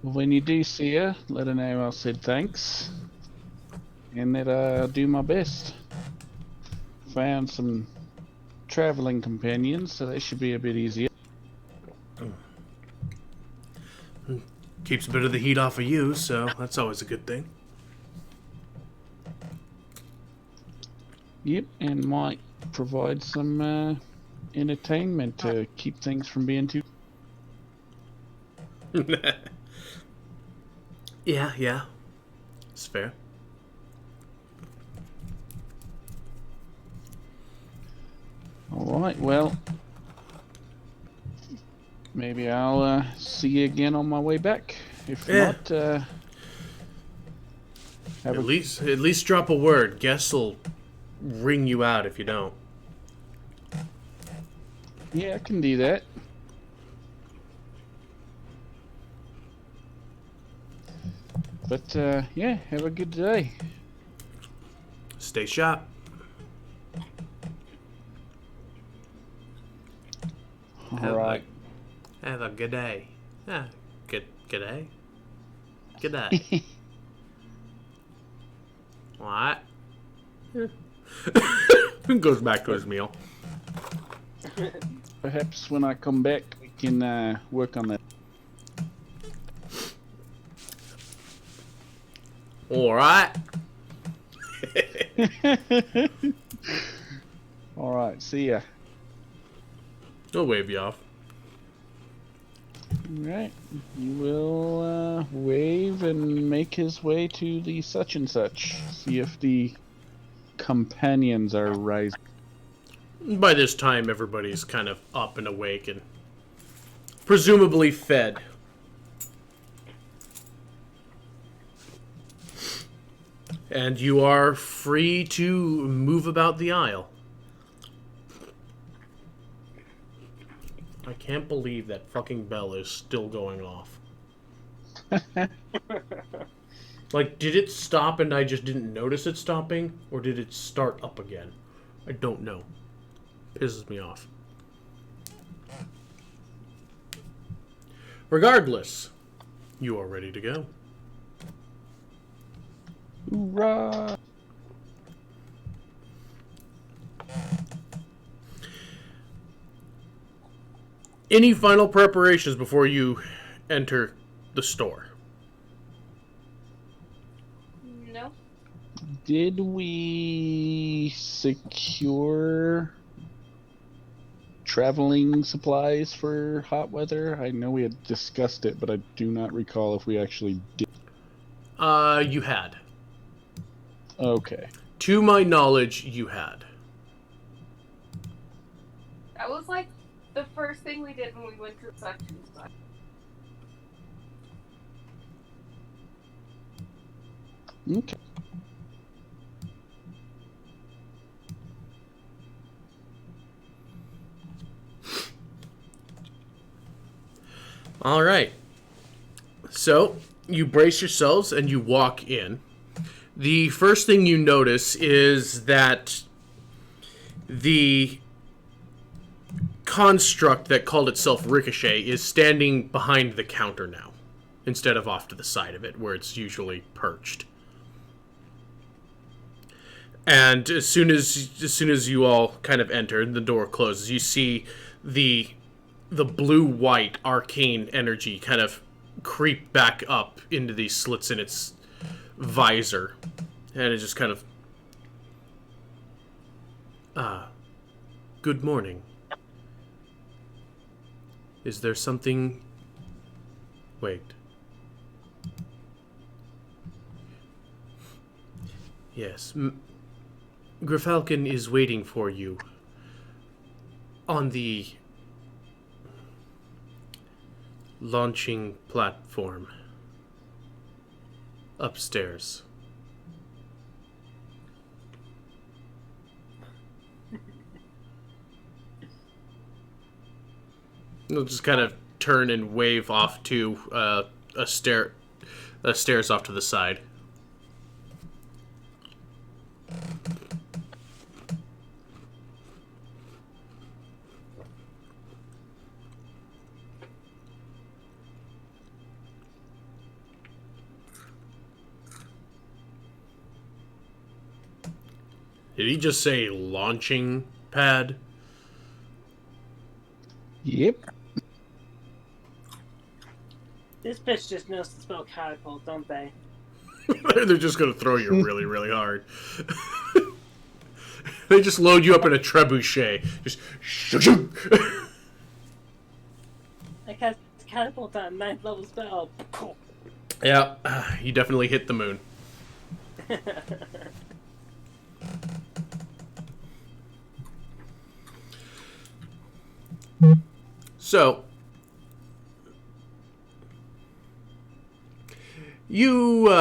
when you do see her, let her know I said thanks, and that I'll do my best. Found some traveling companions, so that should be a bit easier. Keeps a bit of the heat off of you, so that's always a good thing. Yep, and might provide some entertainment to keep things from being too. Yeah. It's fair. All right, well, maybe I'll see you again on my way back. If Yeah. not, have At least drop a word. Guess'll ring you out if you don't. yeah, I can do that. But yeah, have a good day. Stay sharp. All right. Have a good day. Good day. Good day. What? Goes back to his meal. Perhaps when I come back, we can work on that. All right. All right, see ya. He'll wave you off. All right, he will wave and make his way to the such and such. See if the companions are rising. By this time, everybody's kind of up and awake and presumably fed. And you are free to move about the aisle. I can't believe that fucking bell is still going off. Like, did it stop and I just didn't notice it stopping? Or did it start up again? I don't know. Pisses me off. Regardless, you are ready to go. Hoorah! Any final preparations before you enter the store? No. Did we secure traveling supplies for hot weather? I know we had discussed it, but I do not recall if we actually did. You had. Okay. To my knowledge, you had. That was like the first thing we did when we went to the section. Okay. All right. So, you brace yourselves and you walk in. The first thing you notice is that the construct that called itself Ricochet is standing behind the counter now, instead of off to the side of it, where it's usually perched. And as soon as you all kind of enter and the door closes, you see the blue-white arcane energy kind of creep back up into these slits in its visor, and it just kind of good morning. Is there something? Wait. Yes, Grifalcon is waiting for you on the launching platform upstairs. He'll just kind of turn and wave off to stairs off to the side. Did he just say launching pad? Yep. This bitch just knows to spell catapult, don't they? They're just gonna throw you really, really hard. They just load you up in a trebuchet. Just shoot, shoot. I cast catapult on 9th level spell. Yeah, you definitely hit the moon. So, you,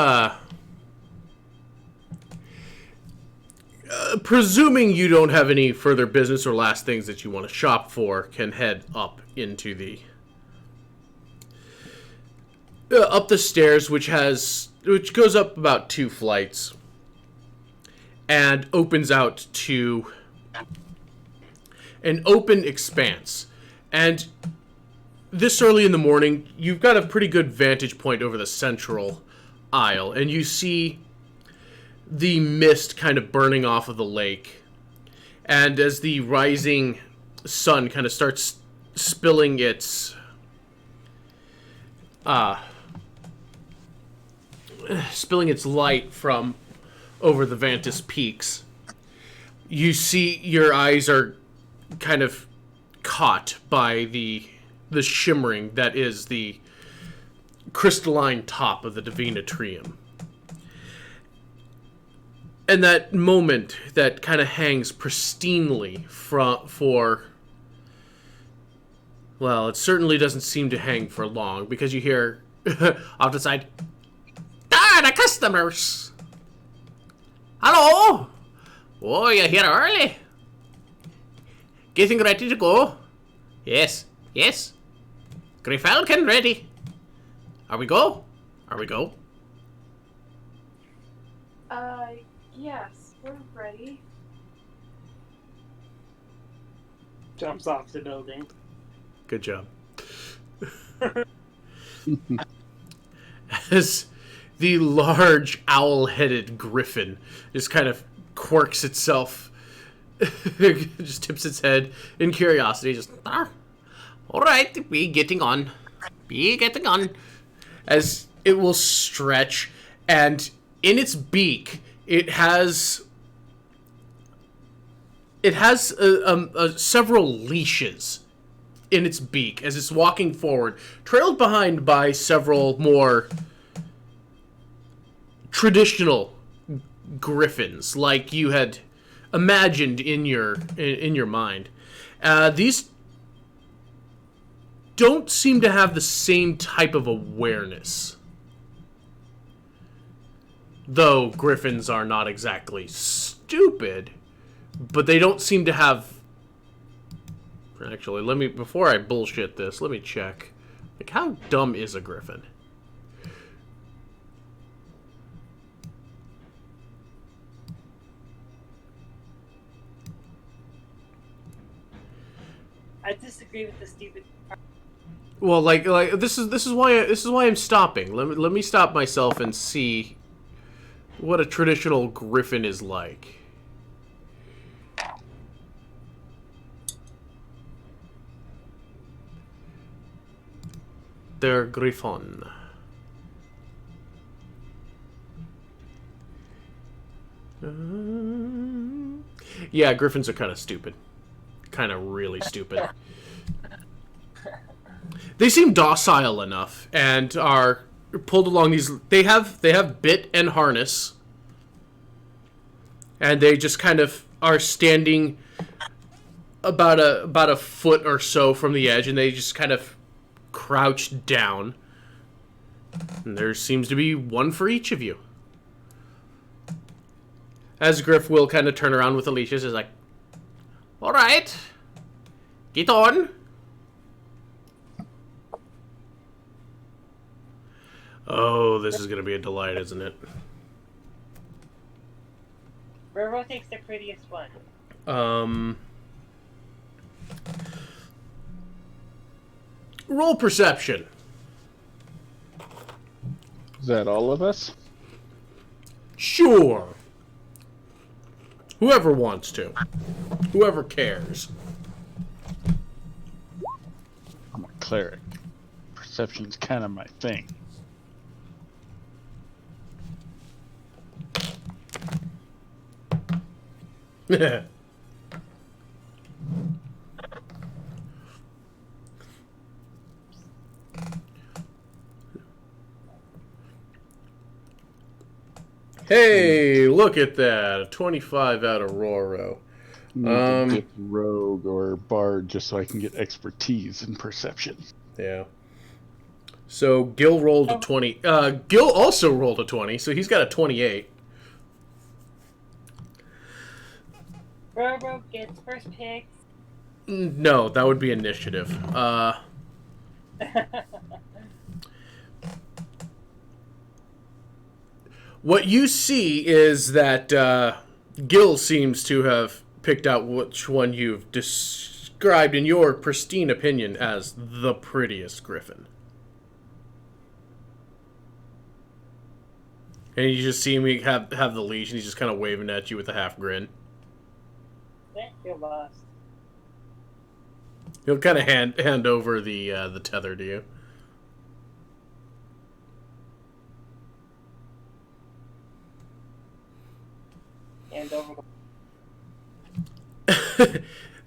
presuming you don't have any further business or last things that you want to shop for, can head up into the up the stairs, which goes up about 2 flights and opens out to an open expanse. And this early in the morning, you've got a pretty good vantage point over the central aisle, and you see the mist kind of burning off of the lake. And as the rising sun kind of starts spilling its light from over the Vantis peaks, you see your eyes are kind of caught by the shimmering that is the crystalline top of the Divinatrium. And that moment that kind of hangs pristinely well, it certainly doesn't seem to hang for long, because you hear off the side, the customers! Hello! Oh, you're here early. Getting ready to go? Yes, yes. Greyfalcon ready. Are we go? Yes, we're ready. Jumps off the building. Good job. As the large owl-headed griffin just kind of quirks itself, just tips its head in curiosity, just, all right, be getting on. As it will stretch, and in its beak, it has several leashes in its beak as it's walking forward, trailed behind by several more traditional griffins, like you had imagined in your mind. These don't seem to have the same type of awareness, though griffins are not exactly stupid, but they don't seem to have... Actually, before I bullshit this, let me check. Like, how dumb is a griffin? I disagree with the stupid part. Well, like this is why I'm stopping. Let me stop myself and see what a traditional griffin is like. Der Griffon. Yeah, griffins are kind of stupid. Kind of really stupid. They seem docile enough and are pulled along these... They have bit and harness. And they just kind of are standing about a foot or so from the edge, and they just kind of crouched down. And there seems to be one for each of you. As Griff will kind of turn around with the leashes, is like, all right, get on. Oh, this is going to be a delight, isn't it? Roro takes the prettiest one. Roll perception. Is that all of us? Sure. Whoever wants to. Whoever cares. I'm a cleric. perception's kind of my thing. Hey, look at that. A 25 out of Roro. Need to dip rogue or bard just so I can get expertise in perception. Yeah. So Gil rolled a 20. Gil also rolled a 20, so he's got a 28. Robo gets first pick. No, that would be initiative. What you see is that Gil seems to have picked out which one you've described, in your pristine opinion, as the prettiest griffin. And you just see him have the leash, and he's just kind of waving at you with a half grin. You're lost. He'll kind of hand over the tether to you. And over.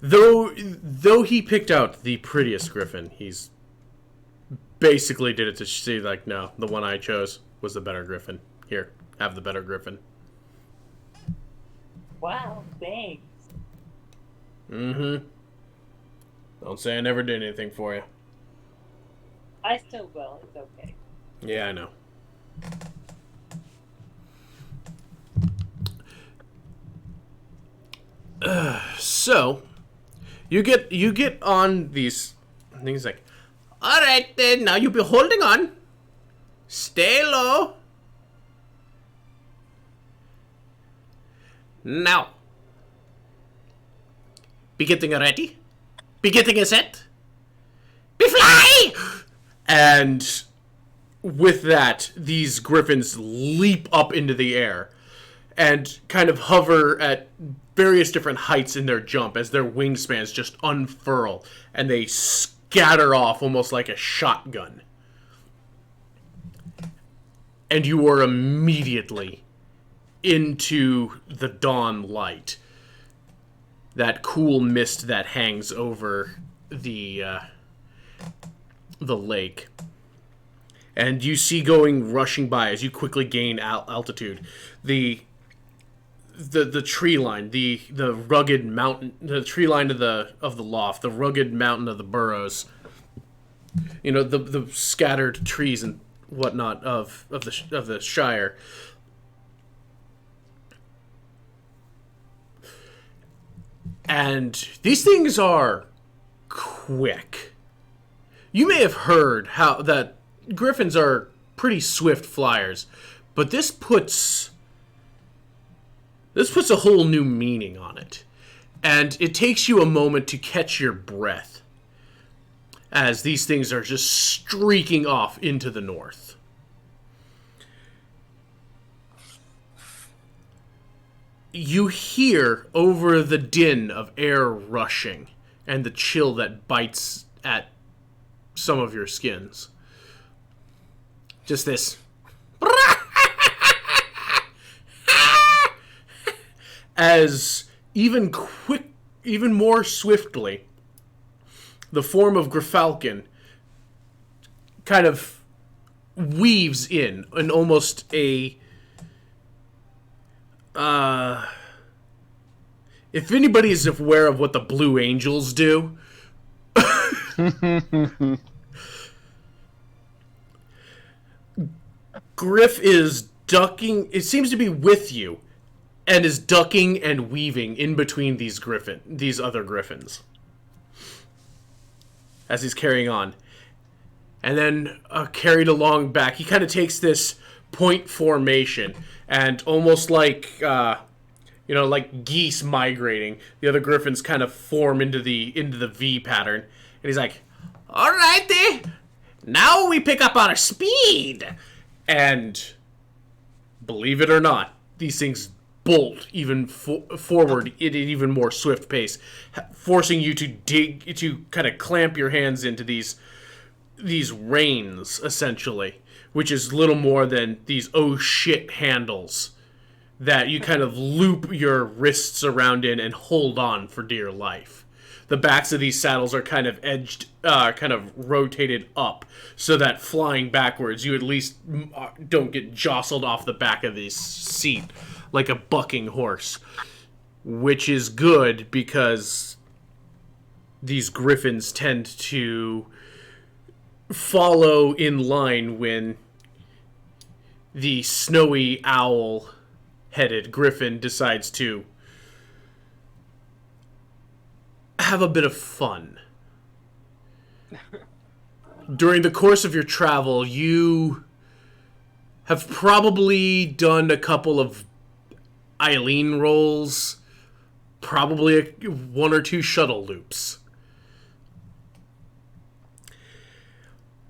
Though he picked out the prettiest griffin, he's basically did it to see, like, no, the one I chose was the better griffin. Here, have the better griffin. Wow, thanks. Mm-hmm. Don't say I never did anything for you. I still will. It's okay. Yeah, I know. So, you get on these things like, all right then, now you be holding on. Stay low. Now, be getting ready. Be getting a set. Be fly! And with that, these griffins leap up into the air and kind of hover at various different heights in their jump as their wingspans just unfurl and they scatter off almost like a shotgun. And you are immediately into the dawn light. That cool mist that hangs over the lake. And you see going rushing by as you quickly gain altitude the tree line, the rugged mountain, the tree line of the loft, the rugged mountain of the burrows. You know, the scattered trees and whatnot of the Shire. And these things are quick. You may have heard how that griffins are pretty swift flyers, but this puts a whole new meaning on it. And it takes you a moment to catch your breath as these things are just streaking off into the north. You hear over the din of air rushing and the chill that bites at some of your skins. Just this. As even more swiftly, the form of Grifalcon kind of weaves in almost a... if anybody is aware of what the Blue Angels do... Griff is ducking... It seems to be with you, and is ducking and weaving in between these other griffins. As he's carrying on. And then carried along back, he kind of takes this point formation, and almost like, like geese migrating, the other griffins kind of form into the V pattern. And he's like, alrighty, now we pick up our speed. And believe it or not, these things bolt even forward at an even more swift pace, forcing you to kind of clamp your hands into these these reins, essentially, which is little more than these oh shit handles that you kind of loop your wrists around in and hold on for dear life. The backs of these saddles are kind of kind of rotated up, so that flying backwards, you at least don't get jostled off the back of this seat like a bucking horse. Which is good because these griffins tend to follow in line when the snowy owl-headed griffin decides to have a bit of fun. During the course of your travel, you have probably done a couple of Eileen rolls, probably one or two shuttle loops.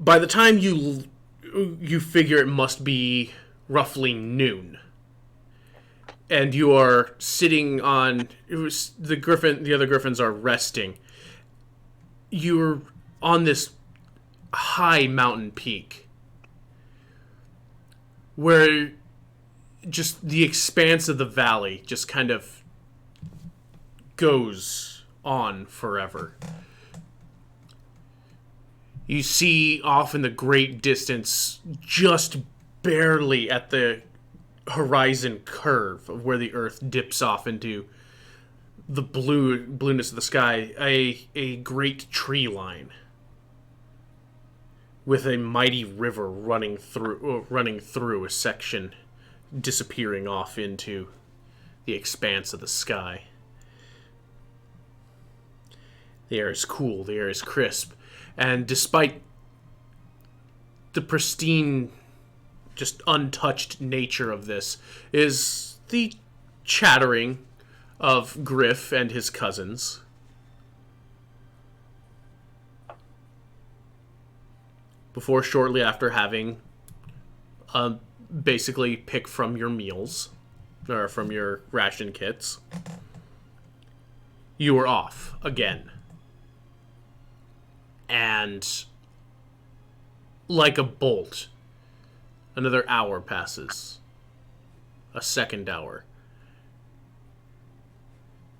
By the time you figure it must be roughly noon, and you are sitting on the other griffins are resting. You're on this high mountain peak where just the expanse of the valley just kind of goes on forever. You see off in the great distance, just barely at the horizon curve of where the earth dips off into the blueness of the sky, a great tree line with a mighty river running through a section, disappearing off into the expanse of the sky. The air is cool, the air is crisp, and despite the pristine, just untouched nature of this, is the chattering of Griff and his cousins. Before shortly after having basically pick from your meals, or from your ration kits, you were off again. And like a bolt, another hour passes. A second hour.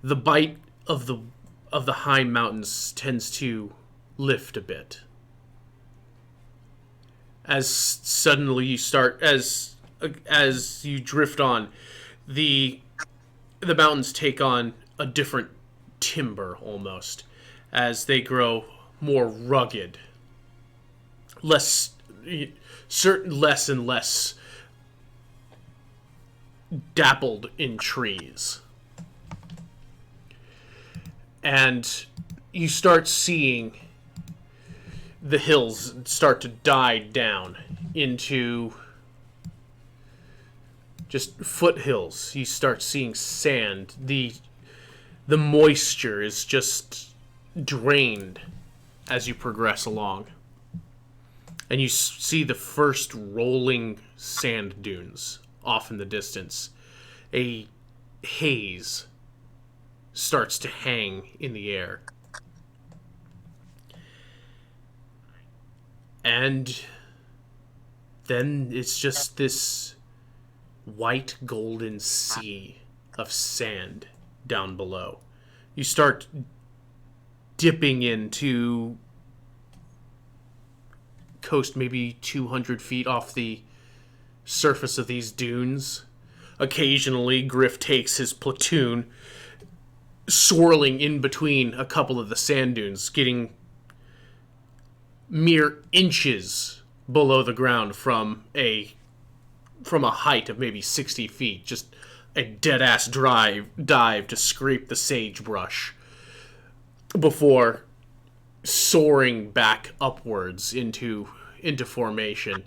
The bite of the high mountains tends to lift a bit. As suddenly you start, as you drift on, the mountains take on a different timbre almost, as they grow more rugged, less and less dappled in trees. And you start seeing the hills start to die down into just foothills. You start seeing sand. The moisture is just drained as you progress along. And you see the first rolling sand dunes off in the distance. A haze starts to hang in the air. And then it's just this white golden sea of sand down below. You start dipping into coast maybe 200 feet off the surface of these dunes. Occasionally, Griff takes his platoon, swirling in between a couple of the sand dunes, getting mere inches below the ground from a height of maybe 60 feet. Just a dead-ass dive to scrape the sagebrush before soaring back upwards into formation,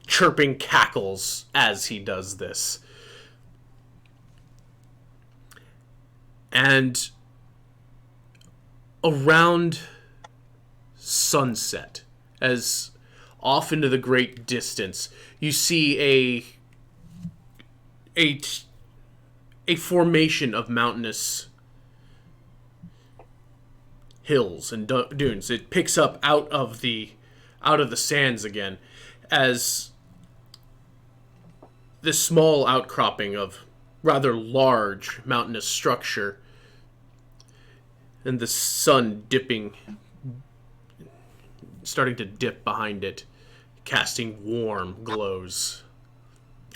chirping cackles as he does this. And around sunset, as off into the great distance, you see a formation of mountainous hills and dunes. It picks up out of the sands again as this small outcropping of rather large mountainous structure, and the sun starting to dip behind it, casting warm glows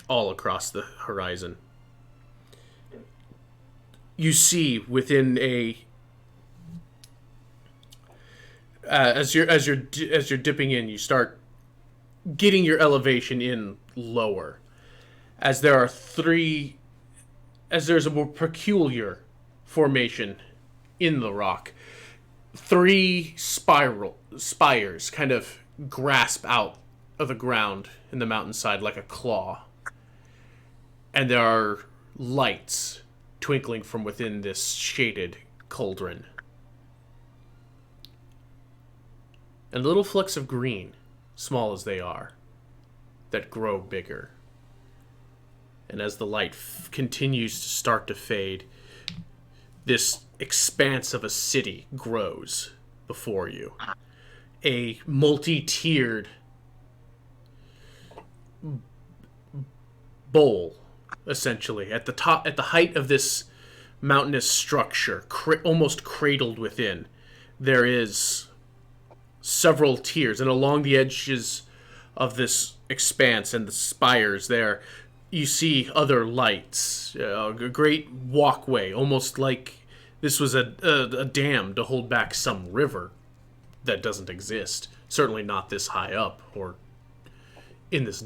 all across the horizon. You see within as you're dipping in, you start getting your elevation in lower, as there's a more peculiar formation in the rock. 3 spires kind of grasp out of the ground in the mountainside like a claw. And there are lights twinkling from within this shaded cauldron. And little flecks of green, small as they are, that grow bigger. And as the light continues to start to fade, this expanse of a city grows before you. A multi-tiered bowl, essentially, at the height of this mountainous structure, almost cradled within. There is several tiers, and along the edges of this expanse and the spires there, you see other lights, a great walkway, almost like this was a dam to hold back some river that doesn't exist. Certainly not this high up or in this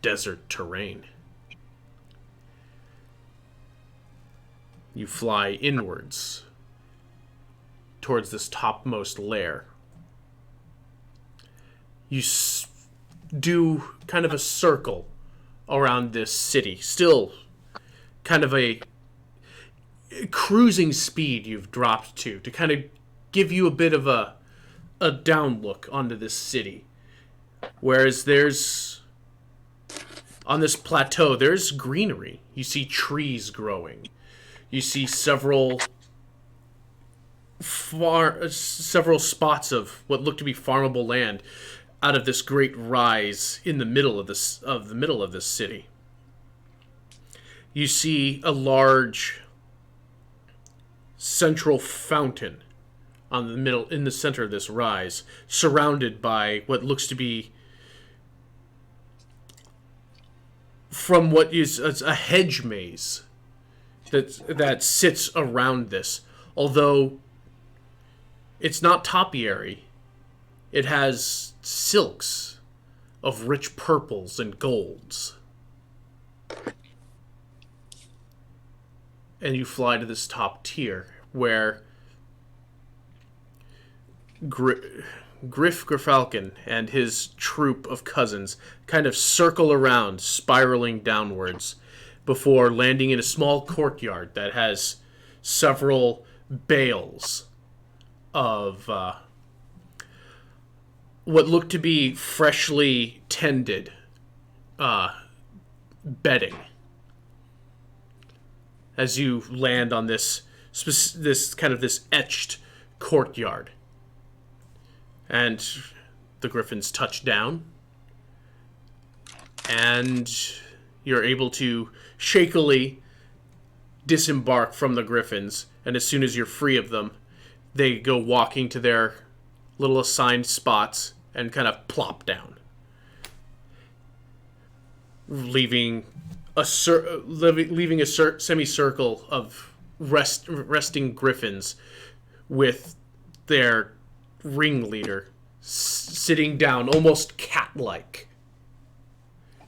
desert terrain. You fly inwards towards this topmost layer. You do kind of a circle around this city. Still kind of a cruising speed you've dropped to kind of give you a bit of a down look onto this city. Whereas on this plateau, there's greenery. You see trees growing. You see several spots of what look to be farmable land out of this great rise in the middle of this city. You see a large central fountain in the center of this rise, surrounded by what looks to be, from what is a hedge maze that sits around this. Although it's not topiary, it has silks of rich purples and golds. And you fly to this top tier where Griffalcon and his troop of cousins kind of circle around, spiraling downwards, before landing in a small courtyard that has several bales of what look to be freshly tended bedding. As you land on this etched courtyard, and the griffins touch down, and you're able to shakily disembark from the griffins, and as soon as you're free of them, they go walking to their little assigned spots and kind of plop down, leaving a semicircle of resting griffins with their ringleader sitting down, almost cat-like.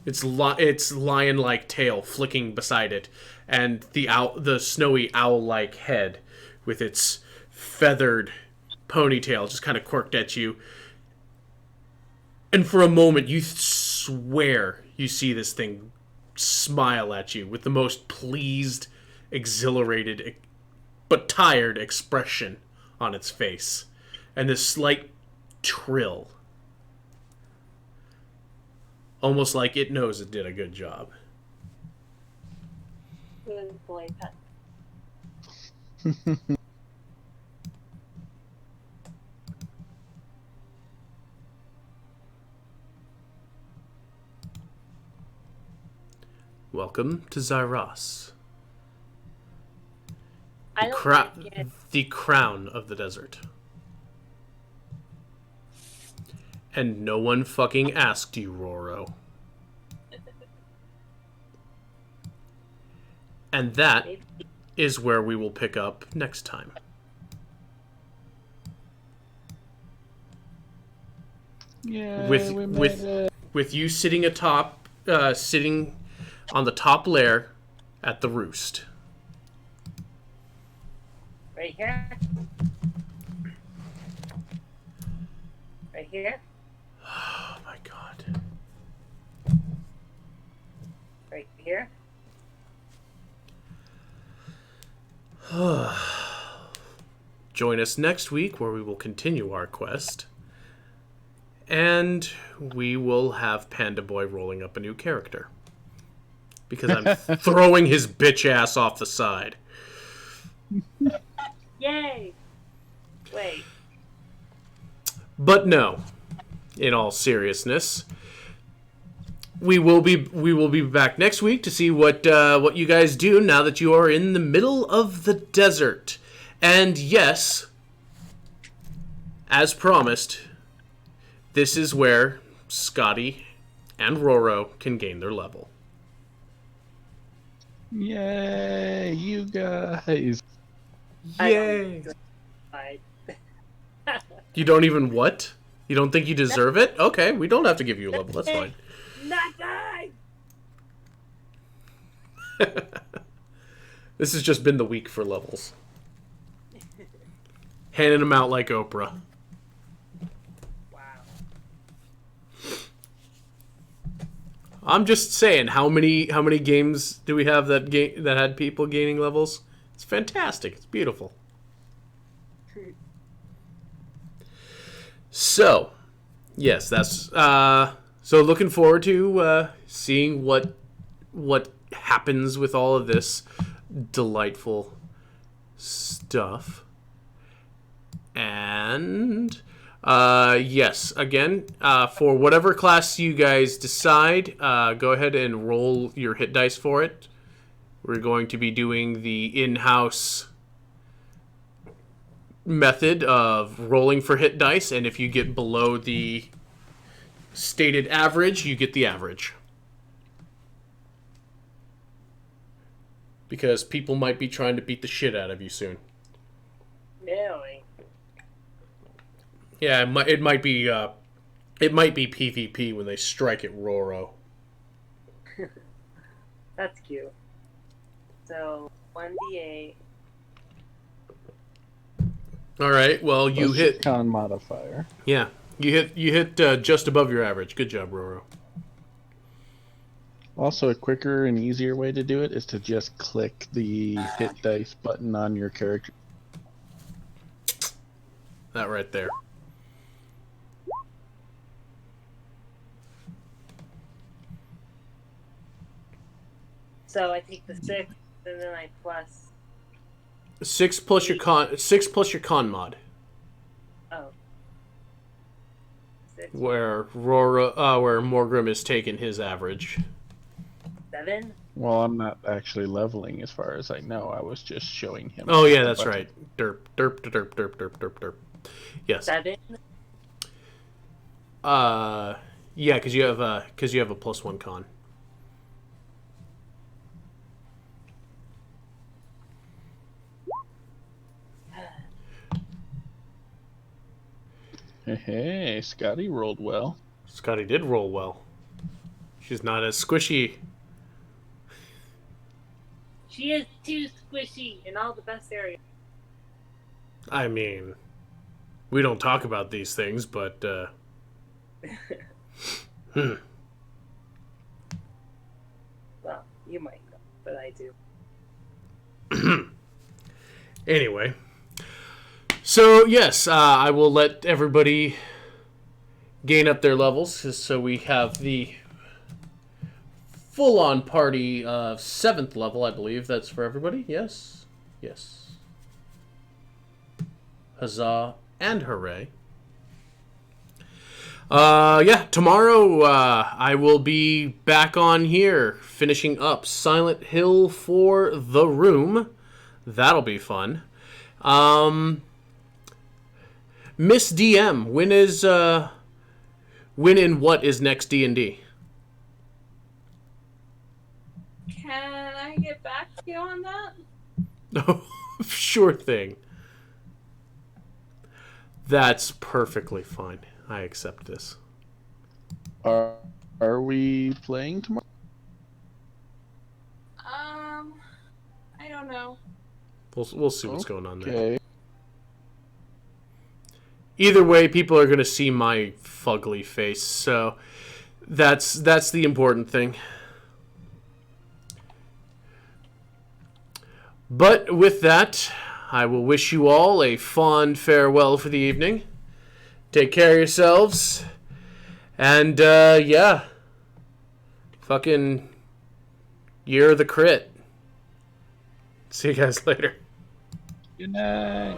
Its lion-like tail flicking beside it, and the snowy owl-like head with its feathered ponytail just kind of quirked at you. And for a moment, you swear you see this thing smile at you with the most pleased, exhilarated, but tired expression on its face, and this slight trill, almost like it knows it did a good job. Good boy, pet. welcome to Zyros. I don't like it. The crown of the desert. And no one fucking asked you, Roro. And that is where we will pick up next time. Yeah, With you sitting sitting on the top lair at the roost. Right here. Right here. Oh my god. Right here. Join us next week where we will continue our quest. And we will have Panda Boy rolling up a new character. Because I'm throwing his bitch ass off the side. Yay! Wait. But no, in all seriousness, we will be back next week to see what you guys do now that you are in the middle of the desert. And yes, as promised, this is where Scotty and Roro can gain their level. Yay, you guys. Yay! I You don't even what? You don't think you deserve it? Okay, we don't have to give you a level. That's fine. not die. This has just been the week for levels. Handing them out like Oprah. Wow. I'm just saying, how many games do we have that had people gaining levels? It's fantastic. It's beautiful. So, yes, that's so looking forward to seeing what happens with all of this delightful stuff. And yes, again, for whatever class you guys decide, go ahead and roll your hit dice for it. We're going to be doing the in-house method of rolling for hit dice, and if you get below the stated average, you get the average. Because people might be trying to beat the shit out of you soon. Really? Yeah, it might be PvP when they strike at Roro. That's cute. So 1d8. All right. Well, you Plus hit. con modifier. Yeah, you hit just above your average. Good job, Roro. Also, a quicker and easier way to do it is to just click the hit dice button on your character. That right there. So I take the 6, and then I plus. 6 plus your con mod. Oh. 6. Where where Morgrim is taking his average. 7. Well, I'm not actually leveling as far as I know. I was just showing him. Oh yeah, the that's button. right. Derp, derp, derp, derp, derp, derp, derp. Yes. 7. Yeah, because you have a +1 con. Hey, Scotty rolled well. Scotty did roll well. She's not as squishy. She is too squishy in all the best areas. I mean, we don't talk about these things, but Well, you might know, but I do. Anyway. So, yes, I will let everybody gain up their levels, just so we have the full-on party of 7th level, I believe. That's for everybody? Yes? Yes. Huzzah and hooray. Yeah, tomorrow I will be back on here finishing up Silent Hill for The Room. That'll be fun. Miss DM, when and what is next D&D? Can I get back to you on that? Sure thing. That's perfectly fine. I accept this. Are we playing tomorrow? I don't know. We'll see what's going on there. Okay. Either way, people are going to see my fugly face, so that's the important thing. But with that, I will wish you all a fond farewell for the evening. Take care of yourselves. And, yeah. Fucking Year of the Crit. See you guys later. Good night.